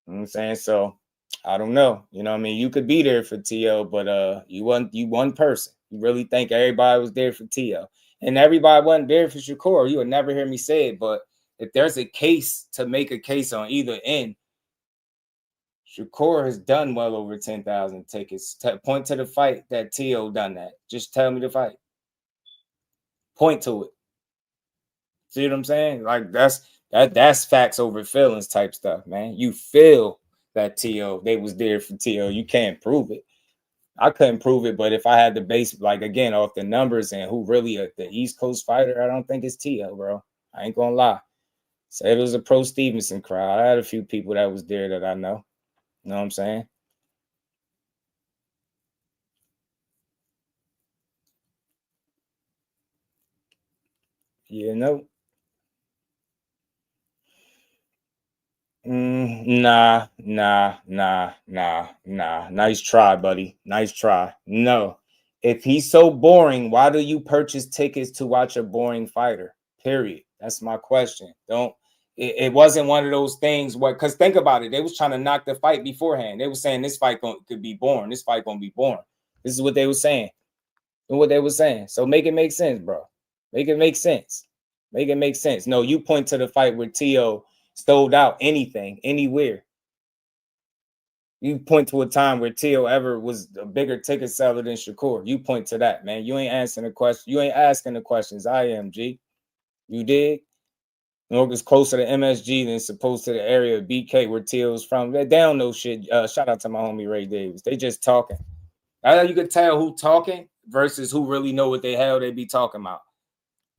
You know what I'm saying? So I don't know. You know what I mean? You could be there for T.O., but you one person. You really think everybody was there for T.O. And everybody wasn't there for Shakur. You would never hear me say it. But if there's a case to make a case on either end, Shakur has done well over 10,000 tickets. Point to the fight that T.O. done that. Just tell me the fight. Point to it. See what I'm saying? Like that's facts over feelings type stuff, man. You feel that T.O. they was there for T.O. You can't prove it. I couldn't prove it, but if I had to base, like, again, off the numbers and who really the East Coast fighter, I don't think it's T.O., bro. I ain't gonna lie. Said it was a pro Stevenson crowd. I had a few people that was there that I know. You know what I'm saying? You know? Nah. Nice try, buddy. Nice try. No. If he's so boring, why do you purchase tickets to watch a boring fighter? Period. That's my question. It wasn't one of those things where, because think about it, they was trying to knock the fight beforehand. They were saying this fight could be boring. This fight gonna be boring. This is what they were saying. And what they were saying. So make it make sense, bro. Make it make sense. Make it make sense. No, you point to the fight where T.O. sold out anything, anywhere. You point to a time where T.O. ever was a bigger ticket seller than Shakur. You point to that, man. You ain't answering the question. You ain't asking the questions. I am, G. You dig? Newark is closer to MSG than supposed to the area of BK where T.O. is from. They don't know shit. Shout out to my homie Ray Davis. They just talking. You could tell who talking versus who really know what the hell they be talking about.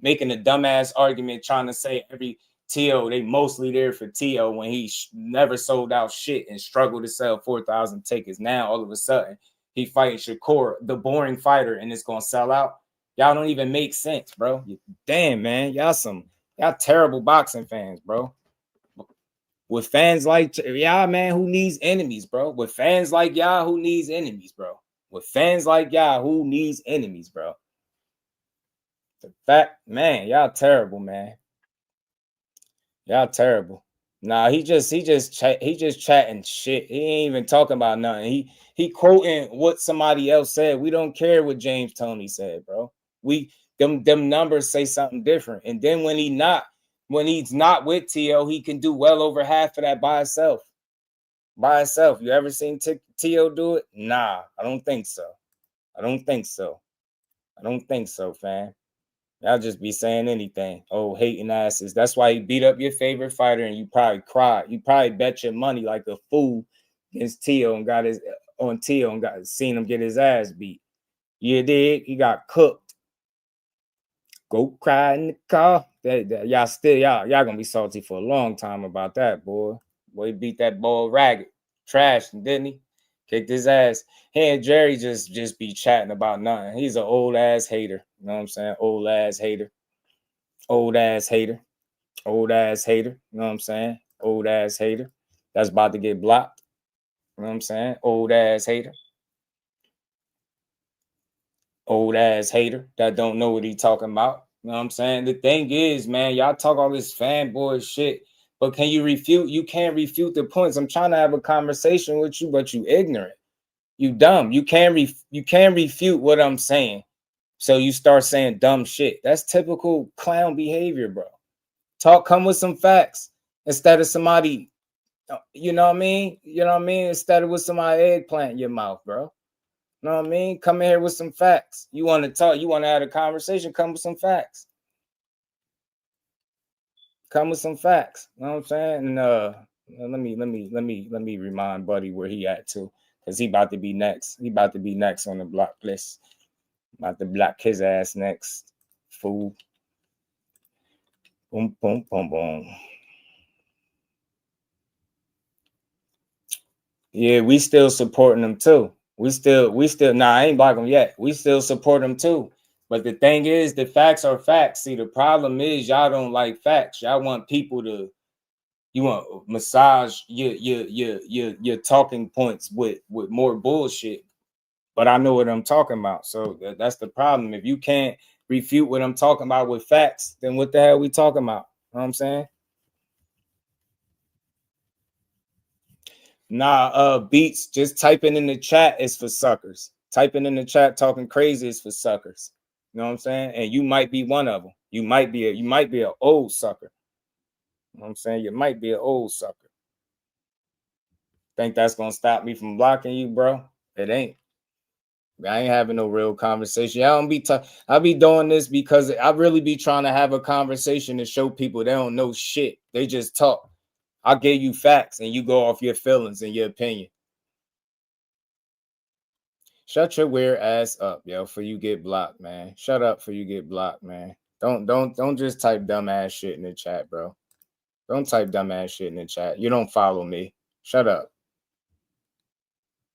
Making a dumbass argument trying to say every T.O. they mostly there for T.O. when he never sold out shit and struggled to sell 4,000 tickets. Now all of a sudden he fighting Shakur, the boring fighter, and it's gonna sell out. Y'all don't even make sense, bro. Damn, man, y'all terrible boxing fans, bro. With fans like y'all, man, who needs enemies, bro? With fans like y'all, who needs enemies, bro? With fans like y'all, who needs enemies, bro? The fact, man, y'all terrible, man. Y'all terrible. Nah, he just chatting shit. He ain't even talking about nothing. He quoting what somebody else said. We don't care what James Toney said, bro. Them numbers say something different. And then when he's not with T.O., he can do well over half of that by himself. By himself. You ever seen T.O. do it? Nah, I don't think so. I don't think so, fam. Y'all just be saying anything. Oh, hating asses. That's why he beat up your favorite fighter and you probably cried. You probably bet your money like a fool against T.O. and got his on T.O. and seen him get his ass beat. You dig? He got cooked. Go cry in the car. Y'all gonna be salty for a long time about that, boy. Boy, he beat that ball ragged. Trashed him, didn't he? Kicked his ass. He and Jerry just be chatting about nothing. He's an old ass hater. You know what I'm saying? Old ass hater. Old ass hater. Old ass hater. You know what I'm saying? Old ass hater. That's about to get blocked. You know what I'm saying? Old ass hater. Old ass hater that don't know what he talking about. You know what I'm saying? The thing is, man, y'all talk all this fanboy shit, but can you refute? You can't refute the points. I'm trying to have a conversation with you, but you ignorant. You dumb. You can't refute what I'm saying. So you start saying dumb shit. That's typical clown behavior, bro. Come with some facts instead of somebody, you know what I mean? You know what I mean? Instead of with somebody eggplant in your mouth, bro. You know what I mean? Come in here with some facts. You want to talk, you want to have a conversation, come with some facts. Come with some facts. You know what I'm saying? And let me remind Buddy where he at too. Because he about to be next. He about to be next on the block list. About to block his ass next. Fool. Boom, boom, boom, boom. Yeah, we still supporting them too. We still, I ain't blocking them yet. We still support them too. But the thing is, the facts are facts. See, the problem is y'all don't like facts. Y'all want people to, you want massage your talking points with more bullshit. But I know what I'm talking about. So that's the problem. If you can't refute what I'm talking about with facts, then what the hell we talking about? You know what I'm saying? Nah, Beats, just typing in the chat is for suckers. Typing in the chat talking crazy is for suckers. You know what I'm saying? And you might be one of them. You might be an old sucker. You know what I'm saying? You might be an old sucker. Think that's gonna stop me from blocking you, bro? It ain't. I ain't having no real conversation. I be doing this because I really be trying to have a conversation to show people they don't know shit. They just talk. I give you facts and you go off your feelings and your opinion. Shut your weird ass up, yo, for you get blocked, man. Shut up for you get blocked, man. Don't just type dumbass shit in the chat, bro. Don't type dumbass shit in the chat. You don't follow me. Shut up.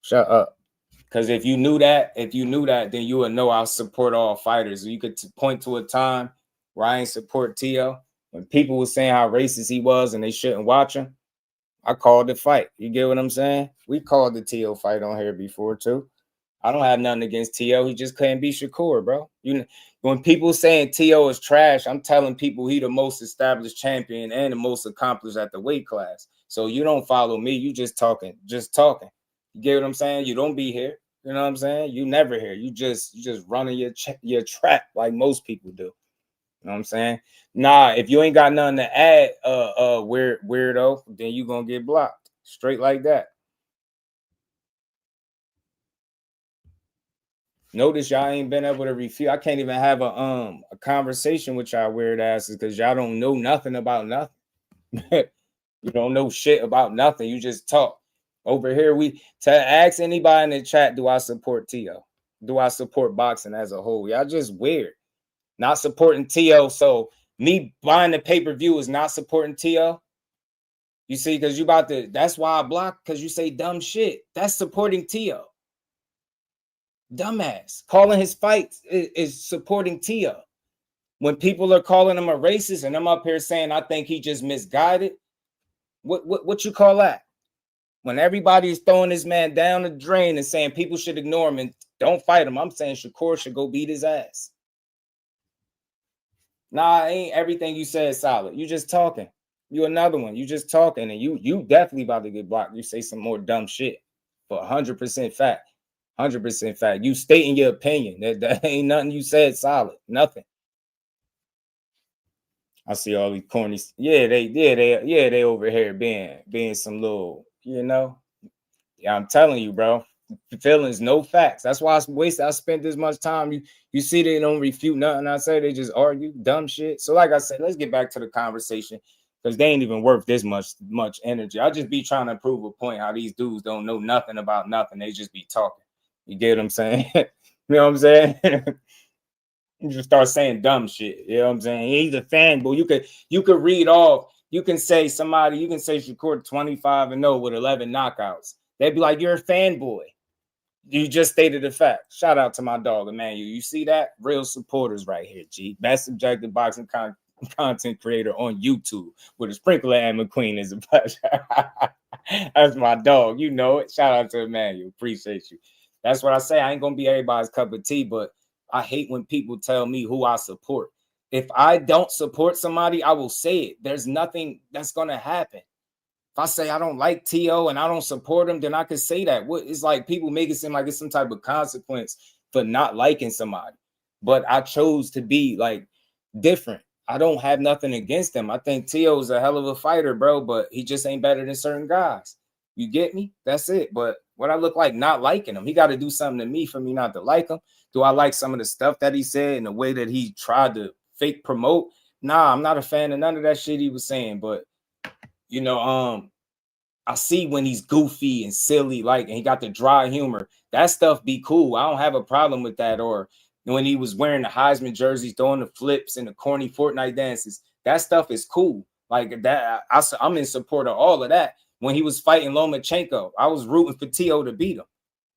Shut up. Because if you knew that, then you would know I support all fighters. You could point to a time where I ain't support T.O. When people were saying how racist he was and they shouldn't watch him, I called the fight. You get what I'm saying? We called the T.O. fight on here before, too. I don't have nothing against T.O. He just couldn't beat Shakur, bro. When people saying T.O. is trash, I'm telling people he the most established champion and the most accomplished at the weight class. So you don't follow me. You just talking. You get what I'm saying? You don't be here. You know what I'm saying? You never here. You just running your trap like most people do. You know what I'm saying? Nah, if you ain't got nothing to add, weirdo, then you gonna get blocked. Straight like that. Notice y'all ain't been able to refute. I can't even have a conversation with y'all weird asses because y'all don't know nothing about nothing. You don't know shit about nothing. You just talk. Over here, ask anybody in the chat, do I support T.O.? Do I support boxing as a whole? Y'all just weird. Not supporting T.O. So me buying the pay-per-view is not supporting T.O. You see, because you about to, that's why I block, because you say dumb shit. That's supporting T.O. Dumbass. Calling his fights is supporting T.O. When people are calling him a racist and I'm up here saying I think he just misguided, What you call that? When everybody is throwing this man down the drain and saying people should ignore him and don't fight him, I'm saying Shakur should go beat his ass. Nah, ain't everything you said solid. You just talking. You another one. You just talking, and you definitely about to get blocked. You say some more dumb shit, but 100% fact. 100% fact. You stating your opinion. That ain't nothing you said solid. Nothing. I see all these corny. They over here being some little, Yeah, I'm telling you, bro. Feelings, no facts. That's why I spent this much time. You see, they don't refute nothing I say. They just argue dumb shit. So, like I said, let's get back to the conversation because they ain't even worth this much energy. I just be trying to prove a point how these dudes don't know nothing about nothing. They just be talking. You get what I'm saying? You know what I'm saying? You just start saying dumb shit. You know what I'm saying? He's a fanboy. You could read off. You can say Shakur 25-0 with 11 knockouts. They'd be like, you're a fanboy. You just stated a fact. Shout out to my dog, Emmanuel. You see that? Real supporters right here, G. Best objective boxing content creator on YouTube with a sprinkler and McQueen is a pleasure. That's my dog. You know it. Shout out to Emmanuel. Appreciate you. That's what I say. I ain't going to be everybody's cup of tea, but I hate when people tell me who I support. If I don't support somebody, I will say it. There's nothing that's going to happen. If I say I don't like T.O. and I don't support him, then I could say that. It's like people make it seem like it's some type of consequence for not liking somebody. But I chose to be like different. I don't have nothing against him. I think T.O. is a hell of a fighter, bro, but he just ain't better than certain guys. You get me? That's it. But what I look like not liking him, he got to do something to me for me not to like him. Do I like some of the stuff that he said and the way that he tried to fake promote? Nah, I'm not a fan of none of that shit he was saying, but I see when he's goofy and silly, and he got the dry humor. That stuff be cool. I don't have a problem with that. Or when he was wearing the Heisman jerseys, throwing the flips and the corny Fortnite dances, that stuff is cool. Like that, I'm in support of all of that. When he was fighting Lomachenko, I was rooting for T.O. to beat him.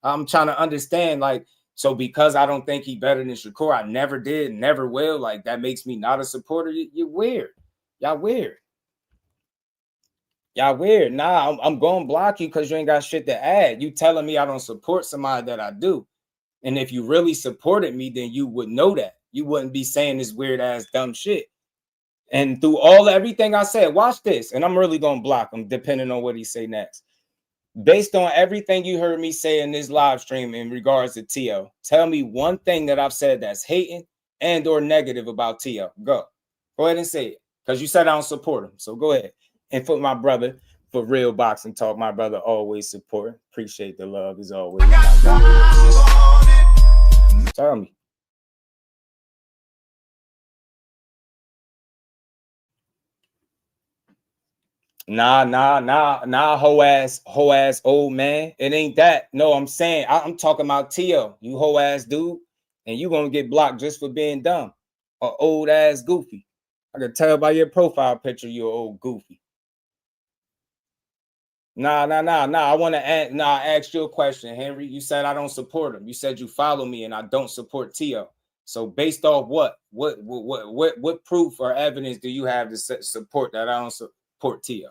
I'm trying to understand, so because I don't think he's better than Shakur, I never did, never will. That makes me not a supporter. You're weird. Y'all weird. Y'all weird. Nah, I'm going to block you because you ain't got shit to add. You telling me I don't support somebody that I do. And if you really supported me, then you would know that. You wouldn't be saying this weird ass dumb shit. And through everything I said, watch this. And I'm really going to block him depending on what he say next. Based on everything you heard me say in this live stream in regards to T.O., tell me one thing that I've said that's hating and or negative about T.O. Go ahead and say it. Because you said I don't support him. So go ahead. And for my brother, for Real Boxing Talk, my brother always support. Appreciate the love as always. Tell me. Nah, hoe ass old man. It ain't that. No, I'm saying I'm talking about T.O. You hoe ass dude, and you gonna get blocked just for being dumb or old ass goofy. I can tell by your profile picture you're old goofy. Nah. I want to ask you a question, Henry. You said I don't support him. You said you follow me and I don't support T.O. So based off what proof or evidence do you have to support that I don't support T.O.?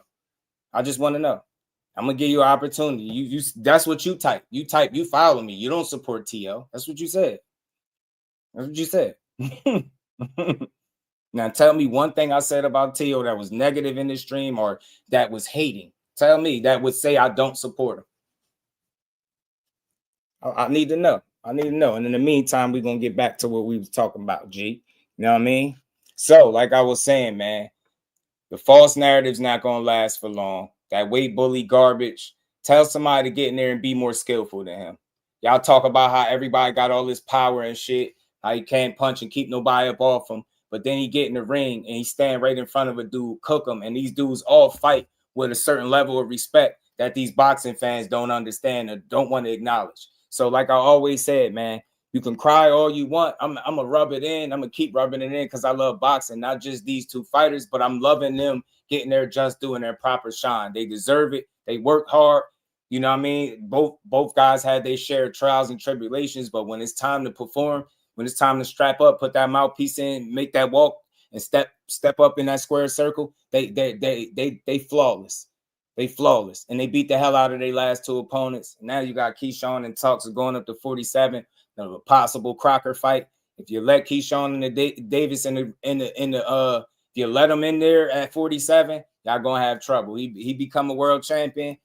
I just want to know. I'm gonna give you an opportunity. You that's what you type. You follow me. You don't support T.O. That's what you said. That's what you said. Now tell me one thing I said about T.O. that was negative in this stream or that was hating. Tell me that would say I don't support him. I need to know. And in the meantime, we're going to get back to what we was talking about, G. You know what I mean? So, like I was saying, man, the false narrative's not going to last for long. That weight bully garbage. Tell somebody to get in there and be more skillful than him. Y'all talk about how everybody got all this power and shit, how he can't punch and keep nobody up off him. But then he get in the ring and he stand right in front of a dude, cook him. And these dudes all fight with a certain level of respect that these boxing fans don't understand or don't want to acknowledge. So like I always said, man, you can cry all you want. I'm going to rub it in. I'm going to keep rubbing it in because I love boxing, not just these two fighters, but I'm loving them getting their just due and their proper shine. They deserve it. They work hard. You know what I mean? Both guys had their share of trials and tribulations, but when it's time to perform, when it's time to strap up, put that mouthpiece in, make that walk, and step up in that square circle, they flawless. They flawless, and they beat the hell out of their last 2 opponents. Now you got Keyshawn and talks of going up to 47, a possible Crocker fight. If you let Keyshawn and the Davis if you let him in there at 47, y'all gonna have trouble. He become a world champion.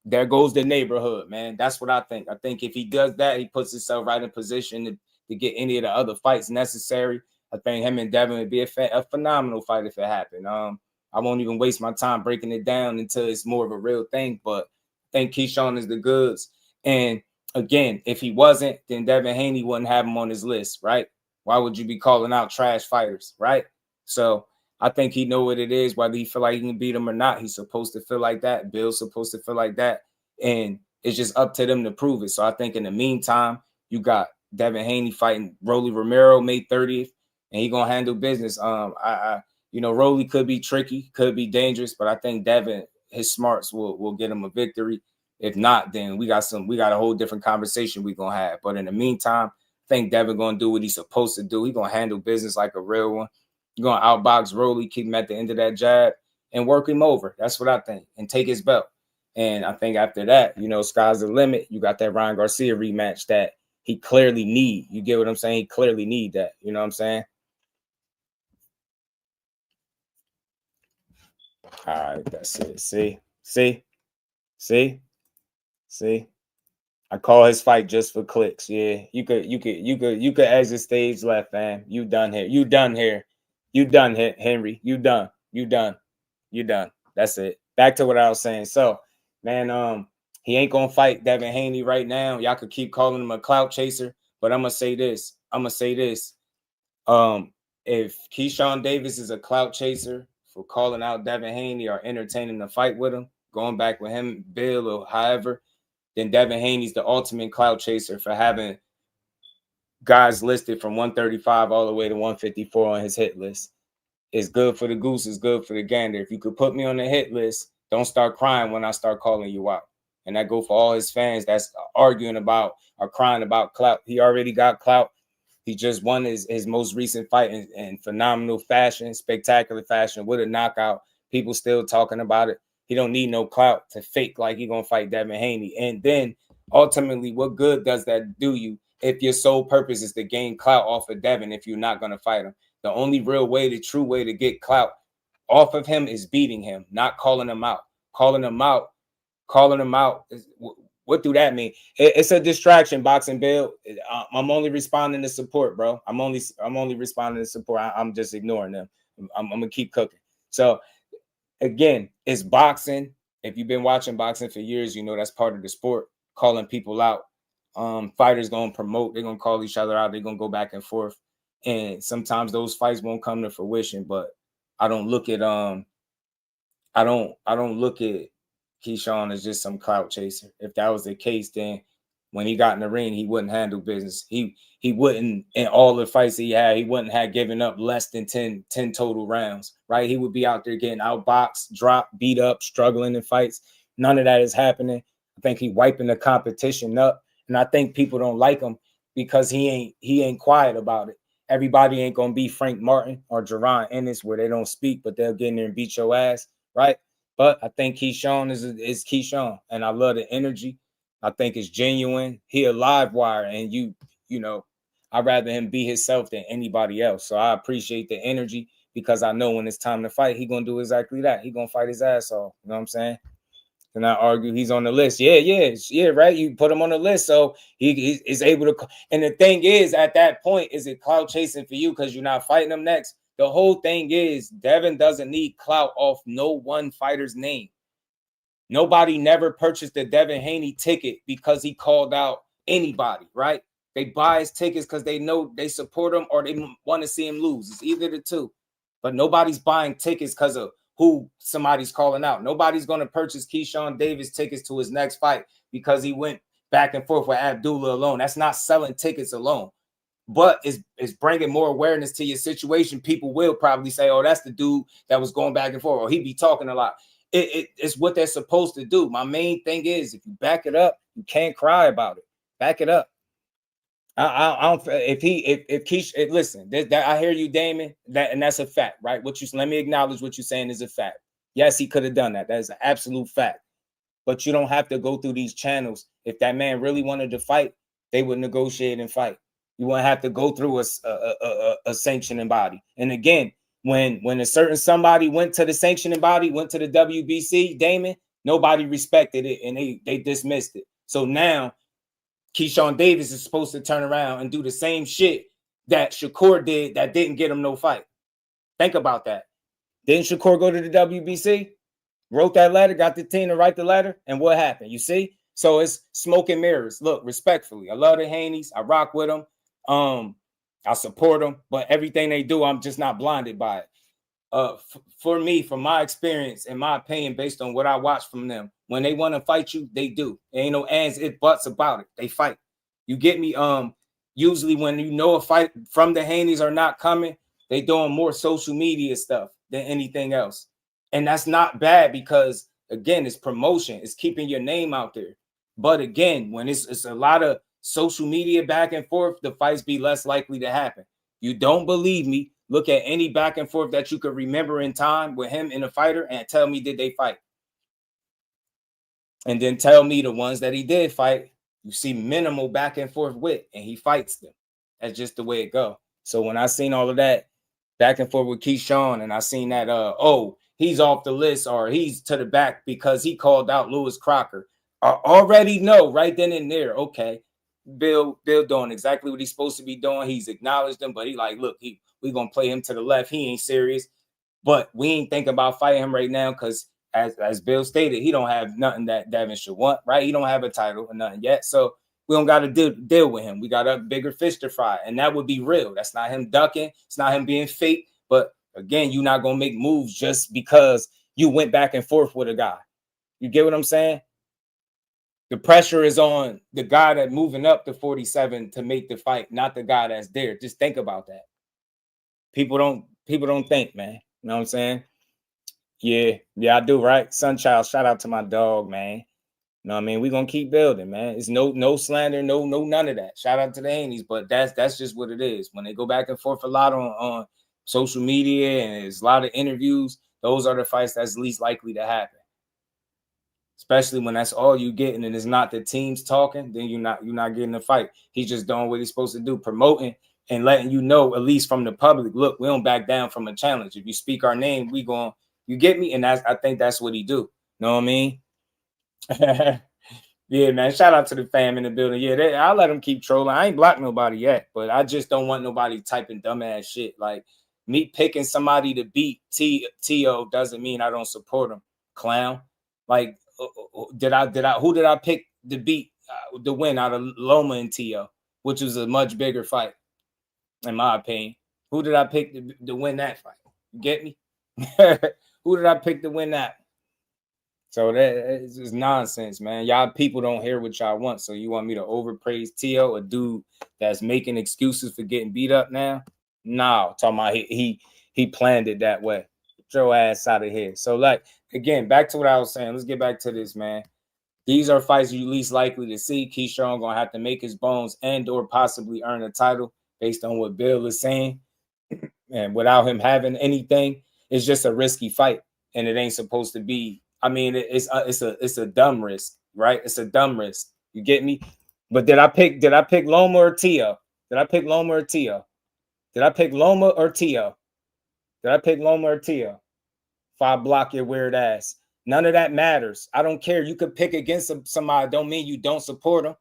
There goes the neighborhood, man. That's what I think. I think if he does that, he puts himself right in position to get any of the other fights necessary. I think him and Devin would be a phenomenal fight if it happened. I won't even waste my time breaking it down until it's more of a real thing. But I think Keyshawn is the goods. And again, if he wasn't, then Devin Haney wouldn't have him on his list, right? Why would you be calling out trash fighters, right? So I think he know what it is, whether he feel like he can beat him or not. He's supposed to feel like that. Bill's supposed to feel like that. And it's just up to them to prove it. So I think in the meantime, you got Devin Haney fighting Rolly Romero May 30th, and he gonna handle business. Rolly could be tricky, could be dangerous, but I think Devin, his smarts will get him a victory. If not, then we got a whole different conversation we gonna have. But in the meantime, I think Devin gonna do what he's supposed to do. He gonna handle business like a real one. You're gonna outbox Rolly, keep him at the end of that jab, and work him over. That's what I think, and take his belt. And I think after that, sky's the limit. You got that Ryan Garcia rematch that he clearly need. You get what I'm saying? He clearly need that. You know what I'm saying? All right, that's it. See. I call his fight just for clicks. Yeah, you could exit stage left, fam. You done here, Henry. You done. That's it. Back to what I was saying. So, man, he ain't gonna fight Devin Haney right now. Y'all could keep calling him a clout chaser, but I'm gonna say this. If Keyshawn Davis is a clout chaser for calling out Devin Haney or entertaining the fight with him, going back with him, Bill, or however, then Devin Haney's the ultimate clout chaser for having guys listed from 135 all the way to 154 on his hit list. It's good for the goose, it's good for the gander. If you could put me on the hit list, don't start crying when I start calling you out. And that go for all his fans that's arguing about or crying about clout. He already got clout. He just won his most recent fight in phenomenal fashion, spectacular fashion with a knockout. People still talking about it. He don't need no clout to fake like he gonna fight Devin Haney. And then ultimately, what good does that do you if your sole purpose is to gain clout off of Devin if you're not gonna fight him? The only real way, the true way to get clout off of him is beating him, not calling him out. Calling him out. What do that mean? It's a distraction, Boxing Bill. I'm only responding to support, bro. I'm only responding to support. I'm just ignoring them. I'm gonna keep cooking. So again, it's boxing. If you've been watching boxing for years, you know that's part of the sport. Calling people out. Fighters gonna promote. They're gonna call each other out. They're gonna go back and forth. And sometimes those fights won't come to fruition. But I don't look at Keyshawn as just some clout chaser. If that was the case, then when he got in the ring, he wouldn't handle business. He wouldn't, in all the fights he had, he wouldn't have given up less than 10 total rounds, right? He would be out there getting outboxed, dropped, beat up, struggling in fights. None of that is happening. I think he wiping the competition up. And I think people don't like him because he ain't quiet about it. Everybody ain't gonna be Frank Martin or Jerron Ennis where they don't speak, but they'll get in there and beat your ass, right? But I think Keyshawn is Keyshawn, and I love the energy. I think it's genuine. He a live wire, and you know, I'd rather him be himself than anybody else. So I appreciate the energy because I know when it's time to fight, he gonna do exactly that. He gonna fight his ass off. You know what I'm saying? And I argue he's on the list. Yeah, right. You put him on the list, so he is able to. And the thing is, at that point, is it clout chasing for you because you're not fighting him next? The whole thing is Devin doesn't need clout off no one fighter's name. Nobody never purchased the Devin Haney ticket because he called out anybody, right? They buy his tickets because they know they support him or they want to see him lose. It's either the two. But nobody's buying tickets because of who somebody's calling out. Nobody's going to purchase Keyshawn Davis tickets to his next fight because he went back and forth with Abdullah alone. That's not selling tickets alone. But it's bringing more awareness to your situation. People will probably say, oh, that's the dude that was going back and forth, or he be talking a lot. It's what they're supposed to do. My main thing is if you back it up, you can't cry about it. Back it up. I don't. If Keish, listen, I hear you, Damon. And that's a fact, right? Let me acknowledge what you're saying is a fact. Yes, he could have done that. That is an absolute fact. But you don't have to go through these channels. If that man really wanted to fight, they would negotiate and fight. You won't have to go through a sanctioning body. And again, when a certain somebody went to the sanctioning body, went to the WBC, Damon, nobody respected it and they dismissed it. So now Keyshawn Davis is supposed to turn around and do the same shit that Shakur did that didn't get him no fight. Think about that. Didn't Shakur go to the WBC? Wrote that letter, got the team to write the letter, and what happened? You see? So it's smoke and mirrors. Look, respectfully, I love the Haneys. I rock with them. I support them, but everything they do, I'm just not blinded by it. For me, from my experience, in my opinion, based on what I watch from them, when they want to fight you, they do. There ain't no ands, if, buts about it. They fight. You get me? Usually when you know a fight from the Haneys are not coming, they doing more social media stuff than anything else. And that's not bad because, again, it's promotion. It's keeping your name out there. But again, when it's a lot of social media back and forth, the fights be less likely to happen. You don't believe me? Look at any back and forth that you could remember in time with him and a fighter and tell me, did they fight? And then tell me the ones that he did fight, you see minimal back and forth with, and he fights them. That's just the way it go. So when I seen all of that back and forth with Keyshawn, and I seen that, he's off the list or he's to the back because he called out Lewis Crocker, I already know right then and there, okay, Bill doing exactly what he's supposed to be doing. He's acknowledged him, but he like, look, we gonna play him to the left. He ain't serious, but we ain't thinking about fighting him right now because as Bill stated, he don't have nothing that Devin should want, right? He don't have a title or nothing yet, so we don't got to deal with him. We got a bigger fish to fry, and that would be real. That's not him ducking. It's not him being fake. But again, you're not gonna make moves just because you went back and forth with a guy. You get what I'm saying? The pressure is on the guy that moving up to 47 to make the fight, not the guy that's there. Just think about that. People don't think, man. You know what I'm saying? Yeah, I do, right? Sunchild, shout out to my dog, man. You know what I mean? We're gonna keep building, man. It's no slander, no none of that. Shout out to the Haneys, but that's just what it is. When they go back and forth a lot on social media and there's a lot of interviews, those are the fights that's least likely to happen. Especially when that's all you getting and it's not the teams talking, then you're not getting a fight. He's just doing what he's supposed to do, promoting and letting you know, at least from the public, look, we don't back down from a challenge. If you speak our name, we going, you get me? And I think that's what he do. Know what I mean? Yeah, man. Shout out to the fam in the building. Yeah, I'll let them keep trolling. I ain't blocked nobody yet, but I just don't want nobody typing dumbass shit. Like me picking somebody to beat T.O. doesn't mean I don't support him. Clown. Like, who did I pick to beat the win out of Loma and T.O., which was a much bigger fight, in my opinion? Who did I pick to win that fight? You get me? Who did I pick to win that? So that is just nonsense, man. Y'all people don't hear what y'all want. So you want me to overpraise T.O., a dude that's making excuses for getting beat up now? No, talking about he planned it that way. Get your ass out of here. So like, again, back to what I was saying. Let's get back to this, man. These are fights you least likely to see. Keyshawn gonna have to make his bones and or possibly earn a title based on what Bill is saying. And without him having anything, it's just a risky fight. And it ain't supposed to be. I mean, it's a dumb risk, right? It's a dumb risk. You get me? But did I pick Loma or T.O.? Did I pick Loma or T.O.? Did I pick Loma or T.O.? Did I pick Loma or T.O.? If I block your weird ass. None of that matters. I don't care. You could pick against somebody. Don't mean you don't support them.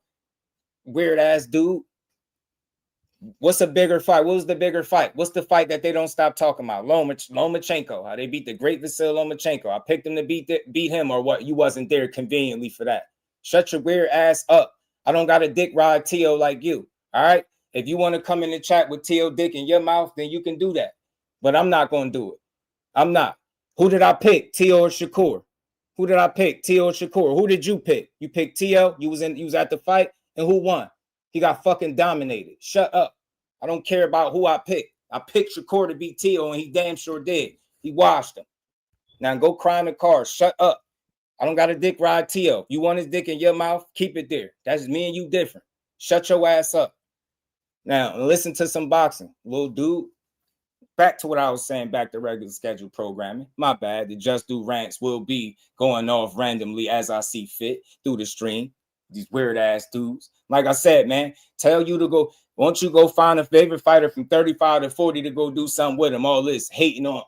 Weird ass dude. What's a bigger fight? What was the bigger fight? What's the fight that they don't stop talking about? Lomachenko. How they beat the great Vasil Lomachenko. I picked him to beat him, or what? You wasn't there conveniently for that. Shut your weird ass up. I don't got a dick ride T.O. like you. All right? If you want to come in the chat with T.O. dick in your mouth, then you can do that. But I'm not going to do it. I'm not. Who did I pick? T.O. or Shakur? Who did I pick? T.O. or Shakur? Who did you pick? You picked T.O. You was at the fight, and who won? He got fucking dominated. Shut up. I don't care about who I picked. I picked Shakur to beat T.O., and he damn sure did. He washed him. Now go cry in the car. Shut up. I don't got a dick ride T.O. You want his dick in your mouth? Keep it there. That's me and you different. Shut your ass up. Now listen to some boxing. Little dude, back to what I was saying, back to regular schedule programming. My bad. The Just Do rants will be going off randomly as I see fit through the stream. These weird ass dudes. Like I said, man, tell you to go. Won't you go find a favorite fighter from 35 to 40 to go do something with him? All this hating on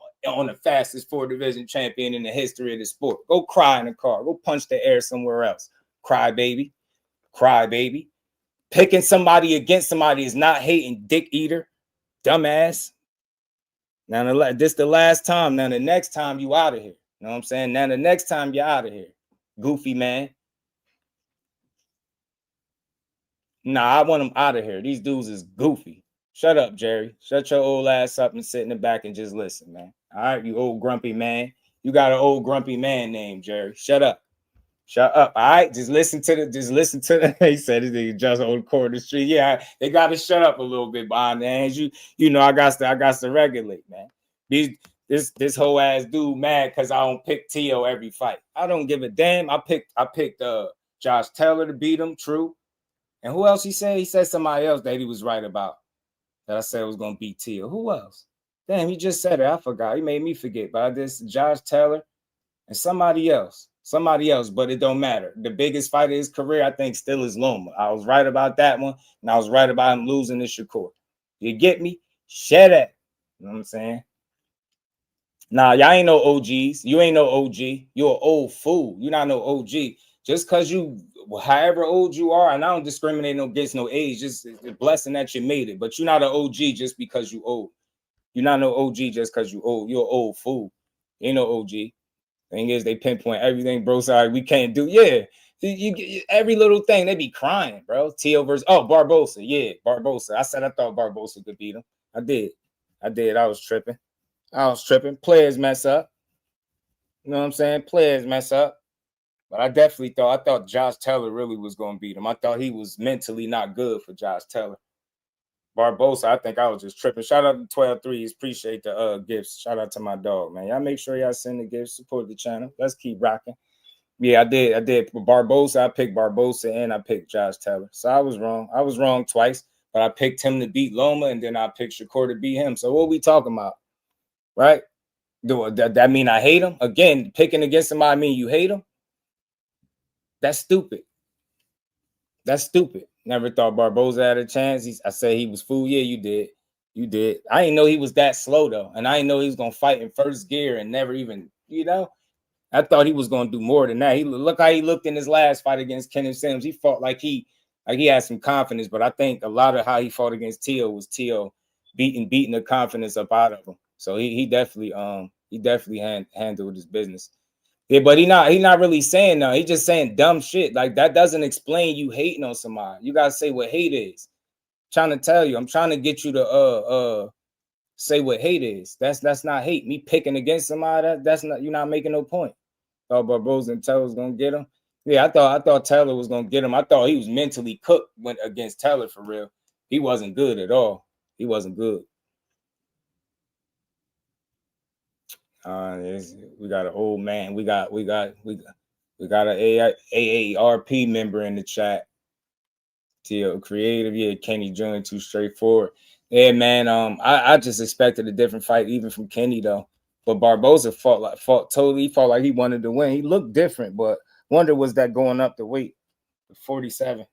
the fastest 4-division champion in the history of the sport. Go cry in the car. Go punch the air somewhere else. Cry, baby. Cry, baby. Picking somebody against somebody is not hating, dick eater. Dumbass. Now, this the last time. Now, the next time you out of here. You know what I'm saying? Now, the next time you're out of here. Goofy, man. Nah, I want them out of here. These dudes is goofy. Shut up, Jerry. Shut your old ass up and sit in the back and just listen, man. All right, you old grumpy man. You got an old grumpy man named Jerry. Shut up. Shut up. All right. Just listen to the. He said it just on the corner of the street. Yeah, they gotta shut up a little bit behind the hands. You know, I got to regulate, man. This whole ass dude mad because I don't pick T.O. every fight. I don't give a damn. I picked Josh Taylor to beat him, true. And who else he said? He said somebody else that he was right about. That I said was gonna beat T.O. Who else? Damn, he just said it. I forgot. He made me forget. But I did Josh Taylor and somebody else, but it don't matter. The biggest fight of his career, I think, still is Loma. I was right about that one, and I was right about him losing to Shakur. You get me? Shut up. You know what I'm saying? Nah, y'all ain't no OGs. You ain't no OG. You're an old fool. You're not no OG. Just because you, however old you are, and I don't discriminate against no age, just a blessing that you made it. But you're not an OG just because you old. You're not no OG just because you old. You're an old fool. You ain't no OG. Thing is, they pinpoint everything, bro. Sorry, we can't do. Yeah, you every little thing. They be crying, bro. T.O. versus Barbosa. Yeah, Barbosa. I said I thought Barbosa could beat him. I did. I was tripping. Players mess up. You know what I'm saying? Players mess up. But I definitely thought Josh Taylor really was going to beat him. I thought he was mentally not good for Josh Taylor. Barbosa, I think I was just tripping. Shout out to 12 threes. Appreciate the gifts. Shout out to my dog, man. Y'all make sure y'all send the gifts. Support the channel. Let's keep rocking. Yeah, I did. For Barbosa, I picked Barbosa and I picked Josh Taylor. So I was wrong. I was wrong twice. But I picked him to beat Loma and then I picked Shakur to beat him. So what are we talking about? Right? Does that mean I hate him? Again, picking against somebody mean you hate him? That's stupid. Never thought Barbosa had a chance. I said he was fool. Yeah, you did. I didn't know he was that slow, though. And I didn't know he was going to fight in first gear and never even, I thought he was going to do more than that. Look how he looked in his last fight against Kenneth Sims. He fought like he had some confidence, but I think a lot of how he fought against T.O. was T.O. beating the confidence up out of him. So he definitely handled his business. Yeah, but he not really saying no. He just saying dumb shit. Like that doesn't explain you hating on somebody. You gotta say what hate is. I'm trying to tell you. I'm trying to get you to say what hate is. That's not hate. Me picking against somebody. That's not. You're not making no point. Thought Barbosa and Taylor was gonna get him. Yeah, I thought Taylor was gonna get him. I thought he was mentally cooked when against Taylor for real. He wasn't good at all. He wasn't good. We got an old man. We got an AARP member in the chat. T.O. creative, yeah. Kenny Jr. too straightforward. Yeah, man. I just expected a different fight even from Kenny though. But Barbosa fought like he wanted to win. He looked different, but wonder was that going up the weight, 47.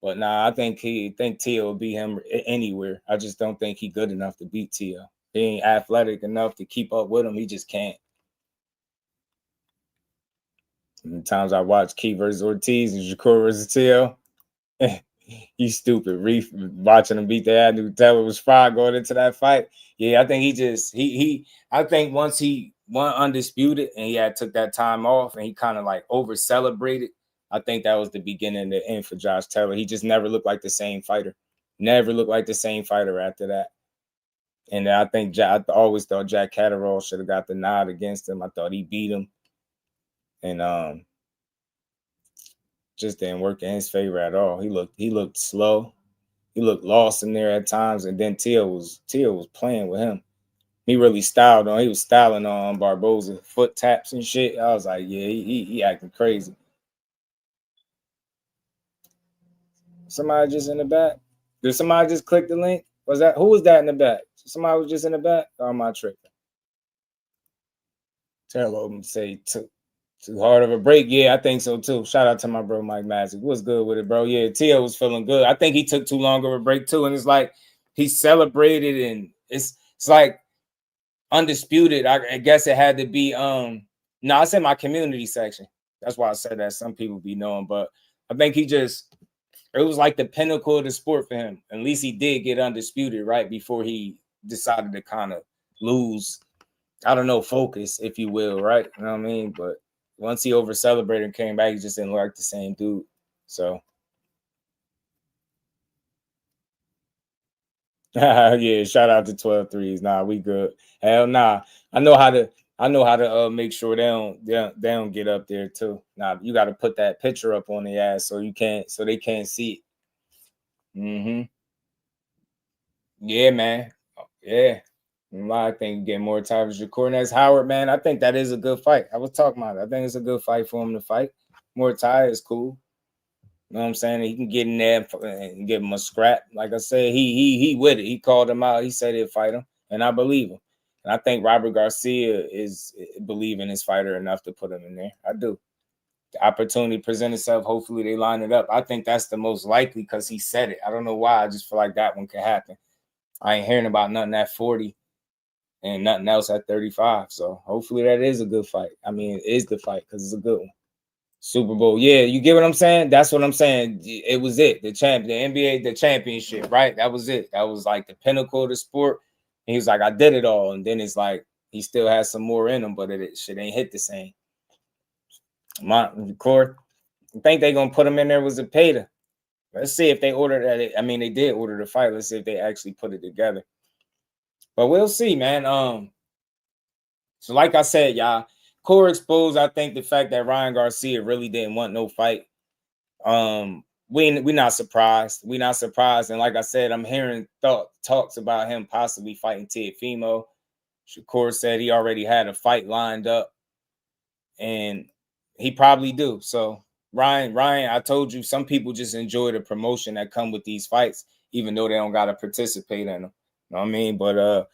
But nah, I think T.O. will beat him anywhere. I just don't think he's good enough to beat T.O. He ain't athletic enough to keep up with him. He just can't. And the times I watched Key versus Ortiz and Shakur versus T.O., you stupid. Reef watching him beat the ass. Taylor was fried going into that fight. Yeah, I think I think once he won undisputed and he had took that time off and he kind of like over celebrated, I think that was the beginning and the end for Josh Taylor. He just never looked like the same fighter. Never looked like the same fighter after that. And I always thought Jack Catterall should have got the nod against him. I thought he beat him. And just didn't work in his favor at all. He looked slow. He looked lost in there at times. And then T.O. was playing with him. He really styled on. He was styling on Barbosa, foot taps and shit. I was like, yeah, he acting crazy. Somebody just in the back. Did somebody just click the link? Who was that in the back? Somebody was just in the back? Or am I tripping? Tell him say too hard of a break. Yeah, I think so too. Shout out to my bro Mike Magic. What's good with it, bro? Yeah, Tio was feeling good. I think he took too long of a break too, and it's like he celebrated, and it's like undisputed. I guess it had to be no, it's in my community section. That's why I said that. Some people be knowing, but I think it was like the pinnacle of the sport for him. At least he did get undisputed right before he decided to kind of lose, I don't know, focus, if you will, right? You know what I mean? But once he over celebrated and came back, he just didn't look like the same dude. So yeah, shout out to 12 threes. Nah, we good. Hell nah. I know how to make sure they don't get up there too. Nah, you got to put that picture up on the ass so they can't see it. Mm-hmm. Yeah, man. Yeah. I think get more time with Shakur. That's Howard, man. I think that is a good fight. I was talking about it. I think it's a good fight for him to fight. More tie is cool. You know what I'm saying? He can get in there and give him a scrap. Like I said, he with it. He called him out. He said he'd fight him, and I believe him. And I think Robert Garcia is believing his fighter enough to put him in there. I do. The opportunity present itself. Hopefully they line it up. I think that's the most likely because he said it. I don't know why. I just feel like that one could happen. I ain't hearing about nothing at 40 and nothing else at 35. So hopefully that is a good fight. I mean, it is the fight because it's a good one. Super Bowl. Yeah, you get what I'm saying? That's what I'm saying. It was it. The NBA, the championship, right? That was it. That was like the pinnacle of the sport. And he was like, I did it all. And then it's like he still has some more in him, but shit ain't hit the same. Court, I think they're gonna put him in there with Zepeda. Let's see if they ordered that. I mean, they did order the fight. Let's see if they actually put it together. But we'll see, man. So like I said, y'all, core exposed. I think the fact that Ryan Garcia really didn't want no fight. We're not surprised. We're not surprised. And like I said, I'm hearing talks about him possibly fighting Teofimo. Shakur said he already had a fight lined up, and he probably do. So Ryan, I told you, some people just enjoy the promotion that come with these fights, even though they don't got to participate in them. You know what I mean? But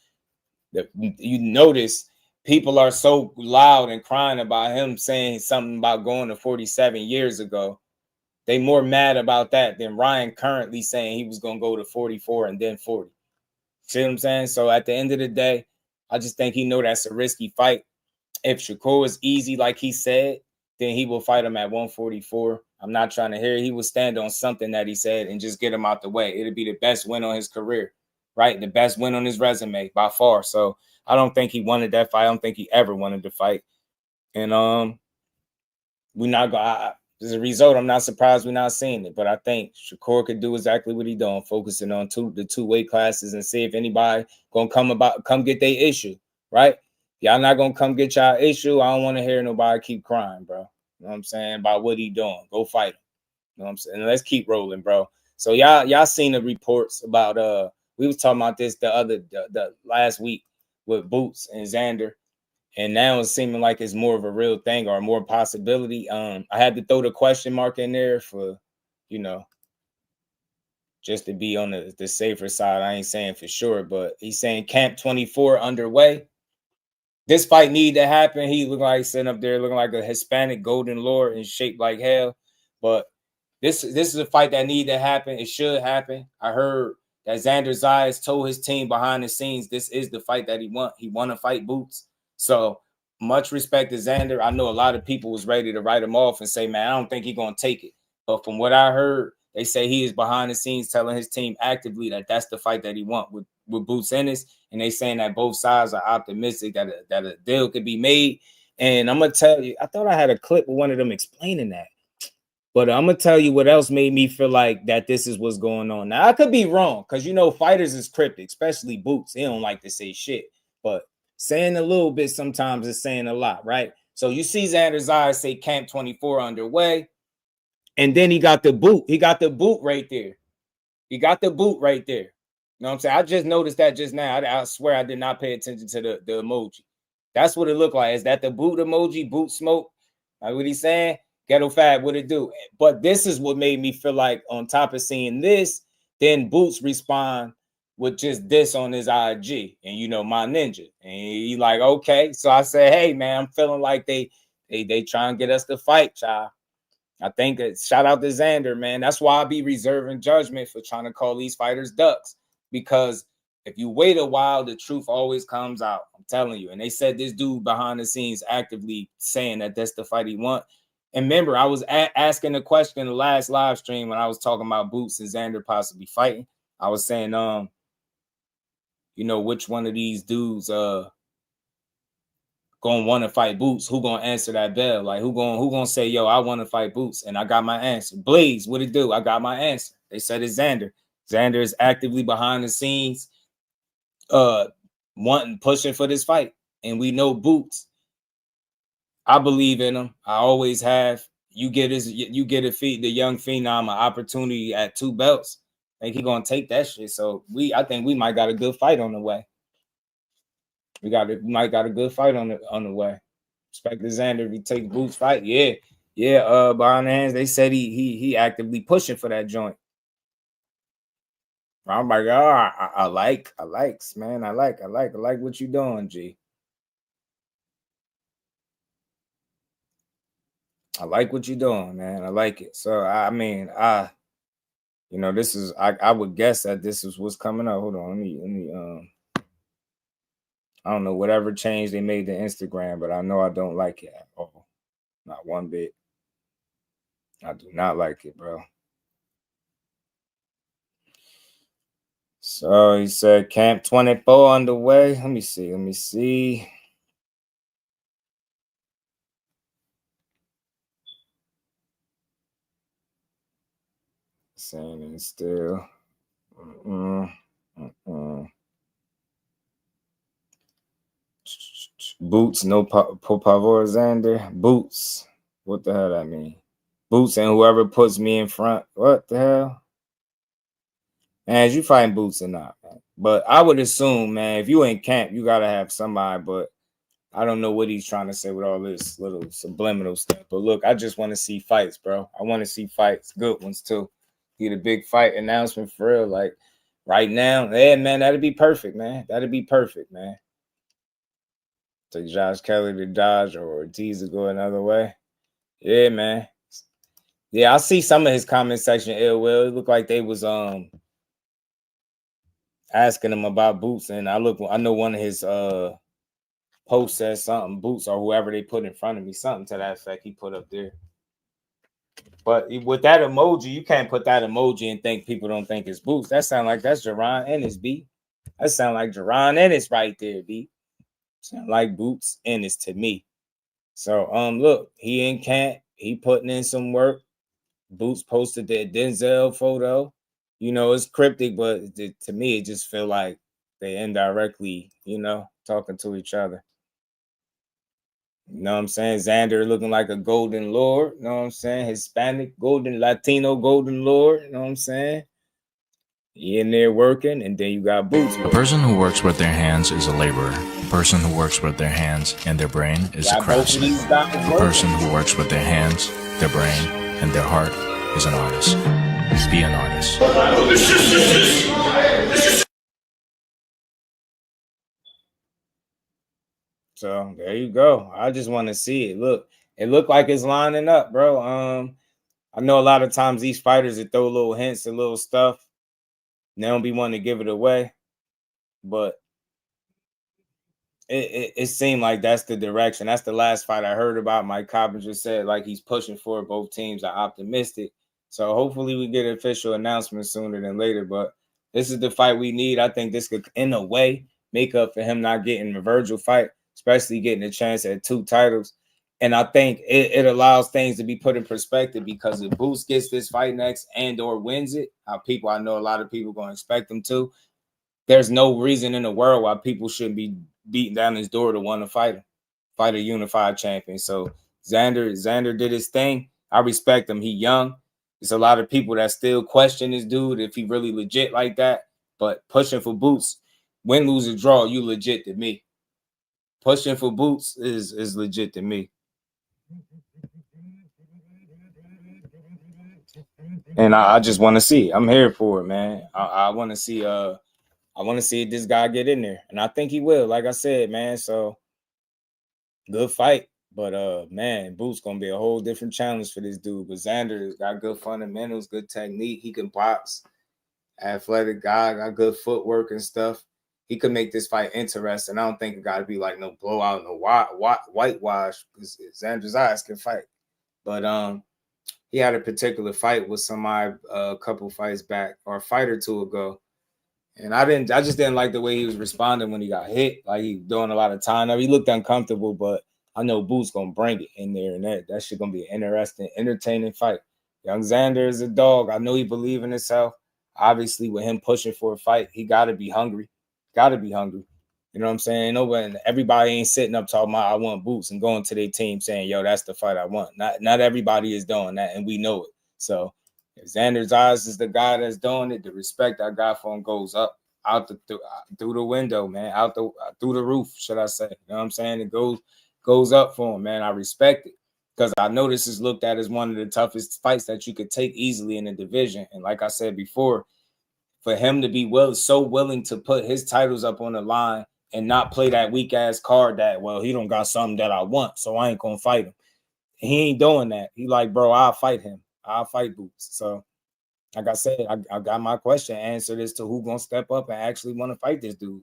you notice people are so loud and crying about him saying something about going to 47 years ago. They more mad about that than Ryan currently saying he was going to go to 44 and then 40. See what I'm saying? So at the end of the day, I just think he know that's a risky fight. If Shakur was easy, like he said, then he will fight him at 144. I'm not trying to hear it. He will stand on something that he said and just get him out the way. It'll be the best win on his career, right? The best win on his resume by far. So I don't think he wanted that fight. I don't think he ever wanted to fight. And we're not going. As a result, I'm not surprised we're not seeing it. But I think Shakur could do exactly what he's doing, focusing on the two weight classes and see if anybody gonna come get their issue, right? Y'all not gonna come get y'all issue. I don't want to hear nobody keep crying, bro. You know what I'm saying? About what he doing. Go fight him. You know what I'm saying? And let's keep rolling, bro. So y'all seen the reports about we was talking about this the last week with Boots and Xander. And now it's seeming like it's more of a real thing or more possibility. I had to throw the question mark in there for, just to be on the safer side. I ain't saying for sure, but he's saying Camp 24 underway. This fight need to happen. He looked like sitting up there looking like a Hispanic golden lord and shaped like hell. But this is a fight that need to happen. It should happen. I heard that Xander Zayas told his team behind the scenes this is the fight that he want. He want to fight Boots. So much respect to Xander. I know a lot of people was ready to write him off and say, man, I don't think he's going to take it. But from what I heard, they say he is behind the scenes telling his team actively that that's the fight that he want with Boots Ennis. And they saying that both sides are optimistic that a deal could be made. And I'm going to tell you, I thought I had a clip with one of them explaining that. But I'm going to tell you what else made me feel like that this is what's going on. Now, I could be wrong because, fighters is cryptic, especially Boots. They don't like to say shit. But saying a little bit sometimes is saying a lot, right? So you see Xander Zayas say Camp 24 underway, and then he got the boot. He got the boot right there. He got the boot right there. You know what I'm saying? I just noticed that just now. I swear I did not pay attention to the emoji. That's what it looked like. Is that the boot emoji? Boot smoke? Like what he's saying? Ghetto Fab, what it do? But this is what made me feel like on top of seeing this, then Boots respond with just this on his IG, and you know, my ninja, and he like, okay. So I said, hey man, I'm feeling like they try and get us to fight, child. I think shout out to Xander, man. That's why I be reserving judgment for trying to call these fighters ducks, because if you wait a while, the truth always comes out. I'm telling you. And they said this dude behind the scenes actively saying that that's the fight he want. And remember, I was asking the question in the last live stream when I was talking about Boots and Xander possibly fighting. I was saying, you know, which one of these dudes gonna want to fight Boots? Who gonna answer that bell? Like who gonna say, yo, I want to fight Boots? And I got my answer. Blaze, what it do? I got my answer. They said it's Xander. Xander is actively behind the scenes, pushing for this fight. And we know Boots. I believe in him. I always have. You get the young phenom an opportunity at 2 belts. I think he gonna take that shit. So I think we might got a good fight on the way. We might got a good fight on the way. Expect the Xander if he take Boots fight. Yeah. Behind the hands, they said he actively pushing for that joint. I'm like, I like, man. I like what you doing, G. I like what you're doing, man. I like it. So I mean, you know, this is I would guess that this is what's coming up. Hold on, let me I don't know whatever change they made to Instagram, but I know I don't like it at all. Not one bit. I do not like it, bro. So he said Camp 24 underway. Let me see. Saying still. Boots, no por favor, Xander. Boots. What the hell that mean? Boots and whoever puts me in front. What the hell? Man, is you fighting Boots or not, man? But I would assume, man, if you in camp, you gotta have somebody, but I don't know what he's trying to say with all this little subliminal stuff. But look, I just want to see fights, bro. I want to see fights, good ones too. Get a big fight announcement for real. Like right now, yeah, man, that'd be perfect, man. That'd be perfect, man. Take Josh Kelly to Dodge or Ortiz to go another way. Yeah, man. Yeah, I see some of his comment section ill will. It looked like they was asking him about Boots, and I know one of his posts says something Boots or whoever they put in front of me, something to that effect he put up there. But with that emoji, you can't put that emoji and think people don't think it's Boots. That sound like that's Jerron Ennis, B. That sound like Jerron Ennis right there, B. Sound like Boots Ennis to me. So look, he in camp, he putting in some work. Boots posted that Denzel photo. You know, it's cryptic, but to me, it just feel like they indirectly, you know, talking to each other. You know what I'm saying? Xander looking like a golden lord. You know what I'm saying? Hispanic, golden, Latino, golden lord. You know what I'm saying? He in there working, and then you got Boots. A person who works with their hands is a laborer. A person who works with their hands and their brain is a craftsman. A person who works with their hands, their brain, and their heart is an artist. Be an artist. So there you go. I just want to see it. Look, it looked like it's lining up, bro. I know a lot of times these fighters that throw little hints and little stuff, they don't be wanting to give it away, but it seemed like that's the direction. That's the last fight I heard about. Mike Coppinger said like he's pushing for it. Both teams are optimistic. So hopefully we get an official announcement sooner than later. But this is the fight we need. I think this could, in a way, make up for him not getting a Virgil fight, especially getting a chance at 2 titles. And I think it allows things to be put in perspective, because if Boots gets this fight next and or wins it, I know a lot of people going to expect him to. There's no reason in the world why people shouldn't be beating down his door to want to fight a unified champion. So Xander did his thing. I respect him. He young. There's a lot of people that still question this dude if he really legit like that. But pushing for Boots, win, lose, or draw, you legit to me. Pushing for Boots is legit to me. And I just want to see. I'm here for it, man. I want to see I want to see if this guy get in there. And I think he will, like I said, man. So good fight. But man, Boots gonna be a whole different challenge for this dude. But Xander's got good fundamentals, good technique. He can box. Athletic guy, got good footwork and stuff. He could make this fight interesting. I don't think it got to be like no blowout, no whitewash, because Xander Zayas can fight. But he had a particular fight with somebody a couple fights back, or a fight or two ago, and I just didn't like the way he was responding when he got hit. Like he doing a lot of time. He looked uncomfortable, but I know Boots gonna bring it in there, and that shit gonna be an interesting, entertaining fight. Young Xander is a dog. I know he believe in himself. Obviously, with him pushing for a fight, he got to be hungry. Got to be hungry. You know what I'm saying? Nobody, everybody ain't sitting up talking about I want Boots and going to their team saying, yo, that's the fight I want. Not everybody is doing that, and we know it. So if Xander Zayas is the guy that's doing it, the respect I got for him goes up out through the window, man, through the roof, should I say? You know what I'm saying? It goes up for him, man. I respect it. Because I know this is looked at as one of the toughest fights that you could take easily in the division. And like I said before, for him to be so willing to put his titles up on the line and not play that weak-ass card that, well, he don't got something that I want, so I ain't going to fight him. He ain't doing that. He like, bro, I'll fight him. I'll fight Boots. So, like I said, I got my question answered as to who going to step up and actually want to fight this dude.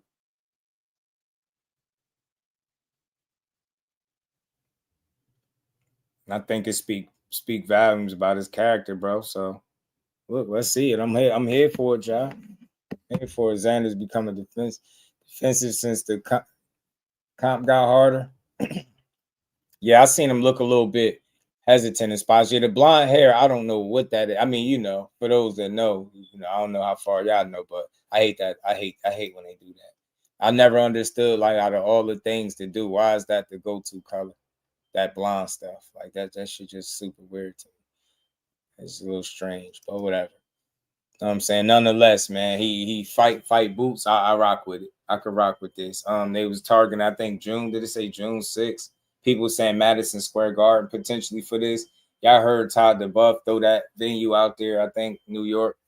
I think it speak volumes about his character, bro. So look, let's see it. I'm here for it, y'all. I'm here for it. Xander's becoming defensive since the comp got harder. Yeah, I seen him look a little bit hesitant in spots. Yeah, the blonde hair, I don't know what that is. I mean, for those that know, I don't know how far y'all know, but I hate that. I hate when they do that. I never understood, like, out of all the things to do, why is that the go-to color? That blonde stuff, like that shit just super weird to me. It's a little strange, but whatever. You know what I'm saying? Nonetheless, man, he fight Boots. I rock with it. I could rock with this. They was targeting, I think June. Did it say June 6th? People saying Madison Square Garden potentially for this. Y'all heard Todd DeBuff throw that venue out there. I think New York.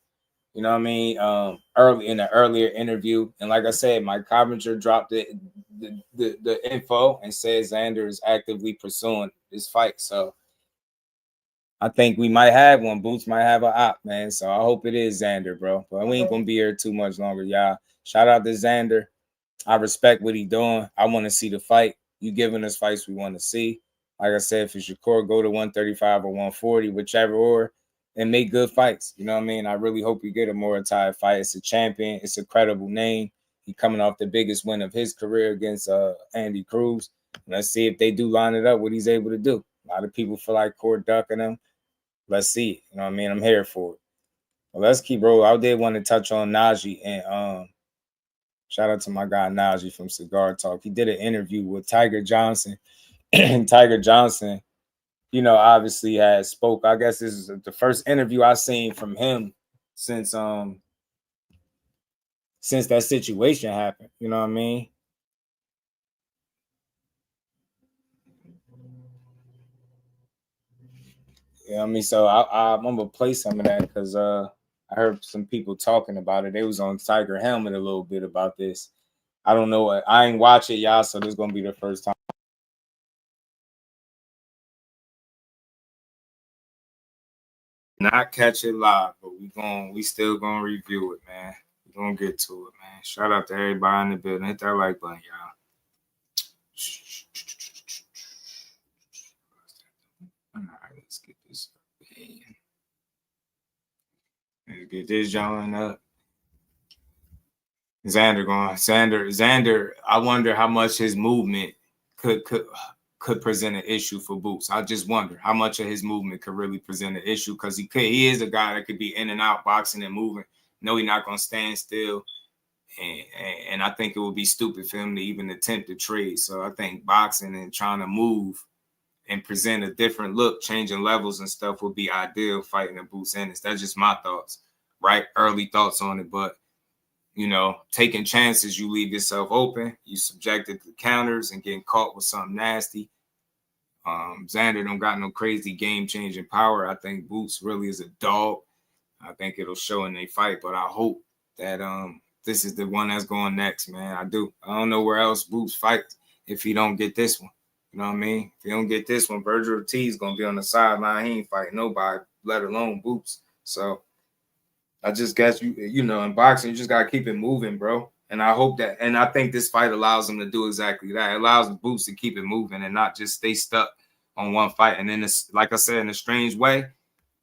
You know what I mean? Early in the earlier interview, and like I said, Mike Covington dropped the info and said Xander is actively pursuing this fight. So I think we might have one. Boots might have an op, man. So I hope it is Xander, bro. But we ain't gonna be here too much longer, y'all. Shout out to Xander. I respect what he doing. I want to see the fight. You giving us fights we want to see. Like I said, for Shakur, go to 135 or 140, whichever or. And make good fights. You know what I mean? I really hope we get a Muay fight. It's a champion. It's a credible name. He coming off the biggest win of his career against Andy Cruz. Let's see if they do line it up, what he's able to do. A lot of people feel like Court ducking him. Let's see it. You know what I mean? I'm here for it. Well, let's keep rolling. I did want to touch on Najee. And shout out to my guy Najee from Cigar Talk. He did an interview with Tiger Johnson. And Tiger Johnson, obviously has spoke. I guess this is the first interview I've seen from him since that situation happened. You know what I mean? Yeah, I mean, so I'm gonna play some of that because I heard some people talking about it. They was on Tiger Helmet a little bit about this. I don't know. I ain't watch it, y'all, so this is gonna be the first time. Not catch it live, but we still gonna review it, man. We're gonna get to it, man. Shout out to everybody in the building. Hit that like button, y'all. All right, let's get this up. Let's get this joint up. Xander, I wonder how much his movement could present an issue for Boots. I just wonder how much of his movement could really present an issue because he is a guy that could be in and out boxing and moving. No, he's not gonna stand still, and I think it would be stupid for him to even attempt to trade. So I think boxing and trying to move and present a different look, changing levels and stuff would be ideal fighting a Boots Ennis. That's just my thoughts, right? Early thoughts on it, but taking chances, you leave yourself open. You subjected to counters and getting caught with something nasty. Xander don't got no crazy game-changing power. I think Boots really is a dog. I think it'll show in their fight, but I hope that this is the one that's going next, man. I don't know where else Boots fights if he don't get this one. You know what I mean? If he don't get this one, Virgil Ortiz going to be on the sideline. He ain't fighting nobody, let alone Boots. So I just guess, you know, in boxing, you just got to keep it moving, bro. And I hope that, and I think this fight allows him to do exactly that. It allows Boots to keep it moving and not just stay stuck on one fight. And then, it's, like I said, in a strange way,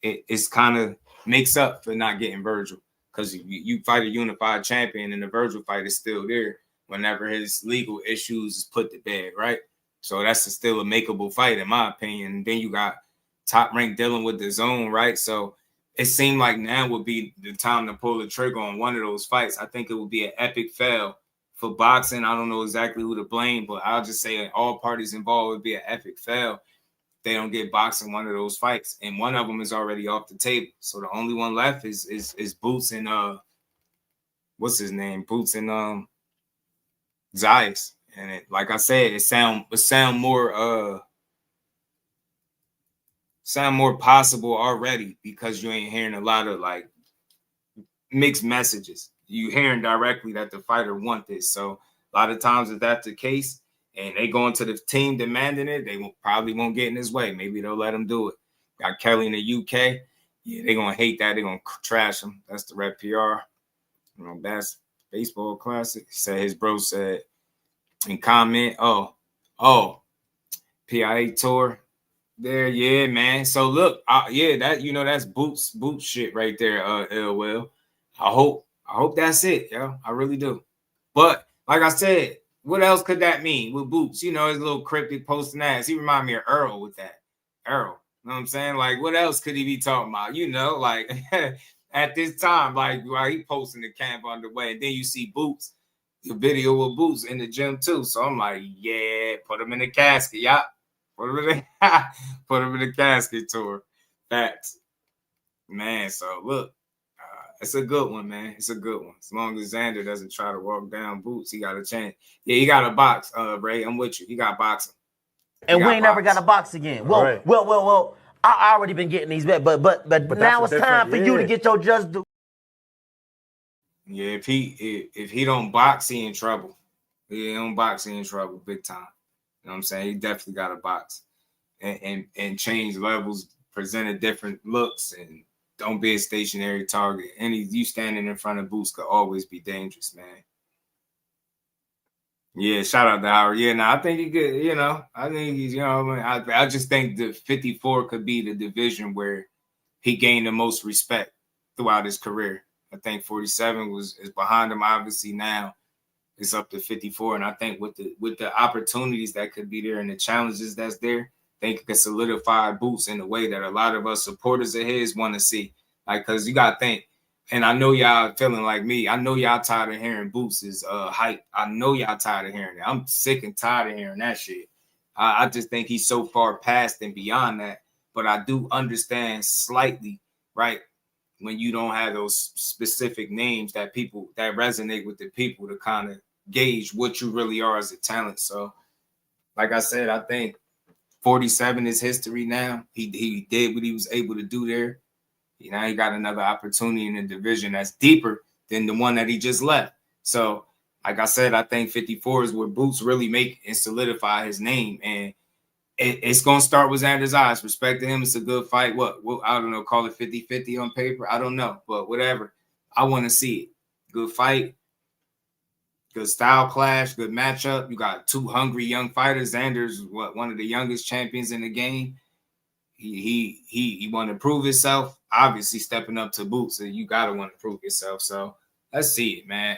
it's kind of makes up for not getting Virgil. Because you fight a unified champion and the Virgil fight is still there whenever his legal issues is put to bed, right? So that's still a makeable fight, in my opinion. And then you got Top Rank dealing with the zone, right? So it seemed like now would be the time to pull the trigger on one of those fights. I think it would be an epic fail for boxing. I don't know exactly who to blame, but I'll just say all parties involved would be an epic fail. They don't get boxing one of those fights, and one of them is already off the table. So the only one left is Boots and what's his name? Boots and Zayas. And like I said, it sound more possible already because you ain't hearing a lot of like mixed messages. You hearing directly that the fighter want this. So a lot of times if that's the case, and they go into the team demanding it, they probably won't get in his way. Maybe they'll let him do it. Got Kelly in the UK. Yeah, they're going to hate that. They're going to trash him. That's the Red PR. You know, that's baseball classic. Said his bro said in comment, PIA tour there. Yeah, man. So look, that's Boots shit right there, LOL. I hope that's it, yo. I really do. But like I said, what else could that mean with Boots? You know, his little cryptic posting ass. He remind me of Earl with that. Earl. You know what I'm saying? Like, what else could he be talking about? You know, like at this time, like while he posting the camp underway. And then you see Boots, the video of Boots in the gym too. So I'm like, yeah, put him in the casket, y'all. Put him in the casket tour. Facts. Man, so look. It's a good one, man. It's a good one. As long as Xander doesn't try to walk down Boots, he got a chance. Yeah, he got a box, Ray. I'm with you. He got boxing. And we ain't never got a box again. Well. I already been getting these bet, but now it's time for you to get your just due. Yeah, if he don't box, he in trouble. He don't box, he in trouble big time. You know what I'm saying? He definitely got a box and change levels, presented different looks, and don't be a stationary target. You standing in front of Boots could always be dangerous, man. Yeah, shout out to Howard. Yeah, I think he could, you know. I think he's, you know, I just think the 54 could be the division where he gained the most respect throughout his career. I think 47 is behind him. Obviously now it's up to 54. And I think with the opportunities that could be there and the challenges that's there, I think it can solidify Boots in a way that a lot of us supporters of his want to see. Like, because you got to think, and I know y'all feeling like me. I know y'all tired of hearing Boots' hype. I know y'all tired of hearing it. I'm sick and tired of hearing that shit. I just think he's so far past and beyond that. But I do understand slightly, right, when you don't have those specific names that resonate with the people to kind of gauge what you really are as a talent. So, like I said, I think 47 is history now. He did what he was able to do there. Now he got another opportunity in the division that's deeper than the one that he just left. So, like I said, I think 54 is where Boots really make and solidify his name. And it's going to start with Xander Zayas. Respect to him. It's a good fight. What I don't know, call it 50-50 on paper. I don't know, but whatever. I want to see it. Good fight. Good style clash. Good matchup. You got two hungry young fighters. Xander's one of the youngest champions in the game. He want to prove himself. Obviously, stepping up to Boots, so you gotta want to prove yourself. So let's see it, man.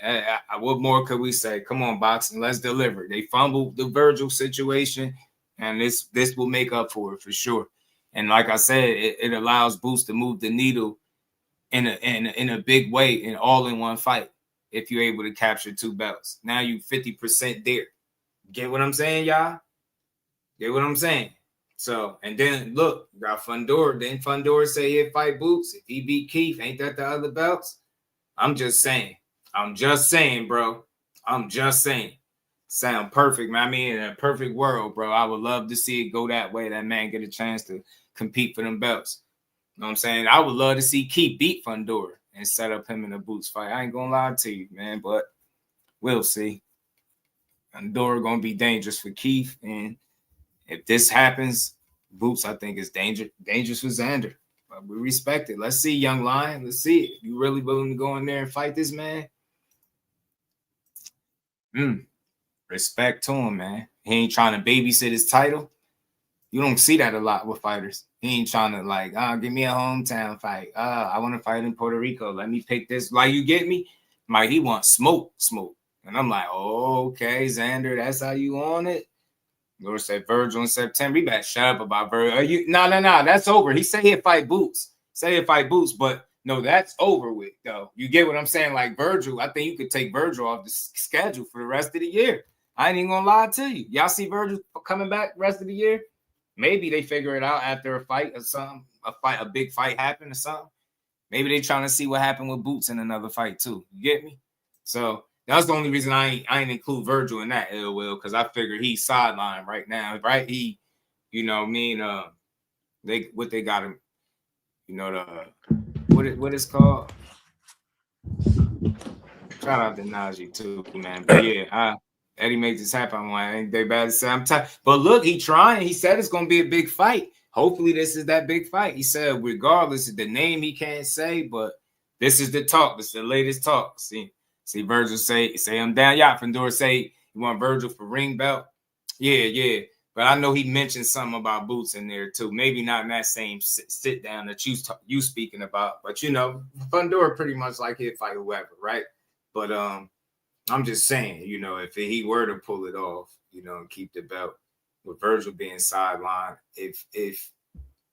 What more could we say? Come on, boxing, let's deliver. They fumbled the Virgil situation, and this will make up for it for sure. And like I said, it allows Boots to move the needle in a big way and all in one fight. If you're able to capture 2 belts, now you 50% there. Get what I'm saying, y'all? Get what I'm saying? So, and then look, you got Fundora. Then Fundora say he'll fight Boots. If he beat Keith, ain't that the other belts? I'm just saying, bro. I'm just saying. Sound perfect, man. I mean, in a perfect world, bro, I would love to see it go that way. That man get a chance to compete for them belts. You know what I'm saying? I would love to see Keith beat Fundora and set up him in a Boots fight. I ain't gonna lie to you, man, but we'll see. Andorra gonna be dangerous for Keith, and if this happens, Boots, I think, is dangerous for Xander. But we respect it. Let's see, young lion. Let's see it. You really willing to go in there and fight this man? Respect to him, man. He ain't trying to babysit his title. You don't see that a lot with fighters. He ain't trying to like, give me a hometown fight. I want to fight in Puerto Rico. Let me pick this. Like, you get me? Like, he wants smoke. And I'm like, okay, Xander, that's how you want it? Lord said Virgil in September. He better shut up about Virgil. No, that's over. He said he'd fight Boots. But no, that's over with, though. You get what I'm saying? Like, Virgil, I think you could take Virgil off the schedule for the rest of the year. I ain't even gonna lie to you. Y'all see Virgil coming back rest of the year? Maybe they figure it out after a fight or something, a big fight happened or something. Maybe they trying to see what happened with Boots in another fight too. You get me? So that's the only reason I ain't include Virgil in that ill will, because I figure he's sidelined right now, right? He, they got him, what it's called. Shout out to Najee too, man. But yeah, Eddie made this happen. Ain't they bad to say I'm tired? But look, he trying. He said it's gonna be a big fight. Hopefully, this is that big fight. He said, regardless of the name, he can't say, but this is the talk. This is the latest talk. See Virgil say I'm down. Yeah, Fandor say you want Virgil for ring belt. Yeah. But I know he mentioned something about Boots in there too. Maybe not in that same sit down that you speaking about. But Fandor pretty much like he'd fight whoever, right? But I'm just saying, if he were to pull it off, and keep the belt with Virgil being sidelined, if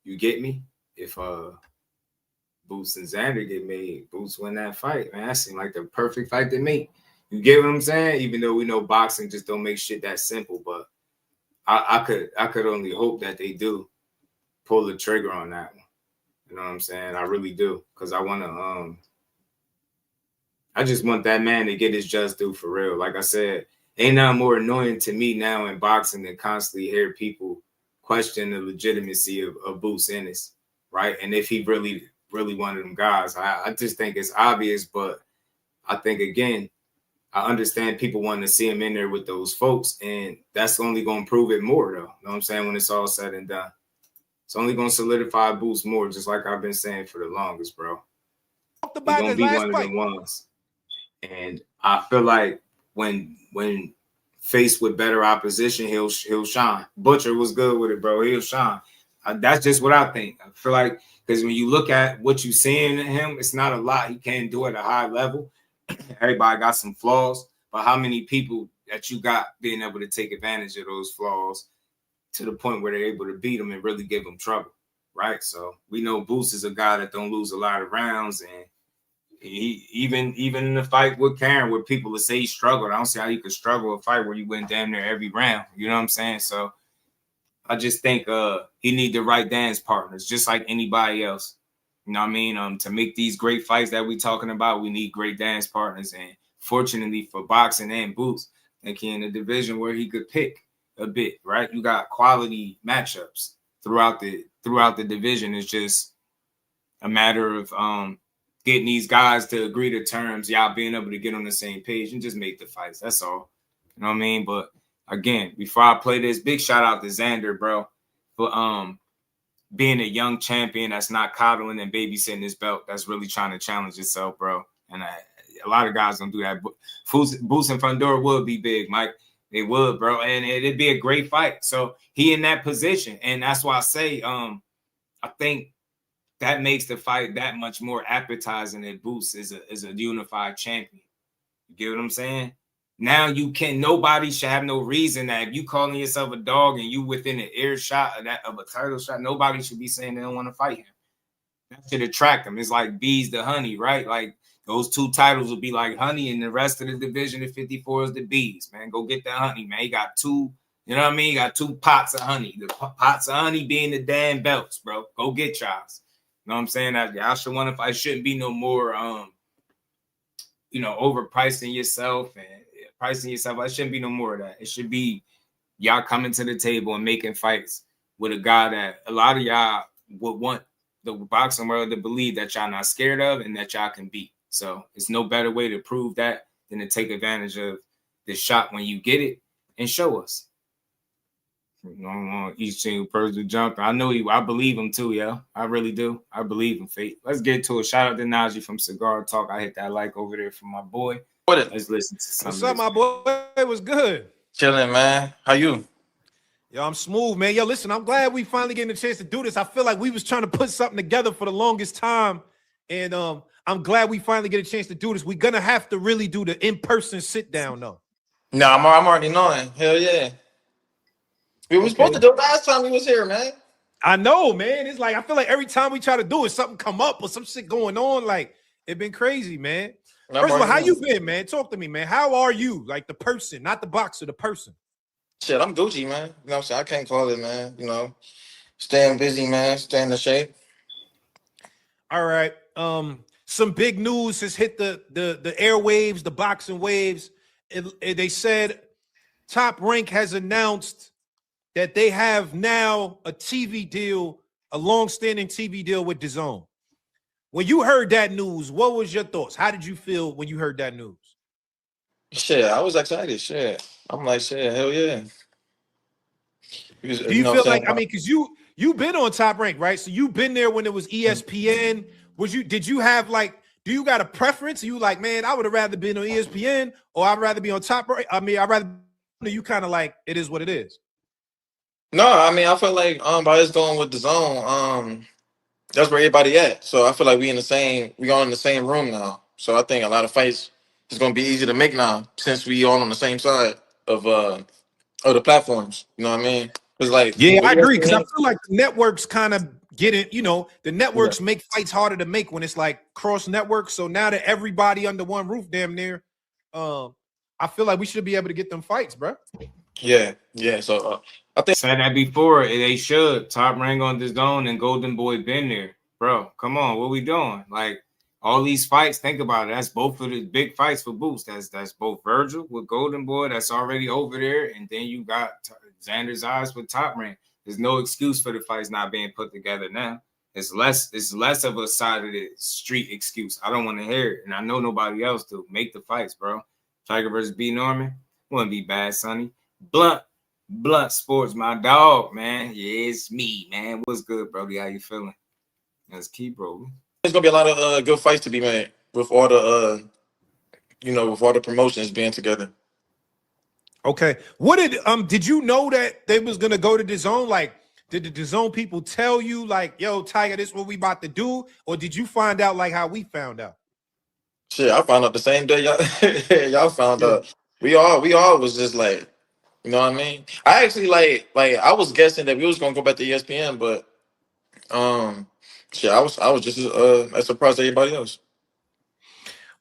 you get me, if Boots and Xander get made, Boots win that fight, man, that seemed like the perfect fight to me. You get what I'm saying? Even though we know boxing just don't make shit that simple, but I could only hope that they do pull the trigger on that one. You know what I'm saying? I really do, because I want to I just want that man to get his just due for real. Like I said, ain't nothing more annoying to me now in boxing than constantly hear people question the legitimacy of Boots Ennis, right? And if he really one of them guys, I just think it's obvious. But I think, again, I understand people wanting to see him in there with those folks, and that's only going to prove it more, though. You know what I'm saying? When it's all said and done, it's only going to solidify Boots more, just like I've been saying for the longest, bro. He's going to be one of them ones. And I feel like when faced with better opposition, he'll shine. Butcher was good with it, bro. He'll shine. That's just what I think. I feel like, because when you look at what you're seeing in him, it's not a lot he can't do at a high level. Everybody got some flaws, but how many people that you got being able to take advantage of those flaws to the point where they're able to beat them and really give them trouble, right? So we know Boots is a guy that don't lose a lot of rounds, and he even in the fight with Karen, where people would say he struggled, I don't see how you could struggle a fight where you went damn near every round. You know what I'm saying? So I just think he need the right dance partners, just like anybody else. You know what I mean? To make these great fights that we talking about, we need great dance partners. And fortunately for boxing and Boots, I think he in a division where he could pick a bit, right? You got quality matchups throughout the division. It's just a matter of getting these guys to agree to terms, y'all being able to get on the same page and just make the fights. That's all. You know what I mean? But again, before I play this, big shout out to Xander, bro, for being a young champion that's not coddling and babysitting his belt, that's really trying to challenge itself, bro. And a lot of guys don't do that. Boots and Fandor would be big, Mike. They would, bro. And it'd be a great fight. So he in that position. And that's why I say I think that makes the fight that much more appetizing that Boots is a unified champion. You get what I'm saying? Now nobody should have no reason that if you calling yourself a dog and you within an earshot of a title shot, nobody should be saying they don't want to fight him. That should attract them. It's like bees to honey, right? Like those two titles would be like honey, and the rest of the division at 54 is the bees, man. Go get that honey, man. He got two, you know what I mean? He got two pots of honey. The pots of honey being the damn belts, bro. Go get y'all's. You know what I'm saying? Y'all should want to fight. Shouldn't be no more, overpricing yourself and pricing yourself. It shouldn't be no more of that. It should be y'all coming to the table and making fights with a guy that a lot of y'all would want the boxing world to believe that y'all not scared of and that y'all can beat. So it's no better way to prove that than to take advantage of this shot when you get it and show us. I don't want each single person to jump. I know you. I believe him too, yo. I really do. I believe him, Fate. Let's get to it. Shout out to Najee from Cigar Talk. I hit that like over there from my boy. Let's listen to some. What's up, my boy? It was good. Chilling, man. How you? Yo, I'm smooth, man. Yo, listen, I'm glad we finally getting a chance to do this. I feel like we was trying to put something together for the longest time, and I'm glad we finally get a chance to do this. We're gonna have to really do the in-person sit down, though. No, I'm already knowing. Hell yeah. We were supposed to do it last time we was here, man. I know, man. It's like I feel like every time we try to do it, something come up or some shit going on. Like it been crazy, man. First of all, how you been, man? Talk to me, man. How are you? Like the person, not the boxer, the person. Shit, I'm Gucci, man. You know what I'm saying? I can't call it, man. You know, staying busy, man. Staying in shape. All right. Some big news has hit the airwaves, the boxing waves. They said Top Rank has announced that they have now a TV deal, a long-standing TV deal with DAZN. When you heard that news, what was your thoughts? How did you feel when you heard that news? Shit, I was excited. Shit. I'm like, shit, hell yeah. Do you feel like, I mean, because you've been on Top Rank, right? So you've been there when it was ESPN. Did you have like, do you got a preference? Are you like, man, I would have rather been on ESPN or I'd rather be on Top Rank? I mean, I'd rather, you kind of like, it is what it is. No, I mean, I feel like by us going with DAZN, that's where everybody at. So I feel like we all in the same room now. So I think a lot of fights is gonna be easy to make now since we all on the same side of the platforms. You know what I mean? It's like, yeah, I agree, because I feel like the networks kind of get it. You know, the networks make fights harder to make when it's like cross networks. So now that everybody under one roof, damn near, I feel like we should be able to get them fights, bro. Yeah. So I think said that before. They should. Top Rank on DAZN and Golden Boy been there, bro. Come on, what we doing? Like all these fights. Think about it. That's both of the big fights for Boost. That's both Virgil with Golden Boy. That's already over there, and then you got Xander Zayas with Top Rank. There's no excuse for the fights not being put together now. It's less of a side of the street excuse. I don't want to hear it, and I know nobody else do. Make the fights, bro. Tiger versus B Norman wouldn't be bad, Sonny. Blunt Sports, my dog, man. Yeah, it's me, man. What's good, Brody? How you feeling? That's key, bro. there's gonna be a lot of good fights to be made with all the with all the promotions being together. Okay. What did you know that they was gonna go to DAZN? Like, did the DAZN people tell you, like, yo, Tiger, this is what we about to do? Or did you find out like how we found out? Shit, I found out the same day y'all found out. We all was just like, you know what I mean? I actually like I was guessing that we was gonna go back to ESPN, but shit, I was just as surprised as everybody else.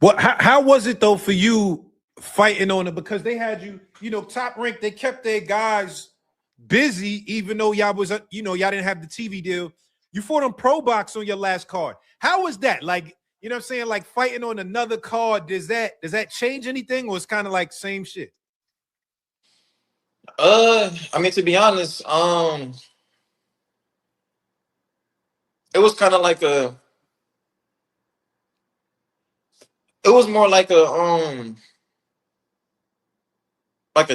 Well, how was it though for you fighting on it? Because they had you, Top Rank, they kept their guys busy, even though y'all was, y'all didn't have the TV deal. You fought on Pro Box on your last card. How was that? Like, you know what I'm saying? Like fighting on another card, does that change anything, or it's kind of like same shit? I mean, to be honest, it was kind of like it was more like a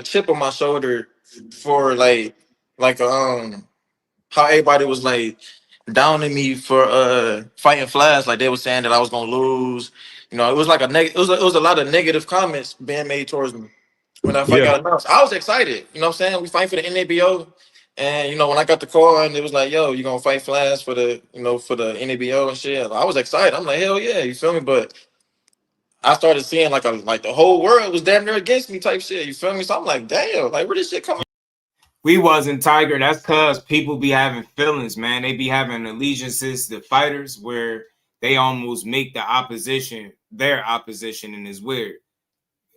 chip on my shoulder for like how everybody was like downing me for fighting Flash. Like they were saying that I was gonna lose. You know, it was like it was a lot of negative comments being made towards me when that fight got announced. I was excited. You know what I'm saying? We fight for the NABO. And when I got the call and it was like, yo, you gonna fight Flash for the for the NABO and shit. I was excited. I'm like, hell yeah, you feel me? But I started seeing like the whole world was damn near against me type shit. You feel me? So I'm like, damn, like where this shit coming? We wasn't, Tiger. That's because people be having feelings, man. They be having allegiances to fighters where they almost make the opposition their opposition, and it's weird.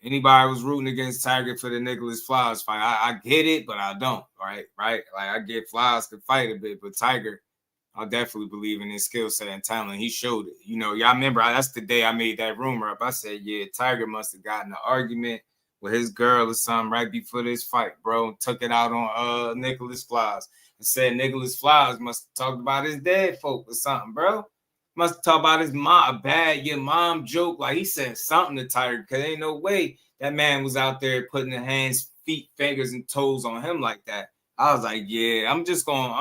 Anybody was rooting against Tiger for the Nicholas Flowers fight, I get it, but I don't, right? Like I get Flowers to fight a bit, but Tiger, I definitely believe in his skill set and talent. He showed it. Y'all remember that's the day I made that rumor up. I said, yeah, Tiger must have gotten an argument with his girl or something right before this fight, bro. Took it out on Nicholas Flowers. and said Nicholas Flowers must have talked about his dead folk or something, bro. Must have talked about his mom, your mom joke. Like he said something to Tiger, because ain't no way that man was out there putting the hands, feet, fingers, and toes on him like that. I was like, yeah, I'm just gonna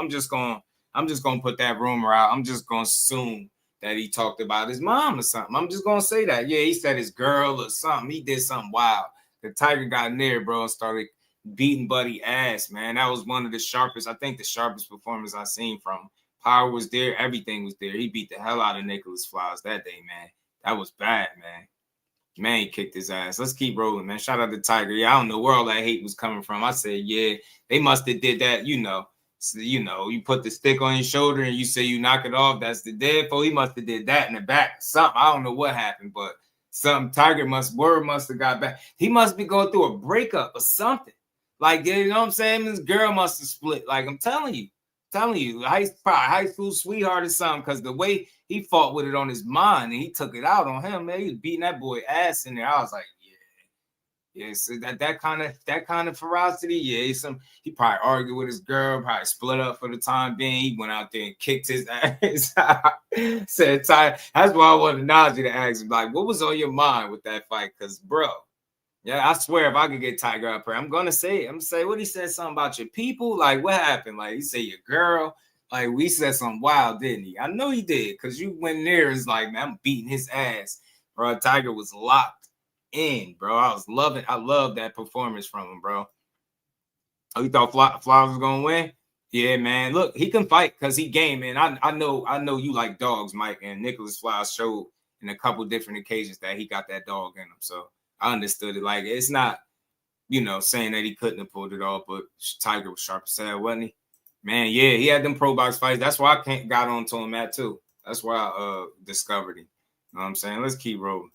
put that rumor out. I'm just gonna assume that he talked about his mom or something. I'm just gonna say that. Yeah, he said his girl or something. He did something wild. The Tiger got in there, bro, and started beating Buddy ass, man. That was one of the sharpest, I think the sharpest performance I seen from him. Power was there, everything was there. He beat the hell out of Nicholas Flowers that day, man. That was bad, man. Man, he kicked his ass. Let's keep rolling, man. Shout out to Tiger. Yeah, I don't know where all that hate was coming from. I said, yeah, they must have did that, you know. So, you know, you put the stick on your shoulder and you say you knock it off. That's the dead foe. He must have did that in the back. Something. I don't know what happened, but something. Tiger must have got back. He must be going through a breakup or something. Like, you know what I'm saying? This girl must have split. Like, I'm telling you, high school sweetheart or something, because the way he fought with it on his mind and he took it out on him, man, he was beating that boy ass in there. I was like, yeah, so that kind of ferocity, yeah. He probably argued with his girl, probably split up for the time being. He went out there and kicked his ass. Said, Ty, that's why I wanted Najee to ask him, like, what was on your mind with that fight? Because, bro, yeah, I swear if I could get Tiger up here, I'm gonna say it. I'm gonna say what he said something about your people. Like, what happened? Like, he said your girl. Like, we said something wild, didn't he? I know he did, because you went there. It's like, man, I'm beating his ass. Bro, Tiger was locked in, bro. I love that performance from him, bro. Oh, you thought Flowers was gonna win? Yeah, man. Look, he can fight because he game, man. I know you like dogs, Mike, and Nicholas Flowers showed in a couple different occasions that he got that dog in him. So I understood it. Like, it's not, you know, saying that he couldn't have pulled it off, but Tiger was sharp as hell, wasn't he? Man, yeah, he had them pro box fights. That's why I got on to him at too. That's why I discovered him. You know what I'm saying? Let's keep rolling.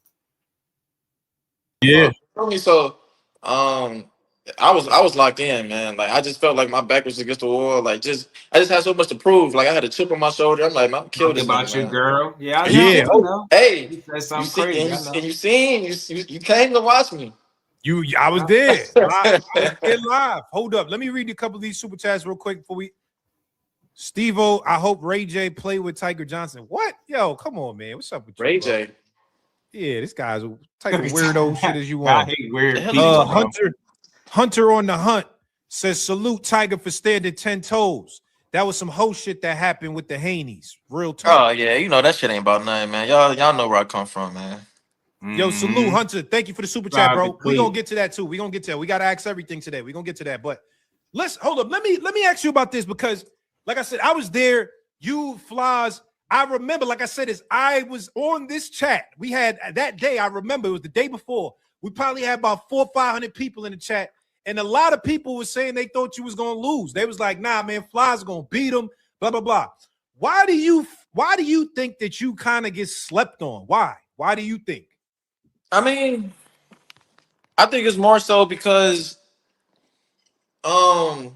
Yeah. So, I was locked in, man. Like, I just felt like my back was against the wall. Like, I just had so much to prove. Like, I had a chip on my shoulder. I'm like, man, I'm killing this about your man. girl. Yeah, yeah. Hey, you said something crazy. You came to watch me. I was there. I was there live. Hold up. Let me read a couple of these super chats real quick before we. Steve-O, I hope Ray J play with Tiger Johnson. What? Yo, come on, man. What's up with you, Ray bro? J? Yeah, this guy's a type of weirdo shit as you want. I hate weird people, Hunter on the Hunt says, salute Tiger for standing 10 toes. That was some hoe shit that happened with the Haneys. Real talk. Oh, yeah. You know that shit ain't about nothing, man. Y'all know where I come from, man. Yo, salute, Hunter. Thank you for the super chat, bro. We're going to get to that, too. We're going to get to that. We got to ask everything today. We're going to get to that. But let's hold up. Let me ask you about this, because, like I said, I was there. You, Flies. I remember, like I said, I was on this chat. We had that day. I remember it was the day before. We probably had about 400 or 500 people in the chat, and a lot of people were saying they thought you was gonna lose. They was like, "Nah, man, Flies gonna beat him." Blah blah blah. Why do you think that you kind of get slept on? Why? Why do you think? I mean, I think it's more so because, I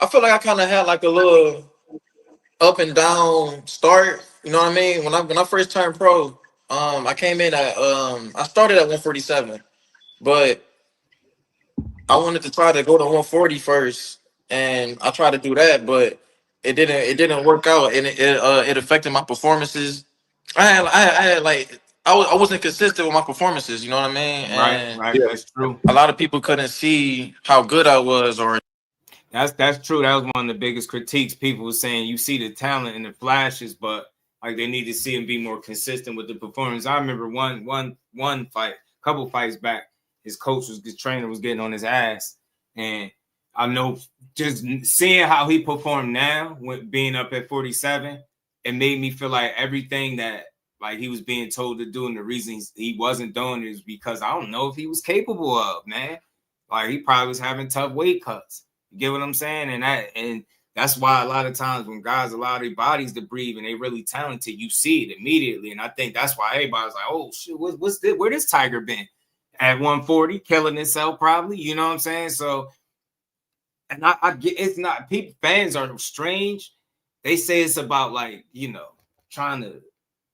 feel like I kind of had like a little up and down start. You know what I mean? When I first turned pro, I came in at I started at 147, but I wanted to try to go to 140 first, and I tried to do that, but it didn't work out, and it affected my performances. I wasn't consistent with my performances. You know what I mean? And right. That's true. A lot of people couldn't see how good I was, or that's true. That was one of the biggest critiques. People were saying you see the talent and the flashes, but like they need to see him be more consistent with the performance. I remember one fight, couple fights back, the trainer was getting on his ass, and I know just seeing how he performed now with being up at 47, it made me feel like everything that like he was being told to do, and the reason he wasn't doing it is because I don't know if he was capable of, man. Like he probably was having tough weight cuts. You get what I'm saying? And that's why a lot of times when guys allow their bodies to breathe and they really talented, you see it immediately. And I think that's why everybody's like, oh shit, what's this? Where this Tiger been? At 140, killing himself probably. You know what I'm saying? So, and I get it's not people, fans are strange. They say it's about like, you know, trying to,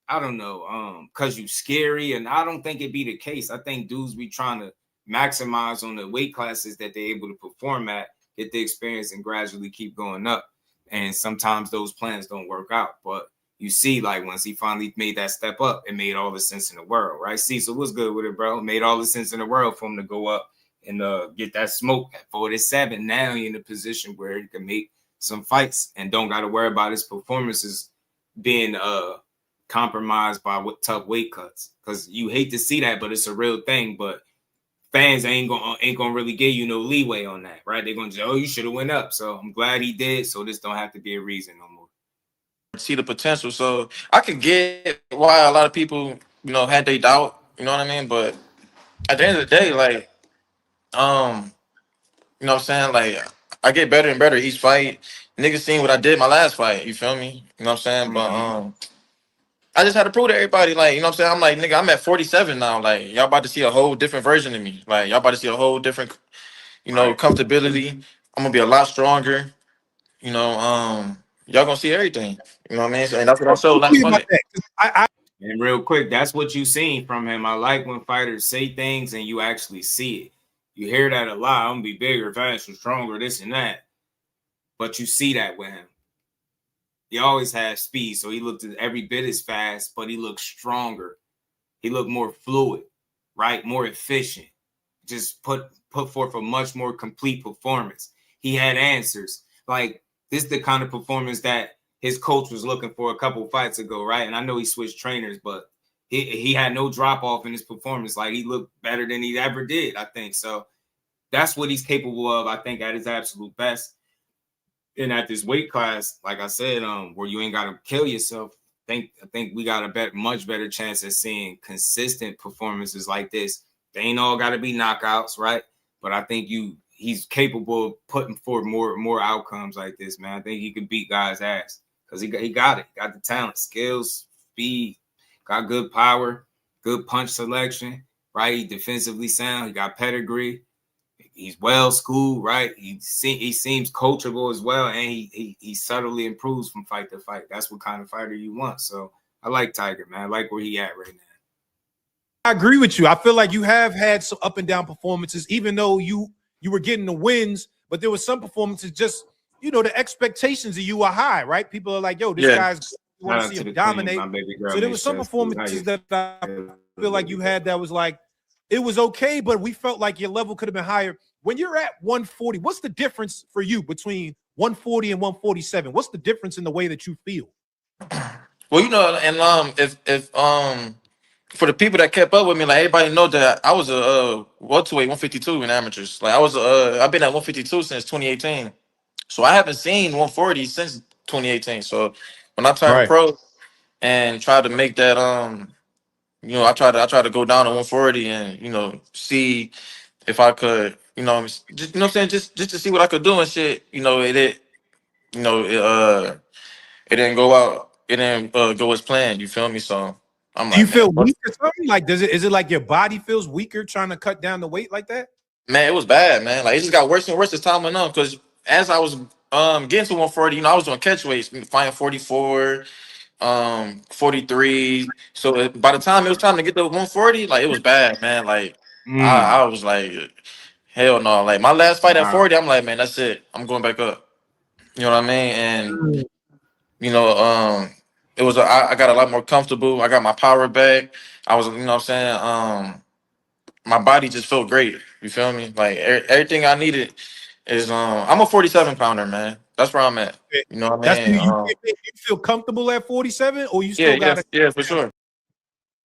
I don't know, cause you scary. And I don't think it'd be the case. I think dudes be trying to maximize on the weight classes that they're able to perform at, get the experience, and gradually keep going up. And sometimes those plans don't work out, but you see, like once he finally made that step up, it made all the sense in the world, right? See, so what's good with it, bro? It made all the sense in the world for him to go up and get that smoke at 47. Now he in a position where he can make some fights and don't got to worry about his performances being compromised by tough weight cuts. Because you hate to see that, but it's a real thing. But fans ain't gonna really give you no leeway on that, right? They're gonna say, "Oh, you should have went up." So I'm glad he did. So this don't have to be a reason no more. See the potential, so I could get why a lot of people, had they doubt. You know what I mean? But at the end of the day, like, you know what I'm saying? Like, I get better and better each fight. Niggas seen what I did my last fight. You feel me? You know what I'm saying? But I just had to prove to everybody, like, you know what I'm saying? I'm like, nigga, I'm at 47 now. Like, y'all about to see a whole different version of me. Like, y'all about to see a whole different, comfortability. I'm gonna be a lot stronger. Y'all gonna see everything. You know what I mean? So, and that's what I showed last Sunday. And real quick, that's what you seen from him. I like when fighters say things and you actually see it. You hear that a lot. I'm gonna be bigger, faster, stronger, this and that. But you see that with him. He always has speed, so he looked every bit as fast, but he looked stronger. He looked more fluid, right? More efficient. Just put forth a much more complete performance. He had answers. Like, this is the kind of performance that his coach was looking for a couple fights ago, right? And I know he switched trainers, but he had no drop off in his performance. Like, he looked better than he ever did, I think. So that's what he's capable of, I think, at his absolute best. And at this weight class, like I said, where you ain't got to kill yourself, I think we got a much better chance of seeing consistent performances like this. They ain't all got to be knockouts, right? But I think he's capable of putting forth more outcomes like this, man. I think he could beat guys' ass because he got it. Got the talent, skills, speed, got good power, good punch selection, right? He defensively sound. He got pedigree. He's well schooled, right? He seems coachable as well, and he subtly improves from fight to fight. That's what kind of fighter you want. So I like Tiger, man. I like where he at right now. I agree with you. I feel like you have had some up and down performances, even though you were getting the wins, but there was some performances just, the expectations of you are high, right? People are like, yo, this guy's, you want to see him dominate. So there was some performances that I feel like you had that was like, it was okay, but we felt like your level could have been higher. When you're at 140, what's the difference for you between 140 and 147? What's the difference in the way that you feel? Well, and if for the people that kept up with me, like everybody know that I was a welterweight 152 in amateurs. Like I've been at 152 since 2018. So I haven't seen 140 since 2018. So when I turned pro and tried to make that I try to go down to 140 and see if I could, just what I'm saying, just to see what I could do and shit. It didn't go out. It didn't go as planned. You feel me? So I'm like, do you feel weak or something? Like, is it like your body feels weaker trying to cut down the weight like that? Man, it was bad, man. Like, it just got worse and worse as time went on. Because as I was getting to 140, I was doing catch weights, fighting 44, 43. So by the time it was time to get to 140, like, it was bad, man. Like, I was like, hell no. Like, my last fight at 40, I'm like, man, that's it. I'm going back up. You know what I mean? And it was I got a lot more comfortable. I got my power back. I was, what I'm saying, my body just felt great. You feel me? Like everything I needed is I'm a 47 pounder, man. That's where I'm at. You know what I mean? You feel comfortable at 47, or you still got yeah, for sure.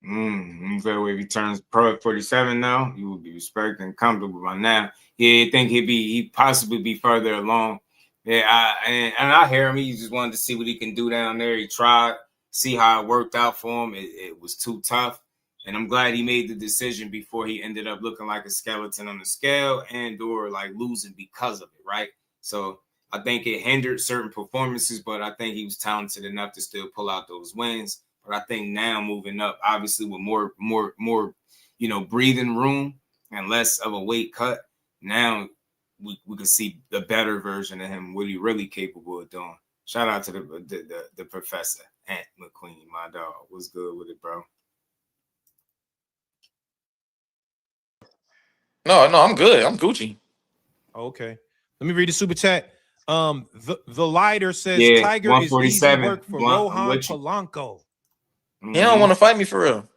If he turns pro at 47 now, you will be respected and comfortable by now. Yeah, I think he'd possibly be further along. Yeah, I hear him. He just wanted to see what he can do down there. He tried, see how it worked out for him. It was too tough. And I'm glad he made the decision before he ended up looking like a skeleton on the scale or like losing because of it, right? So I think it hindered certain performances, but I think he was talented enough to still pull out those wins. But I think now moving up, obviously with more breathing room and less of a weight cut, now we can see the better version of him, what he really capable of doing. Shout out to the professor, Ant McQueen, my dog. What's good with it, bro? No, I'm good. I'm Gucci. Okay. Let me read the super chat. The lighter says Tiger is easy work for Rohan Polanco. He don't want to fight me for real.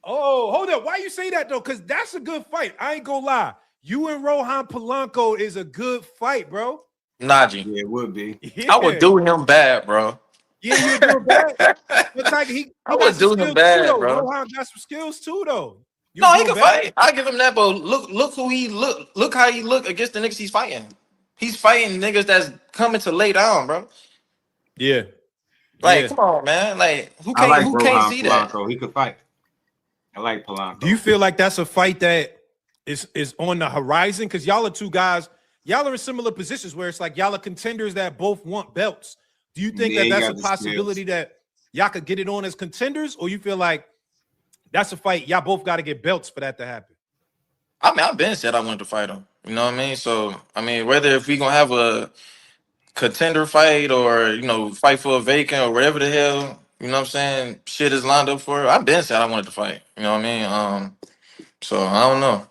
Oh, hold up. Why you say that though? Because that's a good fight. I ain't gonna lie. You and Rohan Polanco is a good fight, bro. Najee. Yeah, it would be. Yeah. I would do him bad, bro. Yeah, you would do it bad. But Tiger, he I would do him bad, too, bro. Rohan got some skills too, though. No, he can fight. I give him that, but look who he look how he look against the niggas he's fighting. He's fighting niggas that's coming to lay down, bro. Yeah. Like, come on, man. Like, who can't see that? He could fight. I like Polanco. Do you feel like that's a fight that is on the horizon? Because y'all are two guys, y'all are in similar positions where it's like y'all are contenders that both want belts. Do you think that that's a possibility that y'all could get it on as contenders, or you feel like that's a fight y'all both got to get belts for that to happen? I mean, I've been said I wanted to fight him. You know what I mean? So, I mean, whether if we gonna have a contender fight or, you know, fight for a vacant or whatever the hell, you know what I'm saying, shit is lined up for, I've been said I wanted to fight. You know what I mean? So I don't know.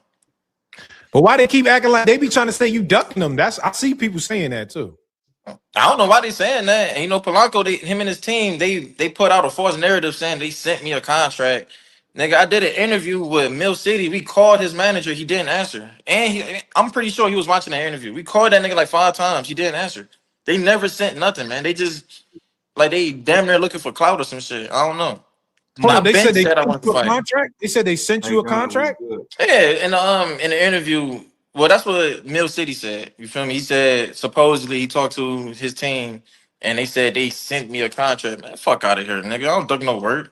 But why they keep acting like they be trying to say you ducking them? I see people saying that too. I don't know why they saying that. And, you know, Polanco, him and his team, they put out a false narrative saying they sent me a contract. Nigga, I did an interview with Mill City. We called his manager. He didn't answer. And I'm pretty sure he was watching the interview. We called that nigga like 5 times. He didn't answer. They never sent nothing, man. They just, like, they damn near looking for clout or some shit. I don't know. Hold on, they said they sent you a contract? They said they sent you a contract? Yeah, in the interview, well, that's what Mill City said. You feel me? He said supposedly he talked to his team and they said they sent me a contract. Man, fuck out of here, nigga. I don't duck no word.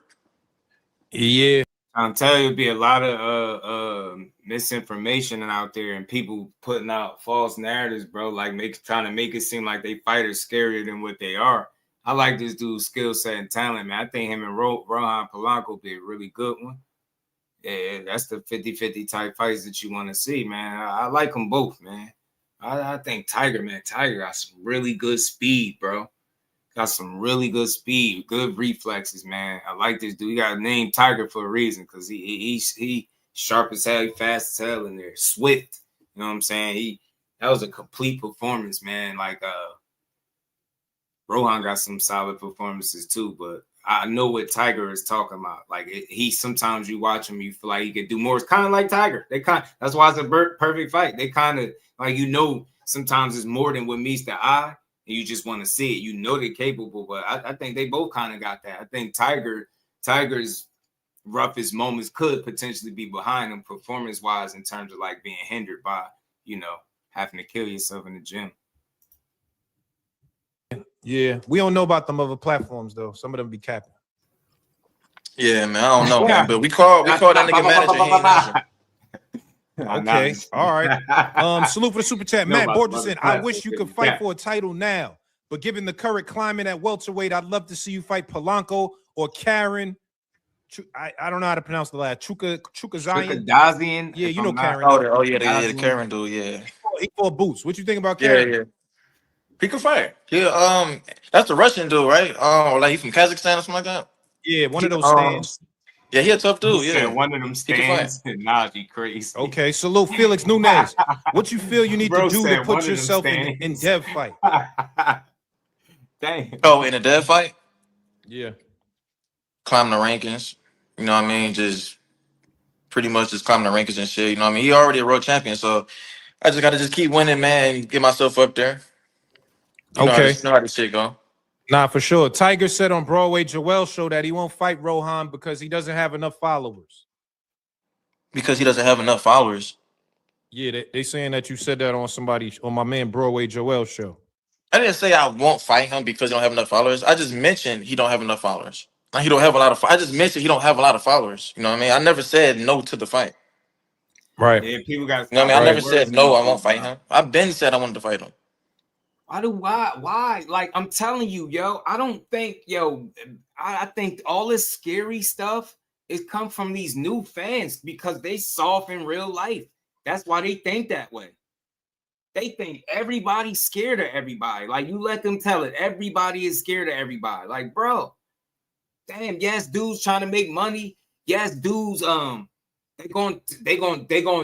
Yeah. I'm telling you, it'd be a lot of misinformation out there and people putting out false narratives, bro. Like trying to make it seem like they fighters scarier than what they are. I like this dude's skill set and talent, man. I think him and Rohan Polanco be a really good one. Yeah, that's the 50-50 type fights that you want to see, man. I like them both, man. I think Tiger got some really good speed, bro. Got some really good speed, good reflexes, man. I like this dude. He got named Tiger for a reason because he sharp as hell, he fast as hell in there, swift. You know what I'm saying? That was a complete performance, man. Like Rohan got some solid performances too, but I know what Tiger is talking about. Like he sometimes you watch him, you feel like he could do more. It's kind of like Tiger. That's why it's a perfect fight. They kind of like, you know, sometimes it's more than what meets the eye. And you just want to see it. You know they're capable, but I think they both kind of got that. I think Tiger's roughest moments could potentially be behind him performance-wise in terms of like being hindered by, you know, having to kill yourself in the gym. Yeah, we don't know about them other platforms though. Some of them be capping. Yeah, man, I don't know, man. But we called that nigga manager. He ain't answer. Okay, all right. Salute for the super chat. Matt Borges said, I wish you could fight for a title now, but given the current climate at welterweight, I'd love to see you fight Polanco or Karen. I don't know how to pronounce the last. Chukazazian. Yeah, you know Karen. Oh yeah, the Karen dude, yeah. He fought Boots. What you think about Karen? Yeah. He can fight. Yeah, that's the Russian dude, right? Or like he from Kazakhstan or something like that. Yeah, one of those stands. Yeah, he a tough dude. Yeah, one of them stands. Najee crazy. Okay, salute Felix Nunez. What you feel you need to do to put yourself in dev fight? Dang. Oh, in a dev fight? Yeah. Climb the rankings. You know what I mean? Just pretty much just climb the rankings and shit. You know what I mean? He already a world champion, so I just gotta keep winning, man, and get myself up there. You know how this shit go. Nah, for sure. Tiger said on Broadway Joel's show that he won't fight Rohan because he doesn't have enough followers. Because he doesn't have enough followers? Yeah, they saying that you said that on my man Broadway Joel's show. I didn't say I won't fight him because he don't have enough followers. I just mentioned he don't have enough followers. Like he don't have a lot of. I just mentioned he don't have a lot of followers. You know what I mean? I never said no to the fight. Right. Yeah, people got. You know what I mean? I never said no. I won't fight him. I've been said I wanted to fight him. Why? Like, I'm telling you, yo, I don't think, I think all this scary stuff is come from these new fans because they soft in real life. That's why they think that way. They think everybody's scared of everybody. Like, you let them tell it. Everybody is scared of everybody. Like, bro, damn, yes, dudes trying to make money. Yes, dudes, they're going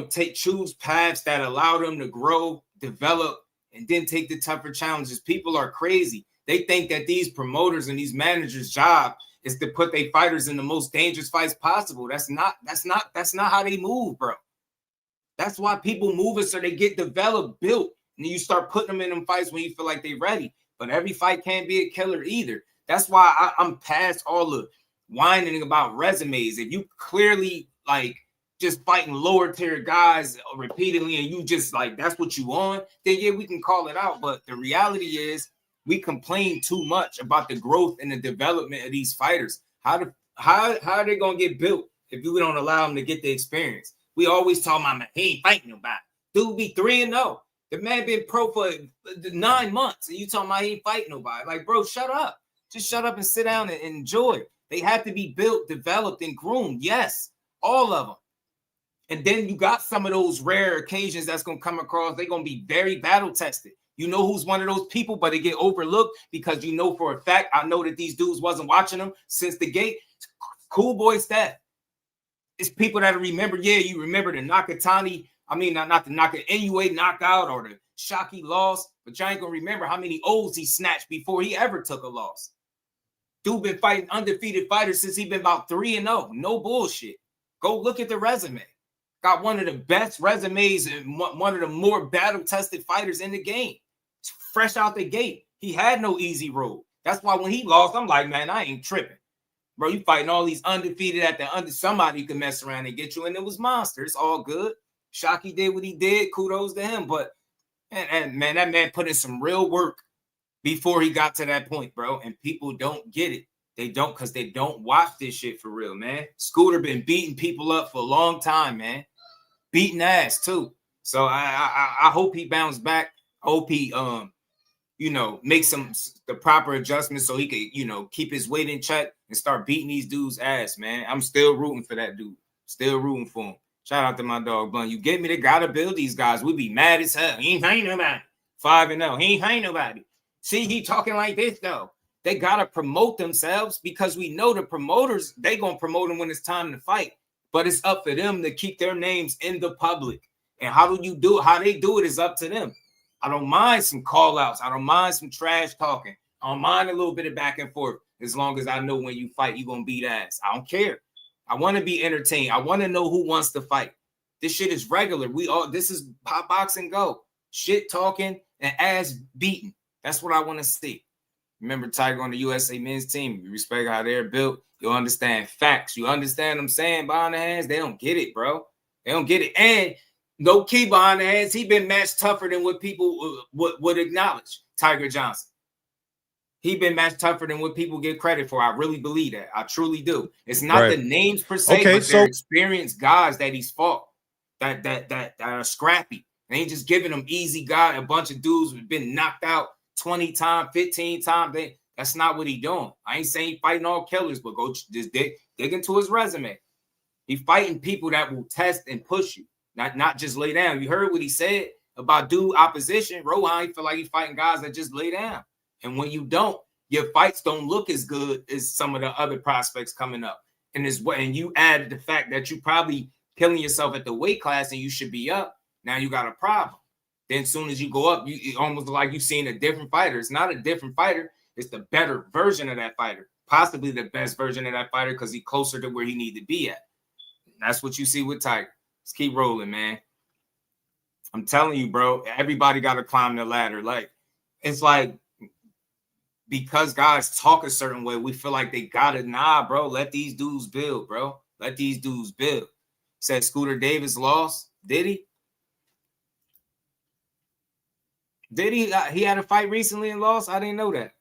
to choose paths that allow them to grow develop, and then take the tougher challenges. People are crazy. They think that these promoters and these managers' job is to put their fighters in the most dangerous fights possible. That's not how they move, bro. That's why people move it so they get developed, built, and you start putting them in them fights when you feel like they're ready. But every fight can't be a killer either. That's why I'm past all the whining about resumes. If you clearly like just fighting lower tier guys repeatedly and you just like that's what you on, then yeah, we can call it out. But the reality is we complain too much about the growth and the development of these fighters. How are they gonna get built if we don't allow them to get the experience? We always talk about, man, he ain't fighting nobody. Dude be 3-0. The man been pro for 9 months, and you talking about he ain't fighting nobody. Like, bro, shut up. Just shut up and sit down and enjoy. They have to be built, developed, and groomed. Yes, all of them. And then you got some of those rare occasions that's going to come across. They're going to be very battle tested. You know who's one of those people, but they get overlooked because you know for a fact, I know that these dudes wasn't watching them since the gate. Cool boy staff. It's people that remember, yeah, you remember the Nakatani, I mean, not the Inoue knockout or the Shockey loss, but you ain't going to remember how many O's he snatched before he ever took a loss. Dude been fighting undefeated fighters since he been about 3-0. No bullshit. Go look at the resume. Got one of the best resumes and one of the more battle-tested fighters in the game. It's fresh out the gate. He had no easy road. That's why when he lost, I'm like, man, I ain't tripping. Bro, you fighting all these undefeated at the under. Somebody could mess around and get you, and it was monster. It's all good. Shockey did what he did. Kudos to him. But, and man, that man put in some real work before he got to that point, bro. And people don't get it. They don't because they don't watch this shit for real, man. Scooter been beating people up for a long time, man. Beating ass, too. So I hope he bounced back. I hope he, make the proper adjustments so he could, keep his weight in check and start beating these dudes' ass, man. I'm still rooting for that dude. Still rooting for him. Shout out to my dog, Blunt. You get me? They got to build these guys. We be mad as hell. He ain't fighting nobody. 5-0. He ain't fighting nobody. See, he talking like this, though. They got to promote themselves because we know the promoters, they going to promote them when it's time to fight. But it's up for them to keep their names in the public. And how do you do it? How they do it is up to them. I don't mind some call-outs. I don't mind some trash talking. I don't mind a little bit of back and forth as long as I know when you fight, you're going to beat ass. I don't care. I want to be entertained. I want to know who wants to fight. This shit is regular. This is pop, box, and go. Shit talking and ass beating. That's what I want to see. Remember Tiger on the USA men's team. You respect how they're built. You'll understand facts. You understand what I'm saying behind the hands? They don't get it, bro. They don't get it. And no key behind the hands. He been matched tougher than what people would acknowledge. Tiger Johnson. He been matched tougher than what people give credit for. I really believe that. I truly do. It's not the names per se, but they're experienced guys that he's fought that are scrappy. They ain't just giving them easy guy, a bunch of dudes who've been knocked out 20 times, 15 times. That's not what he doing. I ain't saying he fighting all killers, but go just dig into his resume. He fighting people that will test and push you, not just lay down. You heard what he said about dude opposition. Rohan, he feel like he's fighting guys that just lay down. And when you don't, your fights don't look as good as some of the other prospects coming up. And you added the fact that you probably killing yourself at the weight class and you should be up. Now you got a problem. Then as soon as you go up, you almost like you've seen a different fighter. It's not a different fighter. It's the better version of that fighter. Possibly the best version of that fighter because he's closer to where he need to be at. That's what you see with Tiger. Let's keep rolling, man. I'm telling you, bro, everybody got to climb the ladder. Like, it's like, because guys talk a certain way, we feel like they got it. Nah, bro, let these dudes build, bro. Let these dudes build. Said Scooter Davis lost. Did he? Did he? He had a fight recently and lost? I didn't know that.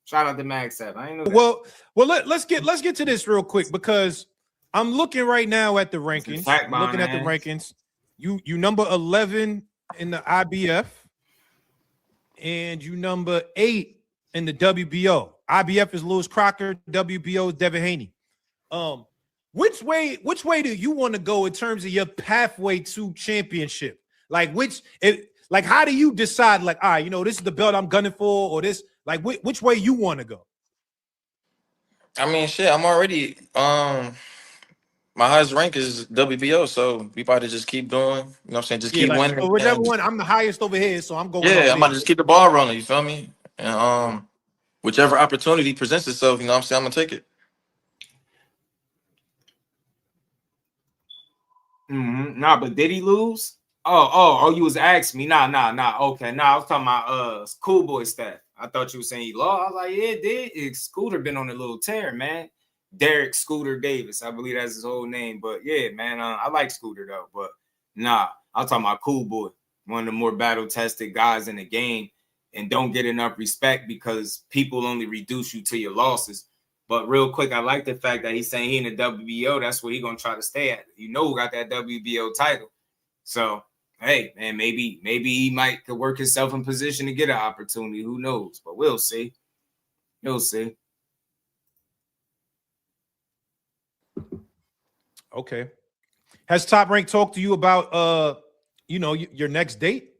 Shout out to Mag7. I didn't know that. Well, let's get to this real quick because I'm looking right now at the rankings. Looking at the rankings. You number 11 in the IBF, and you number 8 in the WBO. IBF is Lewis Crocker. WBO is Devin Haney. Which way do you want to go in terms of your pathway to championship? Like how do you decide? Like, all right, this is the belt I'm gunning for, or this. Like, which way you want to go? I mean, shit. I'm already my highest rank is WBO, so we about to just keep doing. You know what I'm saying? Just keep winning. So whichever one, I'm the highest over here, so I'm going. Yeah, I'm about to just keep the ball rolling. You feel me? And whichever opportunity presents itself, you know what I'm saying, I'm gonna take it. Nah, but did he lose? Oh, you was asking me. Nah. Okay, I was talking about Schoolboy stat. I thought you were saying he lost. I was like, yeah, it did. Scooter been on a little tear, man. Derek Scooter Davis, I believe that's his whole name. But yeah, man, I like Scooter though. But nah, I'm talking about Cool Boy, one of the more battle tested guys in the game, and don't get enough respect because people only reduce you to your losses. But real quick, I like the fact that he's saying he in the WBO. That's where he's gonna try to stay at. You know who got that WBO title. So hey, man, maybe he could work himself in position to get an opportunity. Who knows? But we'll see. We'll see. Okay. Has Top Rank talked to you about your next date?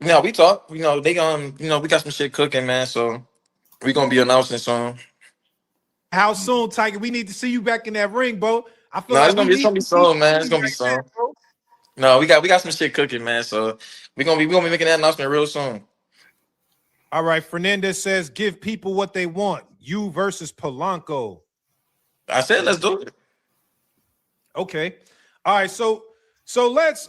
Yeah, we talk. They we got some shit cooking, man. So we gonna be announcing soon. How soon, Tiger? We need to see you back in that ring, bro. I feel it's gonna be soon, man. It's gonna be soon. No, we got some shit cooking, man. So we gonna be making that announcement real soon. All right. Fernandez says, "Give people what they want. You versus Polanco." I said, let's do it. Okay. All right. So let's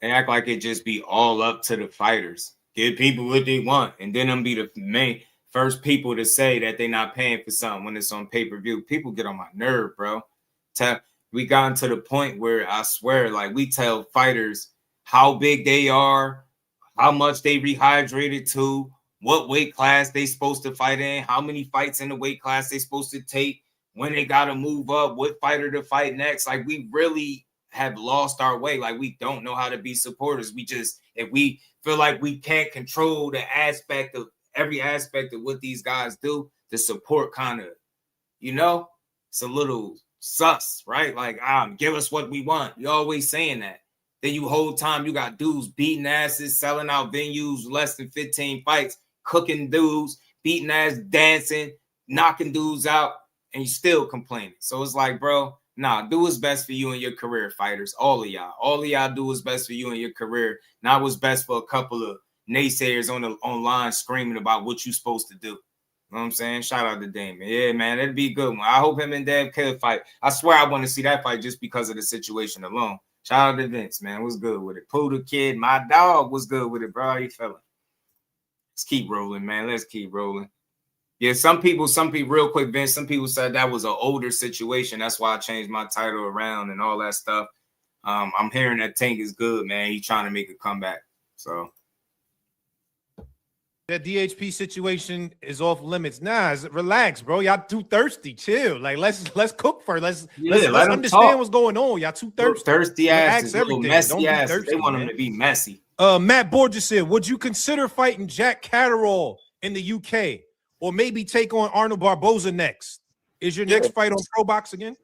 They act like it just be all up to the fighters. Give people what they want, and then them be the first people to say that they're not paying for something when it's on pay-per-view. People get on my nerve, bro. We gotten to the point where I swear, like, we tell fighters how big they are, how much they rehydrated to, what weight class they supposed to fight in, how many fights in the weight class they supposed to take, when they got to move up, what fighter to fight next. Like, we really have lost our way. Like, we don't know how to be supporters. If we feel like we can't control every aspect of what these guys do, the support kind of, it's a little sus, right? Like, give us what we want. You're always saying that. Then you whole time you got dudes beating asses, selling out venues, less than 15 fights, cooking dudes, beating ass, dancing, knocking dudes out, and you still complaining. So it's like, bro, nah, do what's best for you in your career, fighters. All of y'all do what's best for you in your career, not what's best for a couple of naysayers online screaming about what you're supposed to do. You know what I'm saying? Shout out to Damon. Yeah, man, that'd be a good one. I hope him and Dev could fight. I swear I want to see that fight just because of the situation alone. Shout out to Vince, man. What's good with it? Pooh the kid, my dog, was good with it, bro. How you feeling? Let's keep rolling, man. Let's keep rolling. Yeah, some people, real quick, Vince, some people said that was an older situation. That's why I changed my title around and all that stuff. I'm hearing that Tank is good, man. He's trying to make a comeback. So that DHP situation is off limits. Nah, relax, bro. Y'all too thirsty. Chill. Like, let's cook first. Let's understand what's going on. Y'all too thirsty. Thirsty asses, messy asses. They want them to be messy. Matt Borges said, would you consider fighting Jack Catterall in the UK, or maybe take on Arnold Barboza next? Is your next fight on Pro Box again?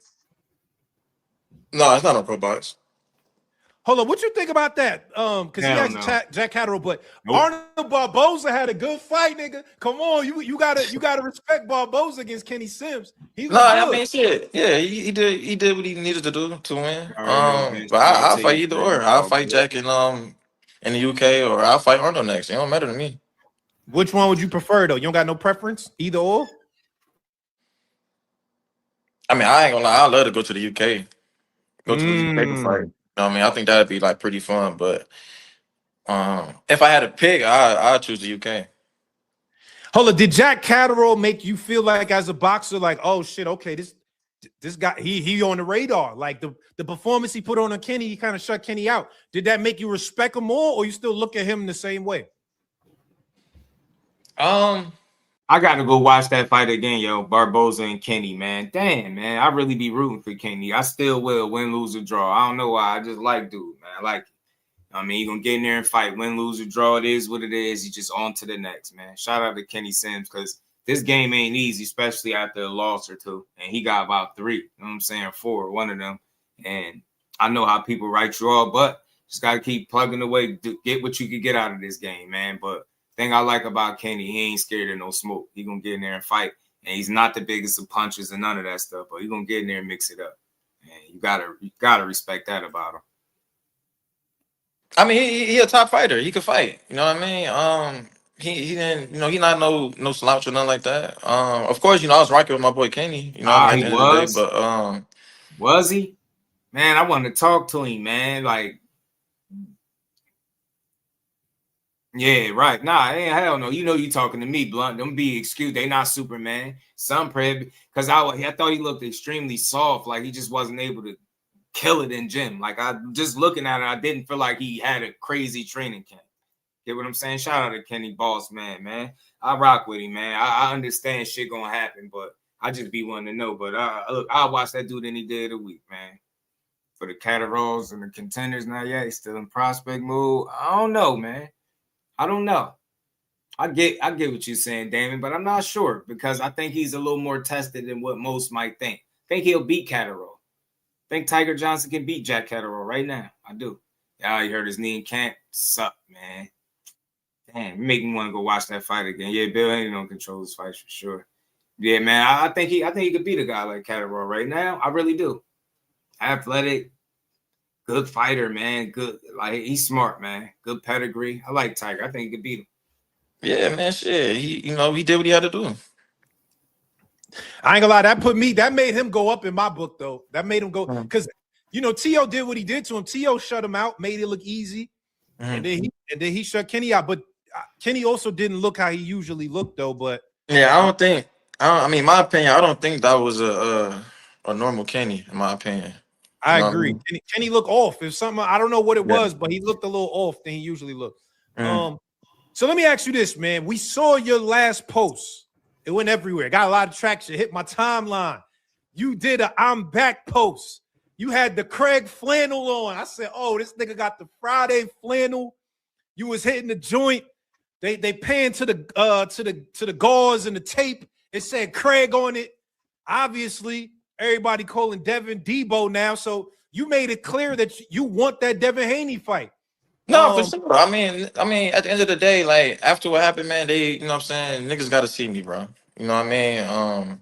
No, it's not on Pro Box. Hold on, what you think about that? Because he has Jack Catterall, but Arnold Barboza had a good fight, nigga. Come on, you gotta respect Barboza against Kenny Sims. I mean, shit. Yeah, he did what he needed to do to win. But I'll fight either or. I'll fight Jack in the UK, or I'll fight Arnold next. It don't matter to me. Which one would you prefer, though? You don't got no preference, either or? I mean, I ain't gonna lie. I'd love to go to the UK. Go to the UK to fight. I mean, I think that'd be like pretty fun. But if I had to pick, I'd choose the UK. Hold on, did Jack Catterall make you feel like, as a boxer, like, oh shit, okay, this guy, he on the radar? Like the performance he put on Kenny, he kind of shut Kenny out. Did that make you respect him more, or you still look at him the same way? I gotta go watch that fight again, yo. Barboza and Kenny, man. Damn, man. I really be rooting for Kenny. I still will, win, lose, or draw. I don't know why. I just like dude, man. I like it. I mean, he gonna get in there and fight. Win, lose, or draw. It is what it is. He just on to the next, man. Shout out to Kenny Sims, because this game ain't easy, especially after a loss or two. And he got about 3. You know what I'm saying? 4, one of them. And I know how people write you off, but just gotta keep plugging away. Get what you can get out of this game, man. But thing I like about Kenny, he ain't scared of no smoke. He gonna get in there and fight. And he's not the biggest of punches and none of that stuff, but he's gonna get in there and mix it up. And you gotta respect that about him. I mean, he a top fighter. He could fight. You know what I mean? He didn't, he not no slouch or nothing like that. Of course, I was rocking with my boy Kenny. You know, at the end of the day, but was he? Man, I wanted to talk to him, man. Like, yeah, right. Nah, hell no. You talking to me, Blunt. Them be excused. They not Superman. Some because I thought he looked extremely soft, like he just wasn't able to kill it in gym. Like, I just looking at it, I didn't feel like he had a crazy training camp. Get what I'm saying? Shout out to Kenny Boss, man. I rock with him, man. I understand shit gonna happen, but I just be wanting to know. But look, I'll watch that dude any day of the week, man. For the Catarrals and the contenders, now, yeah, he's still in prospect mode. I don't know, man. I don't know. I get what you're saying, Damon, but I'm not sure because I think he's a little more tested than what most might think. I think he'll beat Catterall. I think Tiger Johnson can beat Jack Catterall right now. I do. Yeah, you heard his knee in camp. Suck, man. Damn, you make me want to go watch that fight again. Yeah, Bill ain't don't control his fights for sure. Yeah, man, I think he could beat a guy like Catterall right now. I really do. Athletic, good fighter, man. Good, like he's smart, man. Good pedigree. I like Tiger. I think he could beat him. Yeah, man, shit. He did what he had to do. I ain't gonna lie, that made him go up in my book, though. That made him go because T.O. did what he did to him. T.O. shut him out, made it look easy, and then he shut Kenny out. But Kenny also didn't look how he usually looked, though. But yeah, I mean, my opinion, I don't think that was a normal Kenny, in my opinion. I agree. Kenny looked off. If something, I don't know what it was, but he looked a little off than he usually looked. So let me ask you this, man. We saw your last post. It went everywhere. Got a lot of traction. Hit my timeline. You did a I'm back post. You had the Craig flannel on. I said, oh, this nigga got the Friday flannel. You was hitting the joint. They panned to the gauze and the tape. It said Craig on it. Obviously, everybody calling Devin Debo now. So you made it clear that you want that Devin Haney fight. No, for sure. I mean, at the end of the day, like after what happened, man, they, what I'm saying, niggas got to see me, bro. You know what I mean?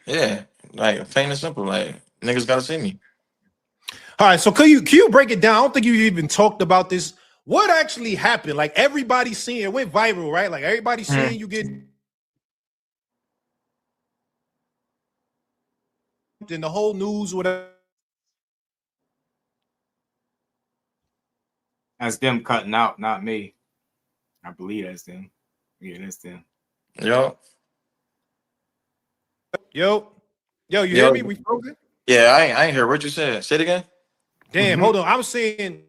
Yeah, like plain and simple, like niggas got to see me. All right, so can you break it down? I don't think you even talked about this. What actually happened? Like everybody's seeing it went viral, right? Like everybody's seeing you get in the whole news, whatever. That's them cutting out, not me. I believe that's them. Yeah, that's them. Yo, you hear me? We frozen? Yeah, I ain't hear what you said. Say it again. Damn, hold on. I was saying,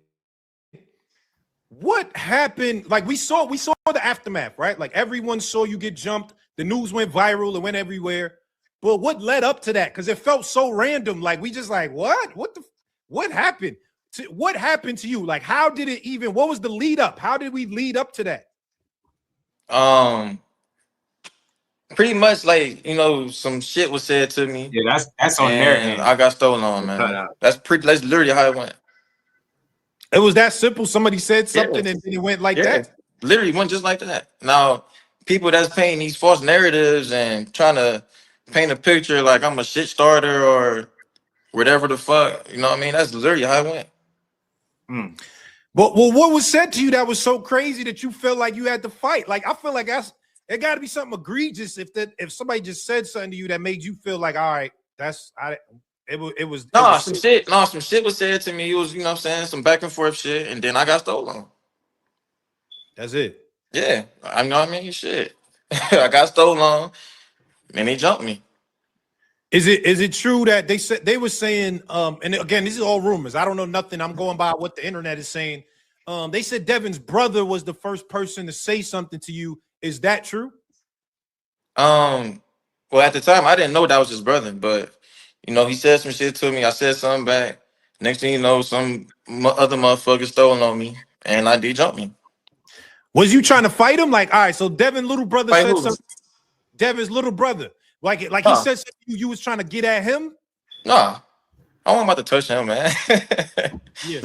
what happened? Like we saw the aftermath, right? Like everyone saw you get jumped. The news went viral. It went everywhere. But what led up to that? Because it felt so random. Like we just like, what? What happened? What happened to you? Like, how did it even? What was the lead up? How did we lead up to that? Pretty much like some shit was said to me. Yeah, that's on their end. I got stolen on, man. That's literally how it went. It was that simple. Somebody said something and it went like that. Literally went just like that. Now, people that's painting these false narratives and trying to paint a picture like I'm a shit starter or whatever the fuck, you know what I mean? That's literally how it went. But what was said to you that was so crazy that you felt like you had to fight? Like I feel like it got to be something egregious if somebody just said something to you that made you feel like, all right, some shit was said to me. It was, some back and forth shit, and then I got stolen. That's it. Yeah, I know what I mean. Shit, I got stolen, and they jumped me. Is it true that they were saying, and again, this is all rumors. I don't know nothing. I'm going by what the internet is saying. They said Devin's brother was the first person to say something to you. Is that true? Well, at the time, I didn't know that was his brother, but he said some shit to me. I said something back. Next thing you know, some other motherfucker stole on me, and they jumped me. Was you trying to fight him? Like, all right, so Devin's little brother said something. Devin's little brother. Like he said something, you was trying to get at him? Nah. I wasn't about to touch him, man. Yeah.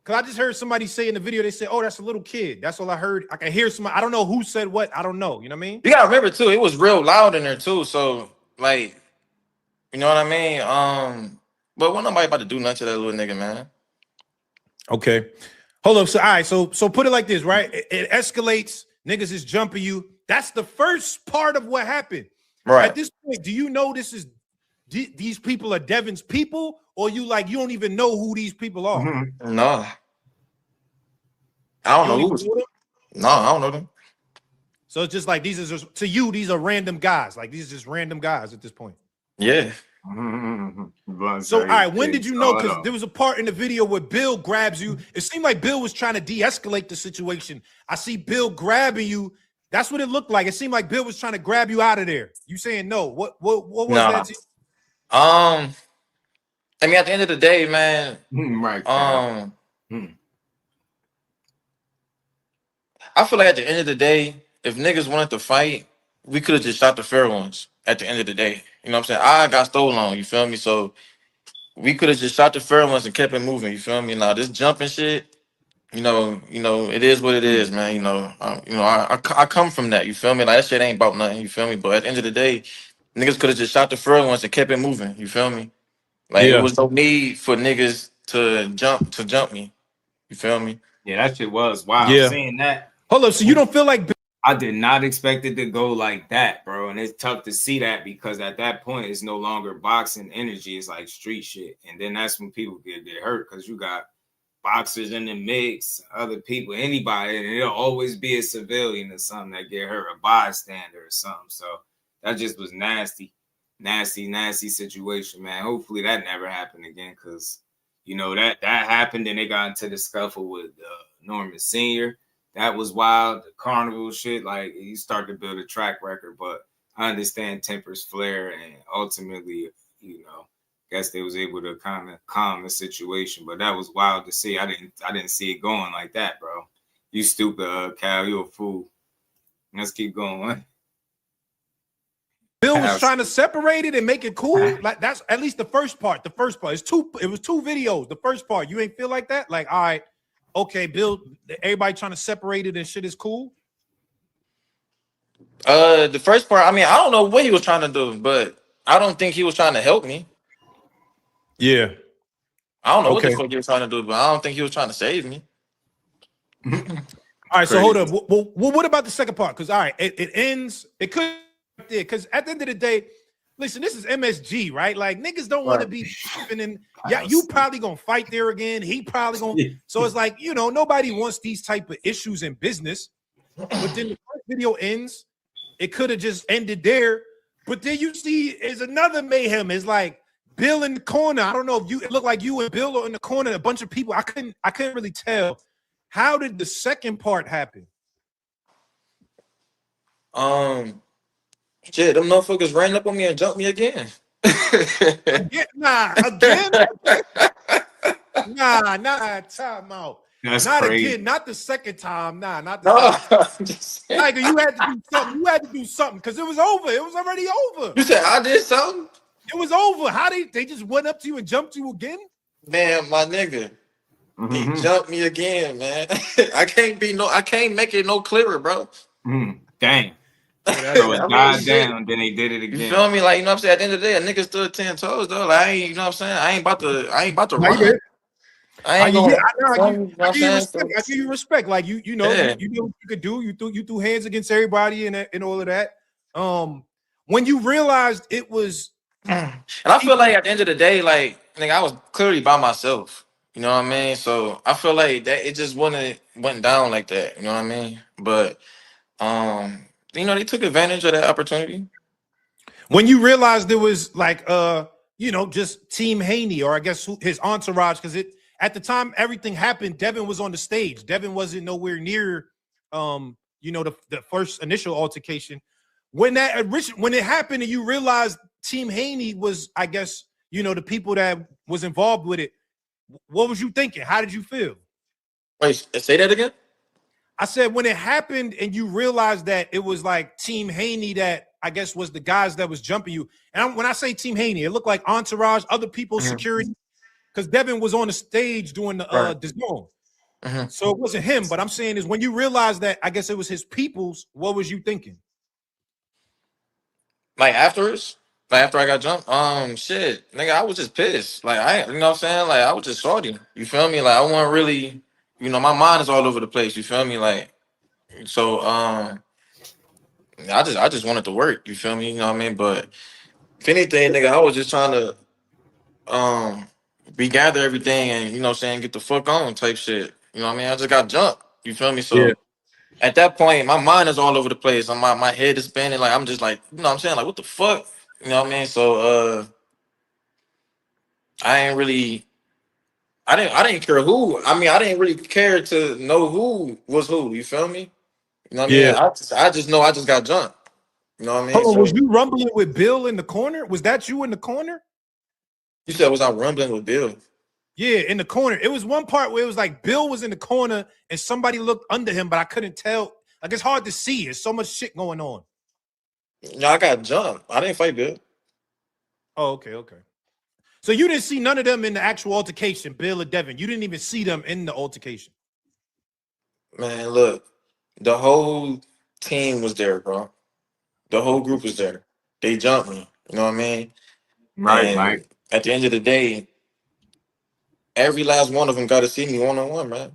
Because I just heard somebody say in the video, they said, "Oh, that's a little kid." That's all I heard. I can hear somebody. I don't know who said what. I don't know. You know what I mean? You gotta remember too, it was real loud in there too. So like, you know what I mean? But when nobody about to do nothing to that little nigga, man. Okay. Hold up. So all right. So put it like this, right? It escalates. Niggas is jumping you. That's the first part of what happened. Right. At this point, do you know these people are Devin's people, or you don't even know who these people are? No. I don't know who. No, I don't know them. So it's just like these are random guys. Like these are just random guys at this point. Yeah. So all right, when did you know? Because there was a part in the video where Bill grabs you. It seemed like Bill was trying to de-escalate the situation. I see Bill grabbing you. That's what it looked like. It seemed like Bill was trying to grab you out of there. You saying no? What was that? I mean, at the end of the day, man. Right. I feel like at the end of the day, if niggas wanted to fight, we could have just shot the fair ones at the end of the day. You know what I'm saying? I got stolen on, you feel me? So we could have just shot the fair ones and kept it moving, you feel me? Now this jumping shit, you know, it is what it is, man. I come from that, you feel me? Like that shit ain't about nothing, you feel me? But at the end of the day, niggas could have just shot the fair ones and kept it moving, you feel me? Like it was no need for niggas to jump me. You feel me? Yeah, that shit was wild. Yeah. Saying that. Hold up, so you don't feel like I did not expect it to go like that, bro. And it's tough to see that because at that point it's no longer boxing energy, it's like street shit. And then that's when people get hurt because you got boxers in the mix, other people, anybody, and it'll always be a civilian or something that get hurt, a bystander or something. So that just was nasty situation, man. Hopefully that never happened again because that happened and they got into the scuffle with Norman Sr. That was wild. The carnival shit, like he started to build a track record, but I understand tempers flare, and ultimately, guess they was able to kind of calm the situation. But that was wild to see. I didn't see it going like that, bro. You stupid, Cal. You a fool. Let's keep going. Bill was trying to separate it and make it cool. Like that's at least the first part. It was two videos. The first part, you ain't feel like that? Like, all right. Okay, Bill, everybody trying to separate it and shit is cool? The first part, I mean, I don't know what he was trying to do, but I don't think he was trying to help me. Yeah. I don't know what the fuck he was trying to do, but I don't think he was trying to save me. All right, so hold up. Well, what about the second part? Because, all right, it ends. It could, because at the end of the day, listen, this is MSG, right? Like niggas don't want to be and you probably gonna fight there again. He probably gonna. So it's like nobody wants these type of issues in business. But then the first video ends. It could have just ended there. But then you see, is another mayhem. It's like Bill in the corner. I don't know if it looked like you and Bill are in the corner. A bunch of people. I couldn't really tell. How did the second part happen? Shit, them motherfuckers ran up on me and jumped me again. Again? Nah, time out. That's not crazy. Again, not the second time. Nah, not the second time. Like you had to do something. You had to do something because it was over. It was already over. You said I did something? It was over. How they just went up to you and jumped you again? Man, my nigga. He jumped me again, man. I can't make it no clearer, bro. Dang. So it died down, then they did it again. You feel me? Like, what I'm saying? At the end of the day, a nigga stood 10 toes, though. Like, I ain't, what I'm saying? I ain't about to run. I ain't gonna. I give you respect. Like you know what you could do. You threw hands against everybody and all of that. When you realized it was, and I feel like at the end of the day, like nigga, I was clearly by myself. You know what I mean? So I feel like that it just went down like that. You know what I mean? But they took advantage of that opportunity. When you realized there was like just Team Haney, or I guess his entourage, because at the time everything happened, Devin was on the stage. Devin wasn't nowhere near the first initial altercation. When it happened and you realized Team Haney was, I guess, the people that was involved with it, what was you thinking? How did you feel? Wait, say that again? I said when it happened and you realized that it was like Team Haney that I guess was the guys that was jumping you. And when I say Team Haney, it looked like entourage, other people's security. because Devin was on the stage doing the DAZN. So it wasn't him, but I'm saying is when you realize that, I guess it was his people's. What was you thinking? Like afterwards, like after I got jumped, shit, nigga, I was just pissed. Like you know what I'm saying? Like I was just salty. You feel me? Like I wasn't really, my mind is all over the place. You feel me? Like, so, I just wanted to work. You feel me? You know what I mean? But if anything, nigga, I was just trying to, regather everything and you know what I'm saying, get the fuck on type shit. You know what I mean? I just got jumped. You feel me? So at that point, my mind is all over the place. My head is spinning. Like I'm just like, you know what I'm saying? Like what the fuck? You know what I mean? So I didn't care who. I mean, I didn't really care to know who was who. You feel me? You know what I mean? I just know I just got jumped. You know what I mean? Hold on, So, was you rumbling with Bill in the corner? Was that you in the corner? you said was I rumbling with Bill? Yeah, in the corner. It was one part where it was like Bill was in the corner and somebody looked under him, but I couldn't tell. Like it's hard to see. There's so much shit going on. No, I got jumped. I didn't fight Bill. Oh, okay. So you didn't see none of them in the actual altercation, Bill or Devin. You didn't even see them in the altercation. Man, look, the whole team was there, bro. The whole group was there. They jumped me. You know what I mean? Right, And Mike. at the end of the day, every last one of them got to see me one-on-one, man.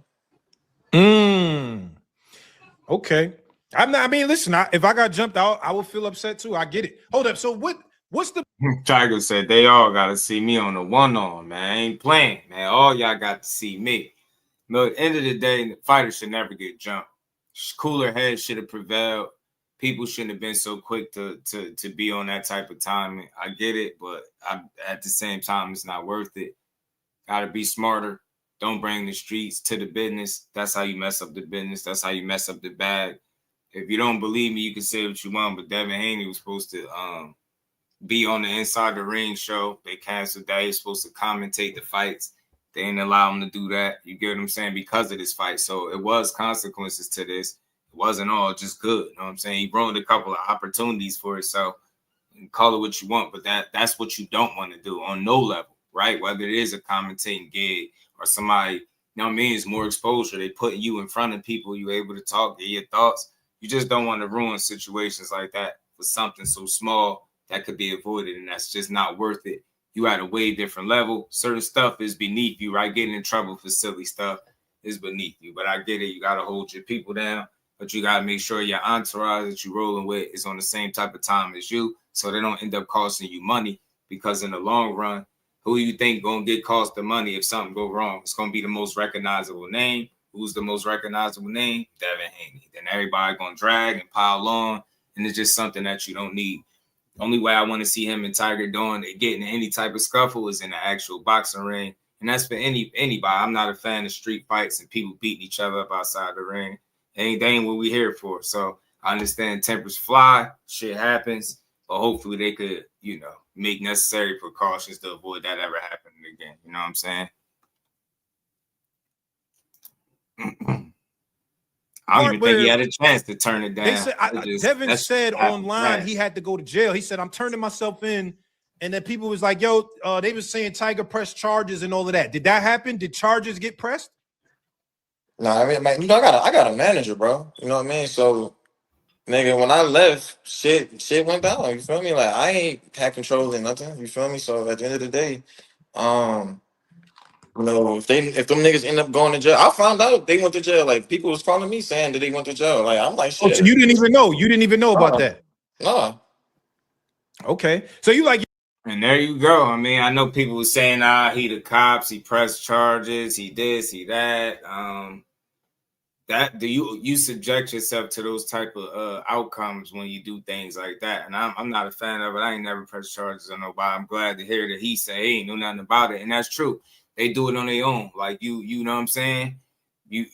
Okay. Listen, if I got jumped out, I would feel upset too. I get it. Hold up. So what's the Tiger said they all got to see me on the one-on, man. I ain't playing, man. All y'all got to see me. But at the end of the day, the fighter should never get jumped. Cooler heads should have prevailed. People shouldn't have been so quick to be on that type of timing. I get it, but at the same time, it's not worth it. Got to be smarter. Don't bring the streets to the business. That's how you mess up the business. That's how you mess up the bag. If you don't believe me, you can say what you want, but Devin Haney was supposed to be on the Inside the Ring show. They canceled that. He's supposed to commentate the fights. They didn't allow him to do that. You get what I'm saying? Because of this fight. So it was consequences to this. It wasn't all just good. You know what I'm saying? He ruined a couple of opportunities for himself. And call it what you want, but that's what you don't want to do on no level, right? Whether it is a commentating gig or somebody, you know what I mean, it's more exposure. They put you in front of people. You're able to talk, get your thoughts. You just don't want to ruin situations like that for something so small that could be avoided, and that's just not worth it. You at a way different level. Certain stuff is beneath you, right? Getting in trouble for silly stuff is beneath you. But I get it. You got to hold your people down, but you got to make sure your entourage that you're rolling with is on the same type of time as you, so they don't end up costing you money. Because in the long run, who you think going to get cost the money if something go wrong? It's going to be the most recognizable name. Who's the most recognizable name? Devin Haney. Then everybody going to drag and pile on, and it's just something that you don't need. Only way I want to see him and Tiger getting any type of scuffle is in the actual boxing ring. And that's for anybody. I'm not a fan of street fights and people beating each other up outside the ring. They ain't what we here for. So I understand tempers fly, shit happens, but hopefully they could, make necessary precautions to avoid that ever happening again. You know what I'm saying? I don't even think he had a chance to turn it down. They said, Devin said online he had to go to jail. He said, I'm turning myself in. And then people was like, yo, they was saying Tiger pressed charges and all of that. Did that happen? Did charges get pressed? No, I mean, man, I got a manager, bro. You know what I mean? So, nigga, when I left, shit went down. You feel me? Like, I ain't had control of nothing. You feel me? So, at the end of the day, if them niggas end up going to jail, I found out they went to jail. Like, people was calling me saying that they went to jail. Like, I'm like, shit. Oh, so you didn't even know? You didn't even know about that? No. Okay. So you like... And there you go. I mean, I know people were saying, he the cops, he pressed charges, he this, he that. Do you subject yourself to those type of outcomes when you do things like that? And I'm not a fan of it. I ain't never pressed charges on nobody. I'm glad to hear that he say he ain't know nothing about it, and that's true. They do it on their own. Like you know what I'm saying? He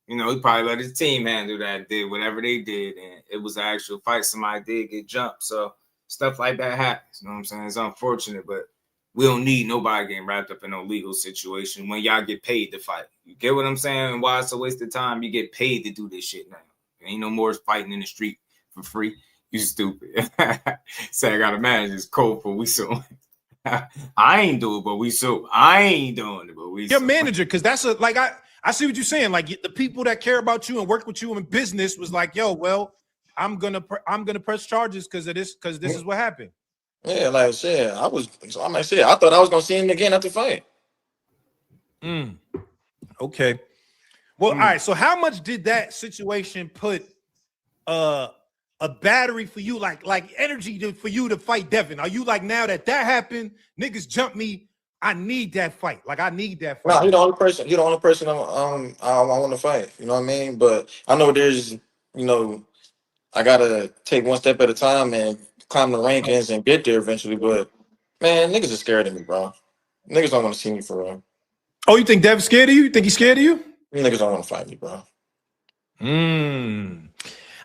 probably let his team handle that, did whatever they did, and it was an actual fight. Somebody did get jumped, so stuff like that happens. You know what I'm saying? It's unfortunate, but we don't need nobody getting wrapped up in no legal situation when y'all get paid to fight. You get what I'm saying? And why it's a waste of time? You get paid to do this shit now. There ain't no more fighting in the street for free. You stupid. Say I got a manager. It's cold for we soon. I ain't do it, but we sue. I ain't doing it, but we Your sue. manager, because that's a like I see what you're saying. Like the people that care about you and work with you in business was like, yo, well, I'm gonna press charges because this is what happened. Yeah, like shit. I thought I was gonna see him again after the fight. Okay. Well, all right. So how much did that situation put a battery for you, like energy for you to fight Devin? Are you like, now that happened, niggas jump me, I need that fight. Like I need that fight. No, you're the only person. You're the only person I want to fight. You know what I mean? But I know I gotta take one step at a time and climb the rankings and get there eventually. But man, niggas are scared of me, bro. Niggas don't want to see me for real. Oh, you think Devin's scared of you? You think he's scared of you? Niggas don't want to fight me, bro.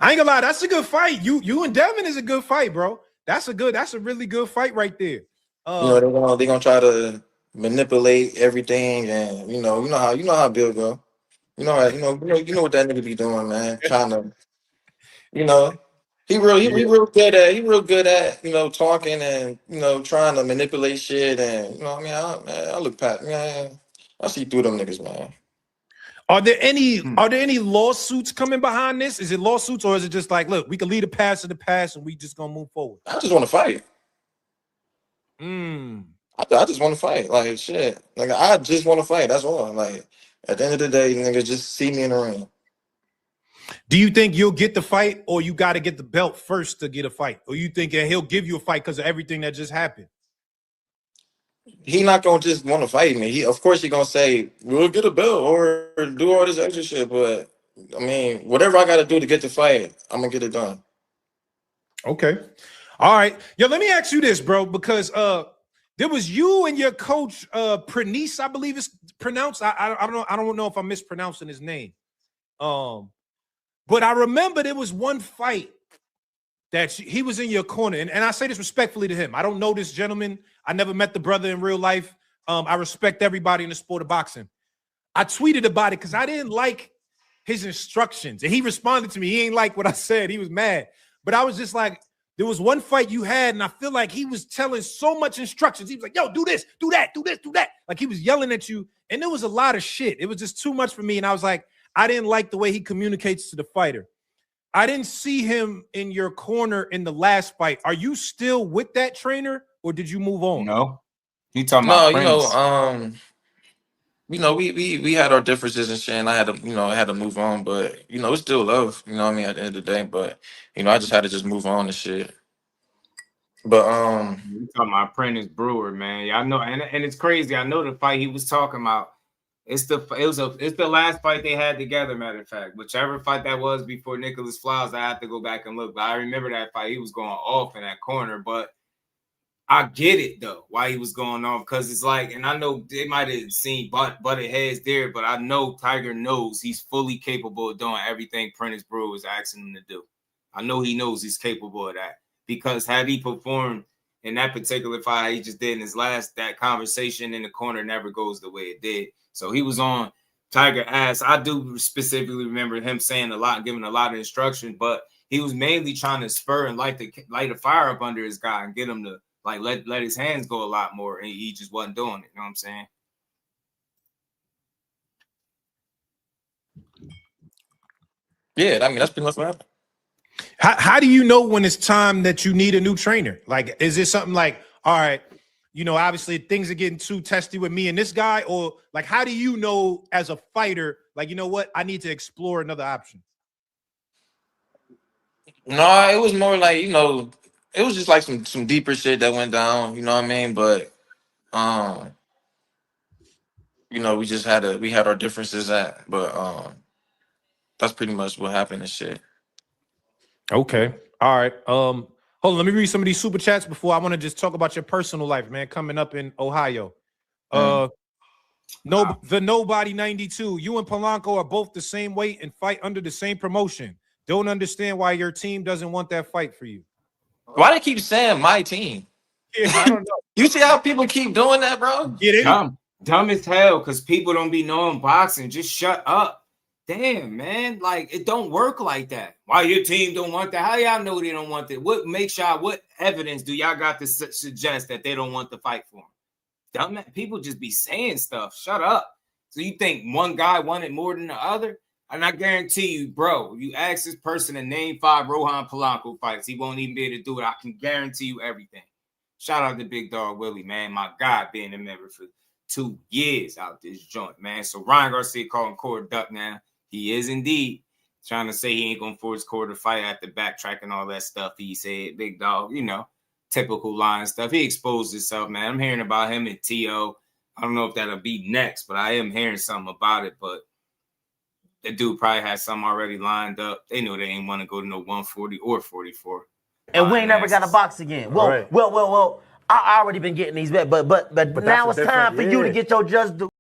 I ain't gonna lie, that's a good fight. You and Devin is a good fight, bro. That's a really good fight right there. They're gonna try to manipulate everything, and you know how Bill go. You know what that nigga be doing, man. Trying to, he real good at talking and trying to manipulate shit, and I look past, man. I see through them niggas, man. Are there any lawsuits coming behind this? Is it lawsuits, or is it just like, look, we can leave the past in the past and we just gonna move forward? I just want to fight. I just want to fight. Like shit. Like I just want to fight. That's all. Like at the end of the day, niggas just see me in the ring. Do you think you'll get the fight, or you got to get the belt first to get a fight? Or you think he'll give you a fight because of everything that just happened? He not gonna just want to fight me. Of course he gonna say we'll get a belt or do all this extra shit. But I mean, whatever I got to do to get the fight, I'm gonna get it done. Okay, all right. Yo, let me ask you this, bro, because there was you and your coach, Prenice, I believe it's pronounced. I don't know if I'm mispronouncing his name. But I remember there was one fight that he was in your corner, and I say this respectfully to him. I don't know this gentleman. I never met the brother in real life. I respect everybody in the sport of boxing. I tweeted about it because I didn't like his instructions, and he responded to me. He ain't like what I said. He was mad. But I was just like, there was one fight you had, and I feel like he was telling so much instructions. He was like, yo, do this, do that, do this, do that. Like he was yelling at you, and there was a lot of shit. It was just too much for me, and I was like, I didn't like the way he communicates to the fighter. I didn't see him in your corner in the last fight. Are you still with that trainer, or did you move on? No. He talking about we had our differences and shit, and I had to move on, but it's still love, you know what I mean, at the end of the day. But I just had to just move on and shit. But you talking about Prentice Brewer, man. Yeah, I know, and it's crazy. I know the fight he was talking about. It's the last fight they had together, matter of fact. Whichever fight that was before Nicholas Flowers, I have to go back and look. But I remember that fight. He was going off in that corner. But I get it, though, why he was going off. Because it's like, and I know they might have seen butted heads there, but I know Tiger knows he's fully capable of doing everything Prentice Brewer was asking him to do. I know he knows he's capable of that. Because had he performed in that particular fight he just did in his last, that conversation in the corner never goes the way it did. So he was on Tiger ass. I do specifically remember him saying a lot, giving a lot of instruction, but he was mainly trying to spur and light a fire up under his guy and get him to like let his hands go a lot more, and he just wasn't doing it. You know what I'm saying? Yeah, I mean that's pretty much what happened. How do you know when it's time that you need a new trainer? Like, is it something like, all right, obviously things are getting too testy with me and this guy, or like, how do you know as a fighter, like, you know what, I need to explore another option? No, it was more like, it was just like some deeper shit that went down, you know what I mean? But, we had our differences but that's pretty much what happened and shit. Okay. All right. Hold on. Let me read some of these super chats before I want to just talk about your personal life, man, coming up in Ohio. The Nobody 92. You and Polanco are both the same weight and fight under the same promotion. Don't understand why your team doesn't want that fight for you. Why they keep saying my team? Yeah, I don't know. You see how people keep doing that, bro? Yeah, dumb as hell, because people don't be knowing boxing. Just shut up. Damn, man. Like, it don't work like that. Why your team don't want that? How y'all know they don't want that? What makes y'all, what evidence do y'all got to suggest that they don't want to fight for him? Dumb people just be saying stuff. Shut up. So you think one guy wanted more than the other? And I guarantee you, bro, you ask this person to name 5 Rohan Polanco fights, he won't even be able to do it. I can guarantee you everything. Shout out to Big Dog Willie, man. My God, being a member for 2 years out this joint, man. So Ryan Garcia calling Core duck now. He is indeed trying to say he ain't going to force Core to fight after backtracking all that stuff he said. Big Dog, you know, typical line stuff. He exposed himself, man. I'm hearing about him and T.O. I don't know if that'll be next, but I am hearing something about it. But the dude probably had something already lined up. They knew they ain't want to go to no 140 or 44. And we ain't never got a box again. Well. I already been getting these bets, but now it's time for you to get your just due.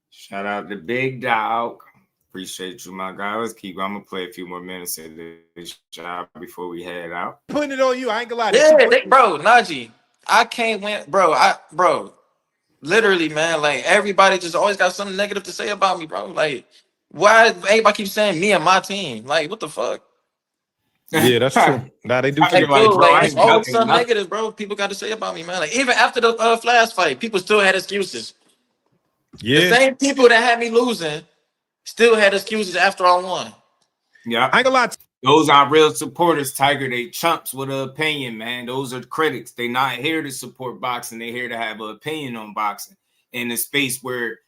Shout out to Big Dog. Appreciate you, my guy. Let's keep. I'm gonna play a few more minutes of this job before we head out. Putting it on you. I ain't gonna lie. Yeah, bro, Najee. I can't win, bro. Literally, man. Like everybody just always got something negative to say about me, bro. Like, why everybody keep saying me and my team? Like, what the fuck? Yeah, that's true. Nah, they do. Like, dude, like, it's always something negative, bro. People got to say about me, man. Like, even after the Flash fight, people still had excuses. Yeah, the same people that had me losing still had excuses after I won. Yeah, I ain't gonna lie. Those aren't real supporters, Tiger. They chumps with an opinion, man. Those are critics. They not here to support boxing. They here to have an opinion on boxing in a space where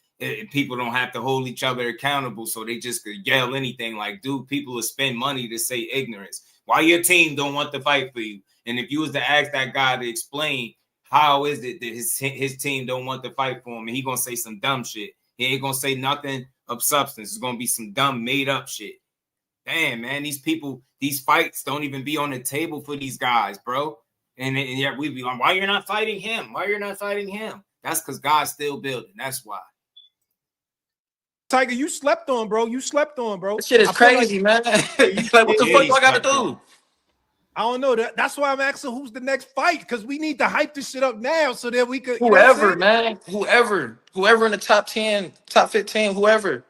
people don't have to hold each other accountable, so they just could yell anything. Like, dude, people will spend money to say ignorance. Why your team don't want to fight for you? And if you was to ask that guy to explain how is it that his team don't want to fight for him, and he gonna say some dumb shit. He ain't gonna say nothing of substance. It's gonna be some dumb made up shit. Damn, man, these people, these fights don't even be on the table for these guys, bro. And yet we be like, why you're not fighting him? Why you're not fighting him? That's because God's still building. That's why. Tiger, you slept on, bro. You slept on, bro. This shit is crazy, man. Like, what the fuck do I got to do? I don't know. That's why I'm asking who's the next fight, because we need to hype this shit up now so that we could. Whoever, man. Whoever in the top 10, top 15, whoever.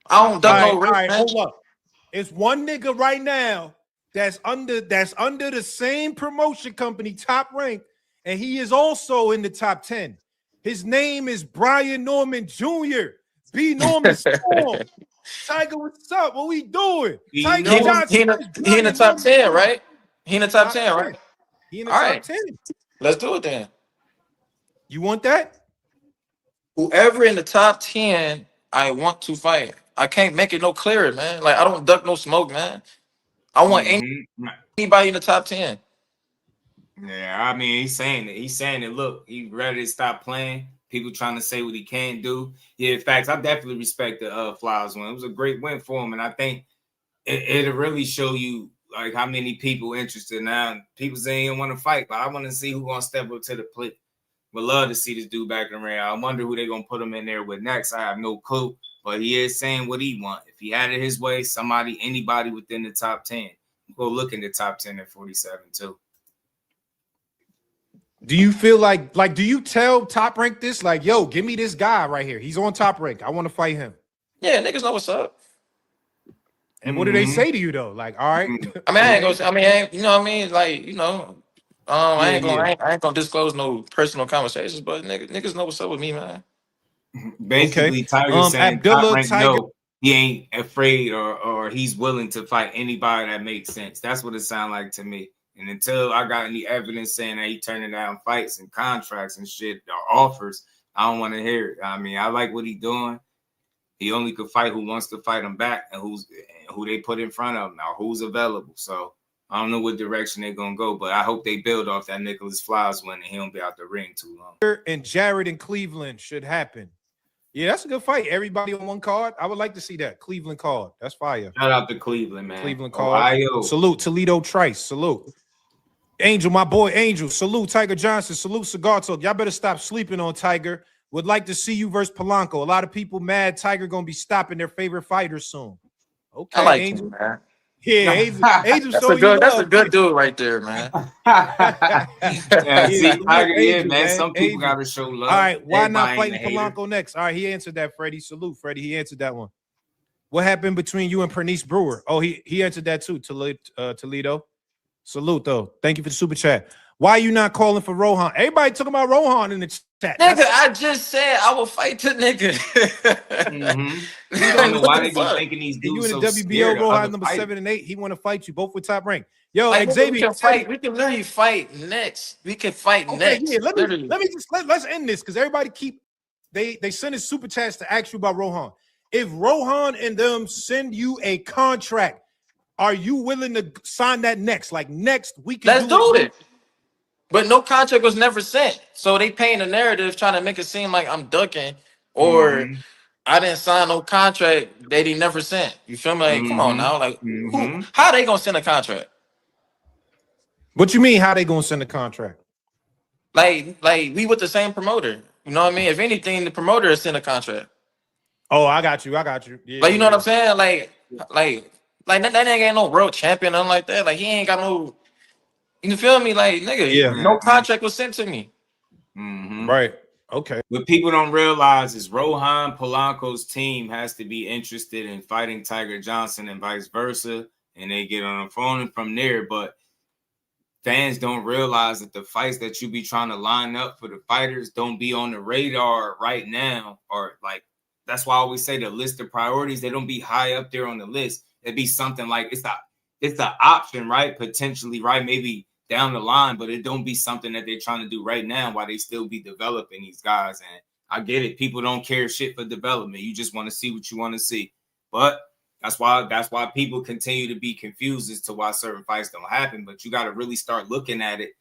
I don't know. All right, hold up. It's one nigga right now that's under the same promotion company, Top Rank, and he is also in the top 10. His name is Brian Norman Jr. B. Norman Storm. Tiger, what's up? What we doing? Tiger Johnson. He in the top 10, right? He in the top 10, right? He in the top 10. Let's do it then. You want that? Whoever in the top 10, I want to fight. I can't make it no clearer, man. Like, I don't duck no smoke, man. I want anybody in the top 10. Yeah, I mean, he's saying it. He's saying it. Look, he's ready to stop playing. People trying to say what he can't do. Yeah, in fact, I definitely respect the Flowers win. It was a great win for him, and I think it'll really show you like how many people interested now. People saying they want to fight, but I want to see who's gonna step up to the plate. Would love to see this dude back in the ring. I wonder who they're gonna put him in there with next. I have no clue, but he is saying what he wants. If he had it his way, anybody within the top 10. Go look in the top 10 at 47 too. Do you feel like do you tell Top Rank this? Like, yo, give me this guy right here. He's on Top Rank. I want to fight him. Yeah, niggas know what's up. And what do they say to you though? Like, all right. I mean, I ain't gonna. I mean, you know what I mean? Like, you know, I ain't gonna disclose no personal conversations, but niggas know what's up with me, man. Basically, Tiger saying Top Rank no, he ain't afraid or he's willing to fight anybody that makes sense. That's what it sounds like to me. And until I got any evidence saying that he turning down fights and contracts and shit or offers, I don't want to hear it. I mean, I like what he's doing. He only could fight who wants to fight him back and who they put in front of him or who's available. So I don't know what direction they're gonna go, but I hope they build off that Nicholas Flowers win and he don't be out the ring too long. And Jared in Cleveland should happen. Yeah, that's a good fight. Everybody on one card. I would like to see that Cleveland card. That's fire. Shout out to Cleveland, man. Cleveland card. Ohio. Salute Toledo Trice. Salute. Angel, my boy Angel. Salute Tiger Johnson. Salute Cigar Talk. Y'all better stop sleeping on Tiger. Would like to see you versus Polanco. A lot of people mad Tiger gonna be stopping their favorite fighters soon. Okay, I like Angel. him, man. Yeah, Angel. That's a good dude right there, man. See, Tiger, man. Some people gotta show love. All right, why not fighting Polanco next? All right, he answered that, Freddie. Salute, Freddie. He answered that one. What happened between you and Pernice Brewer? Oh, he answered that too. Toledo. Salute though. Thank you for the super chat. Why you not calling for Rohan? Everybody talking about Rohan in the chat. Nigga, I just said I will fight the nigga. I don't know why they be making these And you dudes in so the scared WBO of Rohan other number fighters. 7 and 8. He want to fight you both with Top Rank. Yo, Like, Xavier, we can fight. We can literally fight next. We can fight okay, next. yeah. Let's end this because everybody they send us super chats to ask you about Rohan. If Rohan and them send you a contract, are you willing to sign that next? Like next week? Let's do it. But no contract was never sent. So they paint a narrative trying to make it seem like I'm ducking or I didn't sign no contract that he never sent. You feel me? Like, come on now. Like, how they gonna send a contract? What you mean? How they gonna send a contract? Like we with the same promoter. You know what I mean? If anything, the promoter is send a contract. Oh, I got you. Yeah, Like, you know what I'm saying? Like that nigga ain't no world champion, nothing like that. Like, he ain't got no. You feel me? Like, nigga, no contract was sent to me. Right. Okay. What people don't realize is Rohan Polanco's team has to be interested in fighting Tiger Johnson and vice versa, and they get on the phone and from there. But fans don't realize that the fights that you be trying to line up for the fighters don't be on the radar right now, or like that's why I always say the list of priorities, they don't be high up there on the list. It'd be something like it's the option, right? Potentially, right? Maybe down the line, but it don't be something that they're trying to do right now while they still be developing these guys. And I get it. People don't care shit for development. You just want to see what you want to see. But that's why people continue to be confused as to why certain fights don't happen. But you got to really start looking at it.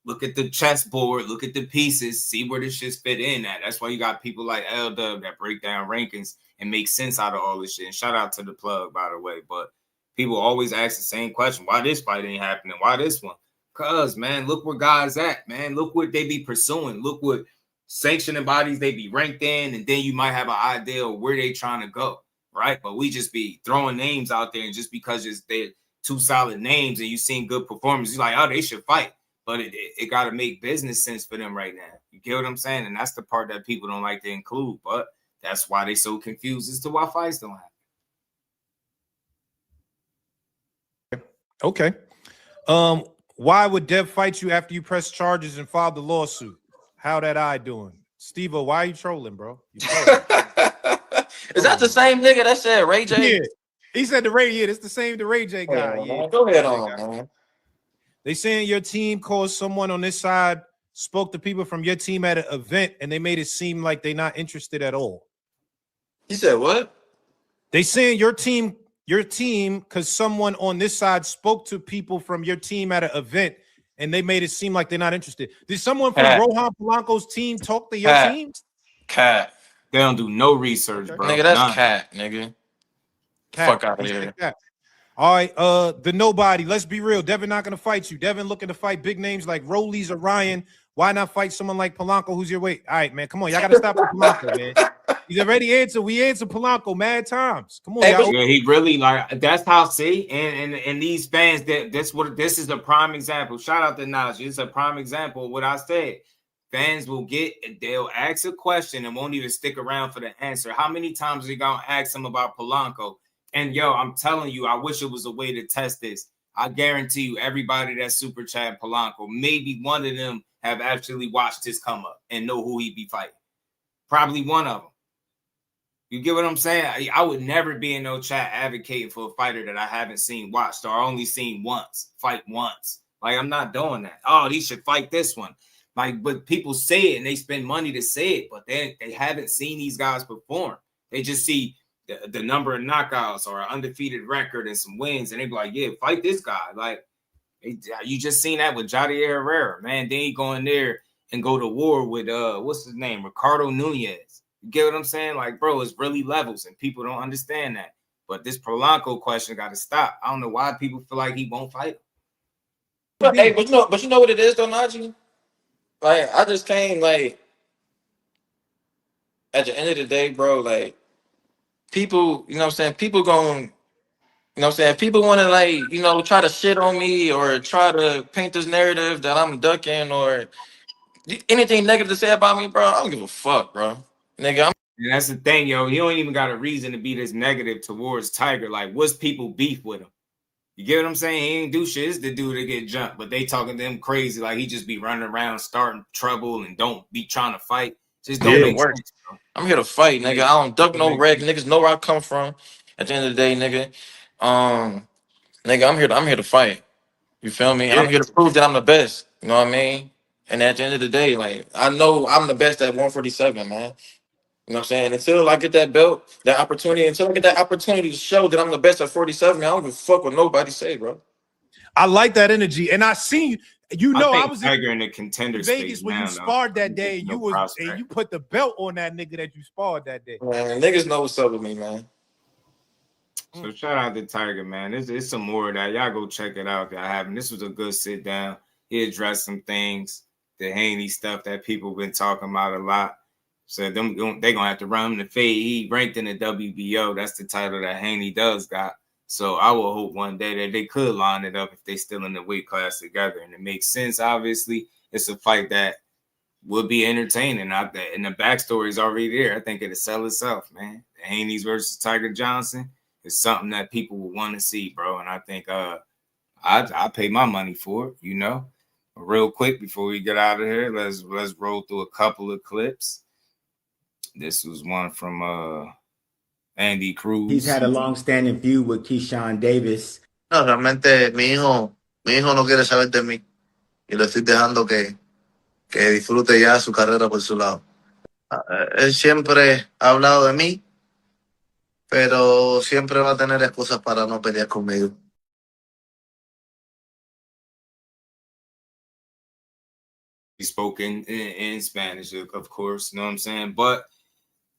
Look at the chessboard, look at the pieces, see where this shit fit in at. That's why you got people like L-Dub that break down rankings and make sense out of all this shit. And shout out to the plug, by the way. But people always ask the same question. Why this fight ain't happening? Why this one? Cause, man, look where guys at, man. Look what they be pursuing. Look what sanctioning bodies they be ranked in, and then you might have an idea of where they trying to go, right? But we just be throwing names out there, and just because they're two solid names and you seen good performance, you're like, oh, they should fight. But it got to make business sense for them right now. You get what I'm saying? And that's the part that people don't like to include. But that's why they so confused as to why fights don't happen. Okay. Why would Dev fight you after you press charges and filed the lawsuit? How that eye doing? Steve-O, why are you trolling, bro? Is that the same nigga that said Ray J? Yeah. He said the Ray, yeah, it's the same the Ray J guy. Yeah. Go ahead on, man. They saying your team called someone on this side, spoke to people from your team at an event, and they made it seem like they're not interested at all. You said what? They saying your team, because someone on this side spoke to people from your team at an event, and they made it seem like they're not interested. Did someone from Rohan Polanco's team talk to your team? Cat. They don't do no research, bro. Nigga, that's cat, nigga. Fuck out of here. All right, the nobody. Let's be real. Devin not gonna fight you. Devin looking to fight big names like Rollies or Ryan. Why not fight someone like Polanco? Who's your weight? All right, man. Come on, y'all gotta stop with Polanco, man. He's already answered. We answered Polanco mad times. Come on, y'all. Yeah, he really like that's how. See, and these fans this is a prime example. Shout out to Najee. It's a prime example of what I said. Fans they'll ask a question and won't even stick around for the answer. How many times are you gonna ask them about Polanco? And yo, I'm telling you, I wish it was a way to test this. I guarantee you, everybody that super chat Polanco, maybe one of them have actually watched his come up and know who he be fighting. Probably one of them. You get what I'm saying? I would never be in no chat advocating for a fighter that I haven't seen watched or only seen fight once. Like, I'm not doing that. Oh, he should fight this one. Like, but people say it and they spend money to say it, but they haven't seen these guys perform. They just see the number of knockouts or an undefeated record and some wins, and they be like, yeah, fight this guy. Like, you just seen that with Javier Herrera, man. Then he go in there and go to war with what's his name, Ricardo Nunez. You get what I'm saying? Like, bro, it's really levels, and people don't understand that. But this Polanco question got to stop. I don't know why people feel like he won't fight. But you know what it is though, Najee? Like, I just came, like, at the end of the day, bro, like, people, you know what I'm saying? People going, you know what I'm saying? People want to, like, you know, try to shit on me or try to paint this narrative that I'm ducking or anything negative to say about me, bro. I don't give a fuck, bro. Nigga, And that's the thing, yo. He don't even got a reason to be this negative towards Tiger. Like, what's people beef with him? You get what I'm saying? He ain't do shit. It's the dude that get jumped, but they talking to him crazy. Like, he just be running around starting trouble and don't be trying to fight. Just don't make sense, bro. I'm here to fight, nigga. I don't duck no wreck. Niggas know where I come from. At the end of the day, nigga. Nigga, I'm here to fight. You feel me? And I'm here to prove that I'm the best. You know what I mean? And at the end of the day, like, I know I'm the best at 147, man. You know what I'm saying? Until I get that belt, that opportunity, until I get that opportunity to show that I'm the best at 47, man, I don't give a fuck what nobody say, bro. I like that energy. And I seen you know I was Tiger in the contender Vegas when you sparred that day, and you put the belt on that nigga that you sparred that day. Man, niggas know what's up with me, man. So shout out to Tiger, man. It's some more of that. Y'all go check it out if y'all haven't. This was a good sit down. He addressed some things, the Haney stuff that people been talking about a lot. So they gonna have to run him to fade. He ranked in the WBO. That's the title that Haney does got. So I will hope one day that they could line it up if they still in the weight class together. And it makes sense, obviously. It's a fight that will be entertaining out there. And the backstory is already there. I think it'll sell itself, man. The Haney's versus Tiger Johnson is something that people will want to see, bro. And I think I pay my money for it, you know. Real quick before we get out of here, let's roll through a couple of clips. This was one from Andy Cruz. He's had a long-standing feud with Keyshawn Davis. No, realmente mi hijo no quiere saber de mí y lo estoy dejando que disfrute ya su carrera por su lado. Él siempre ha hablado de mí, pero siempre va a tener excusas para no pelear conmigo. He spoke in Spanish, of course, you know what I'm saying? But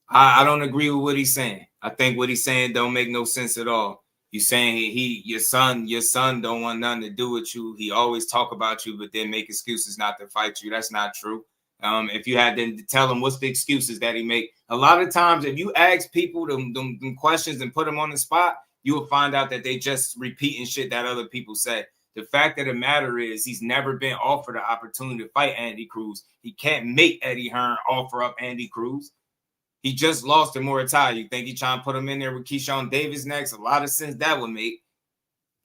I don't agree with what he's saying. I think what he's saying don't make no sense at all. He's saying your son don't want nothing to do with you. He always talk about you, but then make excuses not to fight you. That's not true. If you had to tell him what's the excuses that he make, a lot of times if you ask people them questions and put them on the spot, you will find out that they just repeating shit that other people say. The fact of the matter is he's never been offered an opportunity to fight Andy Cruz. He can't make Eddie Hearn offer up Andy Cruz. He just lost to Muay Thai. You think he trying to put him in there with Keyshawn Davis next? A lot of sense that would make.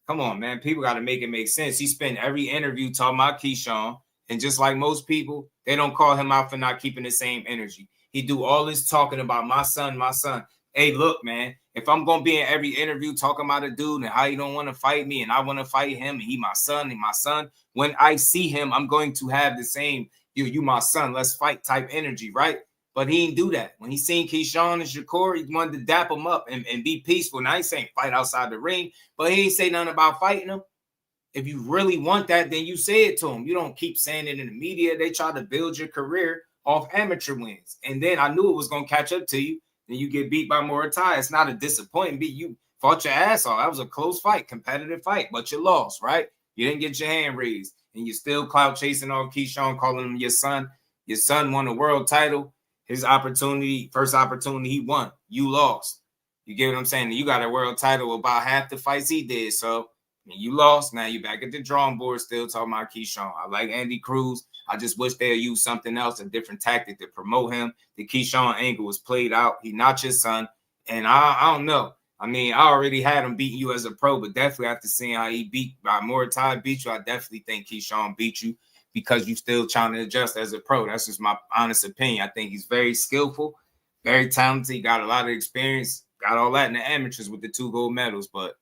Come on, man. People got to make it make sense. He spent every interview talking about Keyshawn. And just like most people, they don't call him out for not keeping the same energy. He do all this talking about my son, my son. Hey, look, man, if I'm going to be in every interview talking about a dude and how he don't want to fight me and I want to fight him and he my son and my son, when I see him, I'm going to have the same, you my son, let's fight type energy, right? But he didn't do that. When he seen Keyshawn and Shakur, he wanted to dap him up and be peaceful. Now he's saying fight outside the ring, but he ain't say nothing about fighting him. If you really want that, then you say it to him. You don't keep saying it in the media. They try to build your career off amateur wins. And then I knew it was going to catch up to you. Then you get beat by Muay Thai. It's not a disappointing beat. You fought your ass off. That was a close fight, competitive fight, but you lost, right? You didn't get your hand raised. And you still clout chasing on Keyshawn, calling him your son. Your son won a world title. His opportunity, first opportunity, he won. You lost. You get what I'm saying? You got a world title about half the fights he did. So you lost. Now you back at the drawing board still talking about Keyshawn. I like Andy Cruz. I just wish they'd use something else, a different tactic to promote him. The Keyshawn angle was played out. He not your son. And I don't know. I mean, I already had him beating you as a pro, but definitely after seeing how he beat by Muay Thai beat you, I definitely think Keyshawn beat you because you still trying to adjust as a pro. That's just my honest opinion. I think he's very skillful, very talented. He got a lot of experience, got all that in the amateurs with the 2 gold medals. But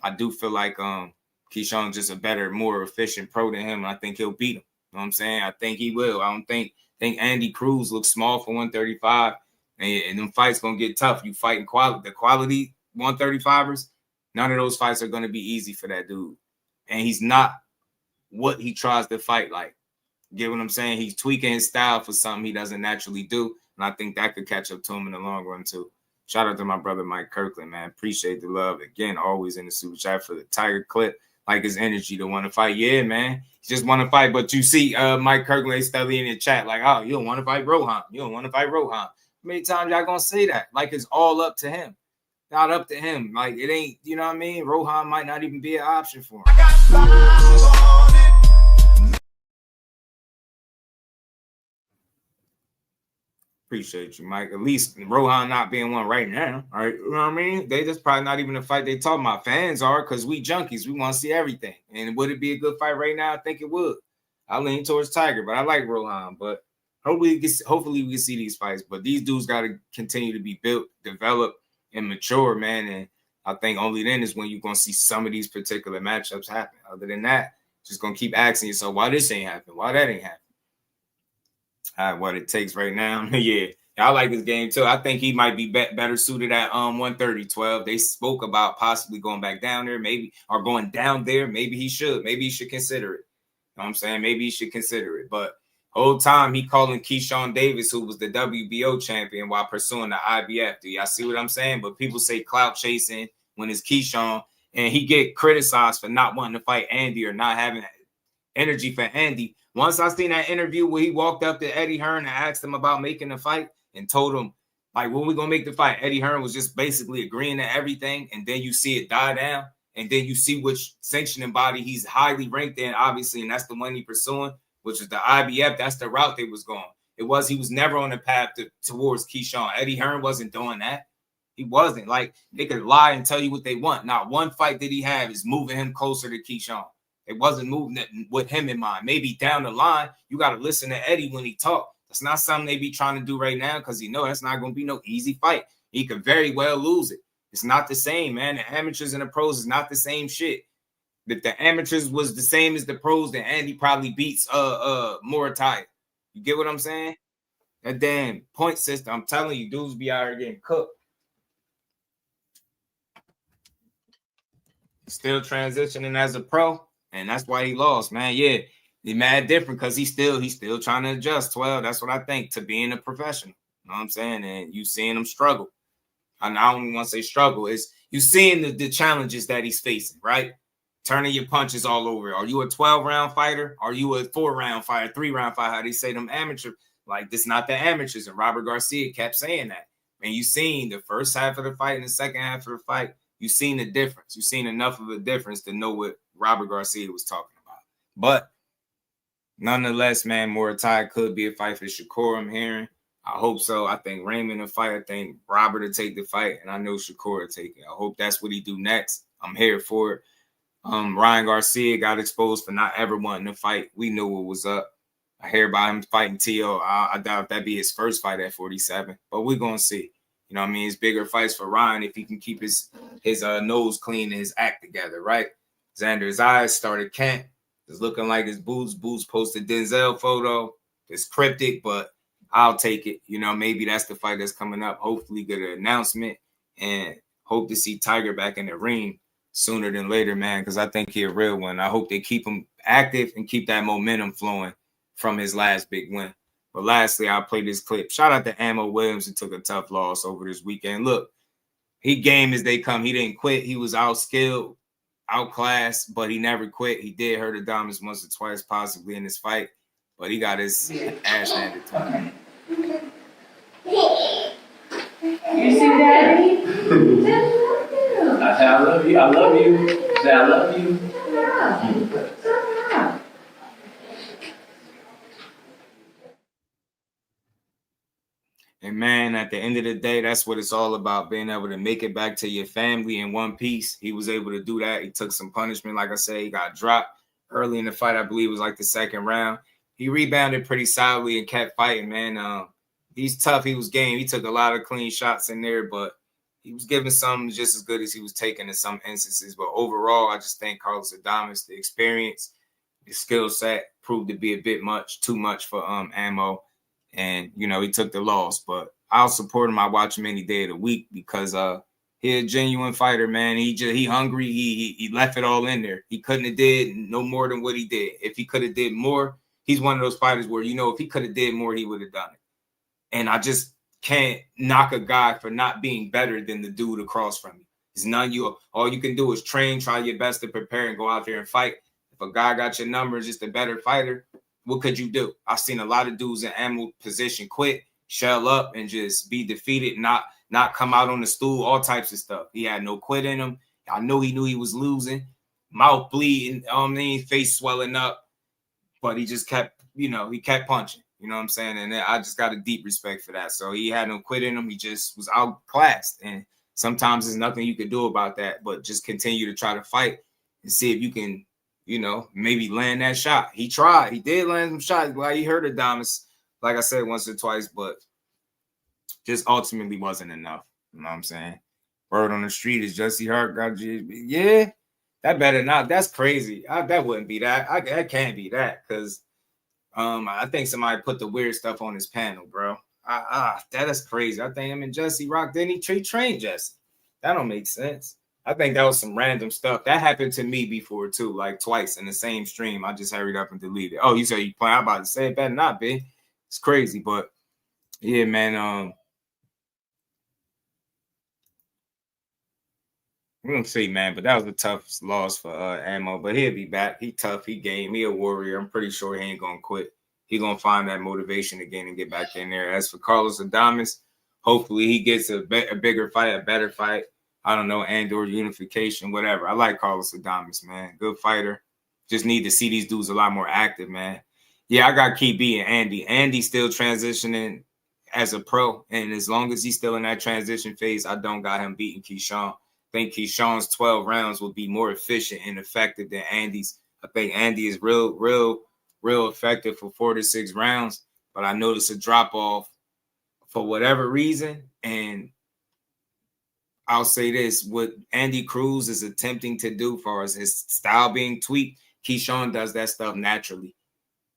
I do feel like Keyshawn's just a better, more efficient pro than him. And I think he'll beat him. You know what I'm saying? I think he will. I don't think Andy Cruz looks small for 135. And them fights going to get tough. You fighting quality. The quality 135ers, none of those fights are going to be easy for that dude. And he's not what he tries to fight like. Get what I'm saying? He's tweaking his style for something he doesn't naturally do. And I think that could catch up to him in the long run, too. Shout out to my brother Mike Kirkland, man. Appreciate the love. Again, always in the super chat for the Tiger clip. Like his energy to want to fight. Yeah, man. He just want to fight. But you see Mike Kirkland steadily in the chat like, oh, you don't want to fight Rohan. You don't want to fight Rohan. How many times y'all going to say that? Like it's all up to him. Not up to him. Like it ain't, you know what I mean? Rohan might not even be an option for him. Appreciate you, Mike. At least Rohan not being one right now. All right, you know what I mean? They just probably not even a fight they talking about. Fans are, because we junkies. We want to see everything. And would it be a good fight right now? I think it would. I lean towards Tiger, but I like Rohan. But hopefully we can see these fights. But these dudes got to continue to be built, develop, and mature, man. And I think only then is when you're going to see some of these particular matchups happen. Other than that, just going to keep asking yourself, why this ain't happening? Why that ain't happening? What it takes right now. Yeah, I like this game too. I think he might be better suited at 130-12. They spoke about possibly going back down there, maybe, or going down there. Maybe he should. Maybe he should consider it. You know what I'm saying? Maybe he should consider it. But whole time he calling Keyshawn Davis, who was the WBO champion, while pursuing the IBF. Do y'all see what I'm saying? But people say clout chasing when it's Keyshawn, and he get criticized for not wanting to fight Andy or not having energy for Andy. Once I seen that interview where he walked up to Eddie Hearn and asked him about making the fight and told him, like, when we going to make the fight? Eddie Hearn was just basically agreeing to everything. And then you see it die down. And then you see which sanctioning body he's highly ranked in, obviously. And that's the one he pursuing, which is the IBF. That's the route they was going. He was never on the path towards Keyshawn. Eddie Hearn wasn't doing that. He wasn't. Like, they could lie and tell you what they want. Not one fight that he have is moving him closer to Keyshawn. It wasn't moving with him in mind. Maybe down the line, you got to listen to Eddie when he talk. That's not something they be trying to do right now because you know that's not going to be no easy fight. He could very well lose it. It's not the same, man. The amateurs and the pros is not the same shit. If the amateurs was the same as the pros, then Andy probably beats Muay. You get what I'm saying? That damn point system. I'm telling you, dudes be out here getting cooked. Still transitioning as a pro. And that's why he lost, man. Yeah, he mad different because he's still trying to adjust. 12. That's what I think to being a professional. You know what I'm saying? And you seeing him struggle. And I don't even want to say struggle. It's you seeing the challenges that he's facing, right? Turning your punches all over. Are you a 12-round fighter? Are you a 4-round fighter, 3-round fighter? How they say them amateur. Like, this not the amateurs. And Robert Garcia kept saying that. And you seen the first half of the fight and the second half of the fight. You seen the difference. You seen enough of a difference to know what Robert Garcia was talking about. But nonetheless, man, Muay could be a fight for Shakur, I'm hearing. I hope so. I think Raymond will fight. I think Robert will take the fight, and I know Shakur will take it. I hope that's what he do next. I'm here for it. Ryan Garcia got exposed for not ever wanting to fight. We knew what was up. I hear about him fighting T.O. I doubt that'd be his first fight at 47, but we're going to see. You know what I mean? It's bigger fights for Ryan if he can keep his nose clean and his act together, right? Xander Zayas started camp. It's looking like his boots. Boots posted Denzel photo. It's cryptic, but I'll take it. You know, maybe that's the fight that's coming up. Hopefully get an announcement and hope to see Tiger back in the ring sooner than later, man, because I think he's a real one. I hope they keep him active and keep that momentum flowing from his last big win. But lastly, I'll play this clip. Shout out to Ammo Williams, who took a tough loss over this weekend. Look, he game as they come. He didn't quit. He was outskilled, outclassed, but he never quit. He did hurt Adames once or twice possibly in this fight, but he got his ass handed to him. You see Daddy? I said, I love you. I love you. I said, I love you. And man, at the end of the day, that's what it's all about, being able to make it back to your family in one piece. He was able to do that. He took some punishment. Like I said, he got dropped early in the fight. I believe it was like the second round. He rebounded pretty solidly and kept fighting, man. He's tough. He was game. He took a lot of clean shots in there, but he was giving some just as good as he was taking in some instances. But overall, I just think Carlos Adames, the experience, the skill set proved to be a bit too much for Ammo. And, you know, he took the loss, but I'll support him. I watch him any day of the week because he's a genuine fighter, man. He hungry. He left it all in there. He couldn't have did no more than what he did. If he could have did more, he's one of those fighters where, you know, if he could have did more, he would have done it. And I just can't knock a guy for not being better than the dude across from you. It's none you. All you can do is train, try your best to prepare and go out there and fight. If a guy got your number, just a better fighter, what could you do? I've seen a lot of dudes in ammo position quit, shell up, and just be defeated, not come out on the stool, all types of stuff. He had no quit in him. I know he knew he was losing, mouth bleeding, face swelling up, but he just kept, you know, he kept punching. You know what I'm saying? And I just got a deep respect for that. So he had no quit in him. He just was outclassed. And sometimes there's nothing you can do about that, but just continue to try to fight and see if you can, you know, maybe land that shot. He tried. He did land some shots. Like he hurt Adames, like I said, once or twice, but just ultimately wasn't enough. You know what I'm saying? Word on the street is Jesse Hart got you. Yeah, that better not. That's crazy. That wouldn't be that. That can't be that because I think somebody put the weird stuff on his panel, bro. That is crazy. I think him and Jesse Rock, then he trained Jesse. That don't make sense. I think that was some random stuff. That happened to me before too, like twice in the same stream. I just hurried up and deleted it. Oh, you said you playing? I'm about to say it better not be. It's crazy, but yeah, man. We're gonna see, man, but that was the toughest loss for Ammo. But he'll be back. He tough. He game. He a warrior. I'm pretty sure he ain't gonna quit. He gonna find that motivation again and get back in there. As for Carlos Adames, hopefully he gets a bigger fight, a better fight. I don't know, and/or unification, whatever. I like Carlos Adames, man. Good fighter. Just need to see these dudes a lot more active, man. Yeah, I got KB and Andy. Andy's still transitioning as a pro, and as long as he's still in that transition phase, I don't got him beating Keyshawn. I think Keyshawn's 12 rounds will be more efficient and effective than Andy's. I think Andy is real effective for 4 to 6 rounds, but I noticed a drop-off for whatever reason, and I'll say this, what Andy Cruz is attempting to do for us, his style being tweaked, Keyshawn does that stuff naturally.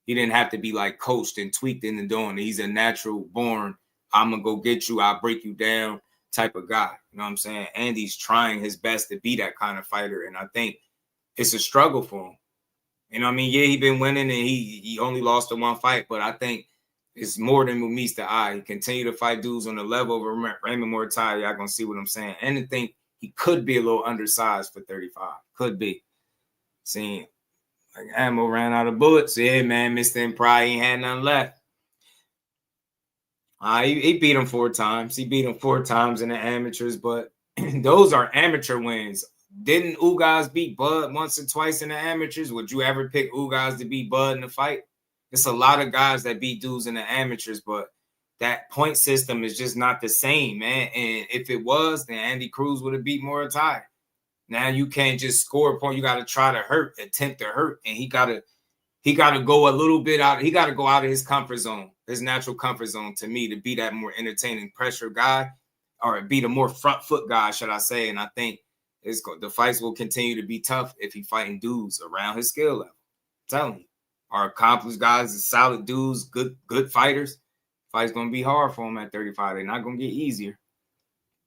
He didn't have to be like coached and tweaked into doing it. He's a natural born, I'm going to go get you, I'll break you down type of guy. You know what I'm saying? Andy's trying his best to be that kind of fighter, and I think it's a struggle for him. You know what I mean? Yeah, he been winning, and he only lost the one fight, but I think it's more than what meets the eye. He continue to fight dudes on the level of Raymond Mortai. Y'all gonna see what I'm saying. And I think he could be a little undersized for 35. Could be. Seeing like Ammo ran out of bullets. Yeah, man, Mr. Impride, he ain't had nothing left. He beat him 4 times. He beat him 4 times in the amateurs, but those are amateur wins. Didn't Ugas beat Bud once or twice in the amateurs? Would you ever pick Ugas to beat Bud in the fight? It's a lot of guys that beat dudes in the amateurs, but that point system is just not the same, man. And if it was, then Andy Cruz would have beat Mortai. Now you can't just score a point. You got to try to attempt to hurt, and he got to go a little bit out. He got to go out of his comfort zone, his natural comfort zone, to me, to be that more entertaining pressure guy, or be the more front foot guy, should I say? And I think the fights will continue to be tough if he fighting dudes around his skill level. I'm telling you. Are accomplished guys, solid dudes, good fighters. Fight's gonna be hard for him at 35. They're not gonna get easier.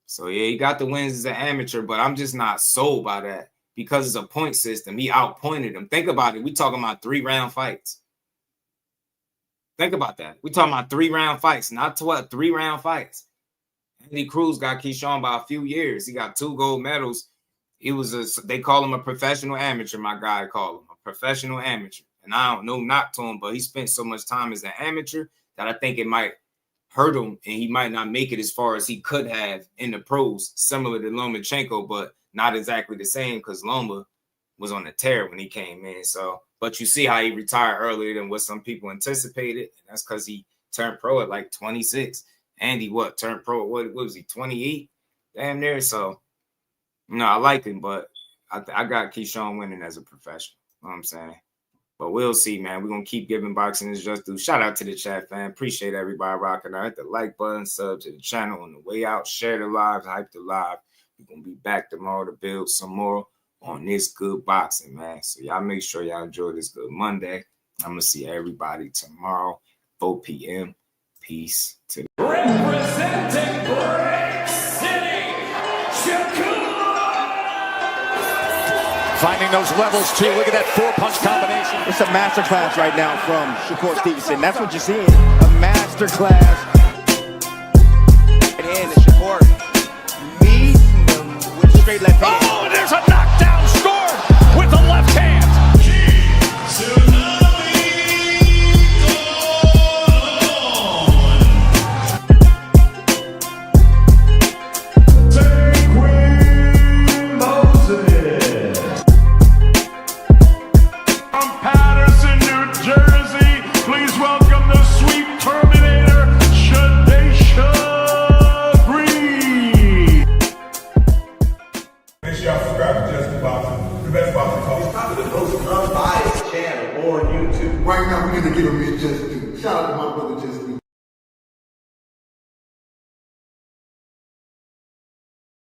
So yeah, he got the wins as an amateur, but I'm just not sold by that because it's a point system. He outpointed him. Think about it. We talking about 3-round fights. Think about that. We talking about 3-round fights, not 12, 3-round fights. Andy Cruz got Keyshawn by a few years. He got 2 gold medals. They call him a professional amateur. My guy called him a professional amateur. And I don't know, not to him, but he spent so much time as an amateur that I think it might hurt him, and he might not make it as far as he could have in the pros, similar to Lomachenko, but not exactly the same because Loma was on the tear when he came in. So, but you see how he retired earlier than what some people anticipated, and that's because he turned pro at like 26. Andy, turned pro at what was he, 28? Damn near. So, no, I like him, but I got Keyshawn winning as a professional. You know what I'm saying? But we'll see, man. We're going to keep giving boxing its just due. Shout out to the chat, fam. Appreciate everybody rocking out. Hit the like button, sub to the channel on the way out. Share the live, hype the live. We're going to be back tomorrow to build some more on this good boxing, man. So y'all make sure y'all enjoy this good Monday. I'm going to see everybody tomorrow, 4 p.m. Peace to the Representing Brick City, Shakur! Finding those levels, too. Look at that 4-punch combination. It's a masterclass right now from Shakur Stevenson. That's what you're seeing. A masterclass. And Shakur meeting them with straight left hand. Oh, and there's a knockdown scored with the left hand. From Patterson, New Jersey, please welcome the sweep Right now, we need to give him his just due. Shout out to my brother Just Due.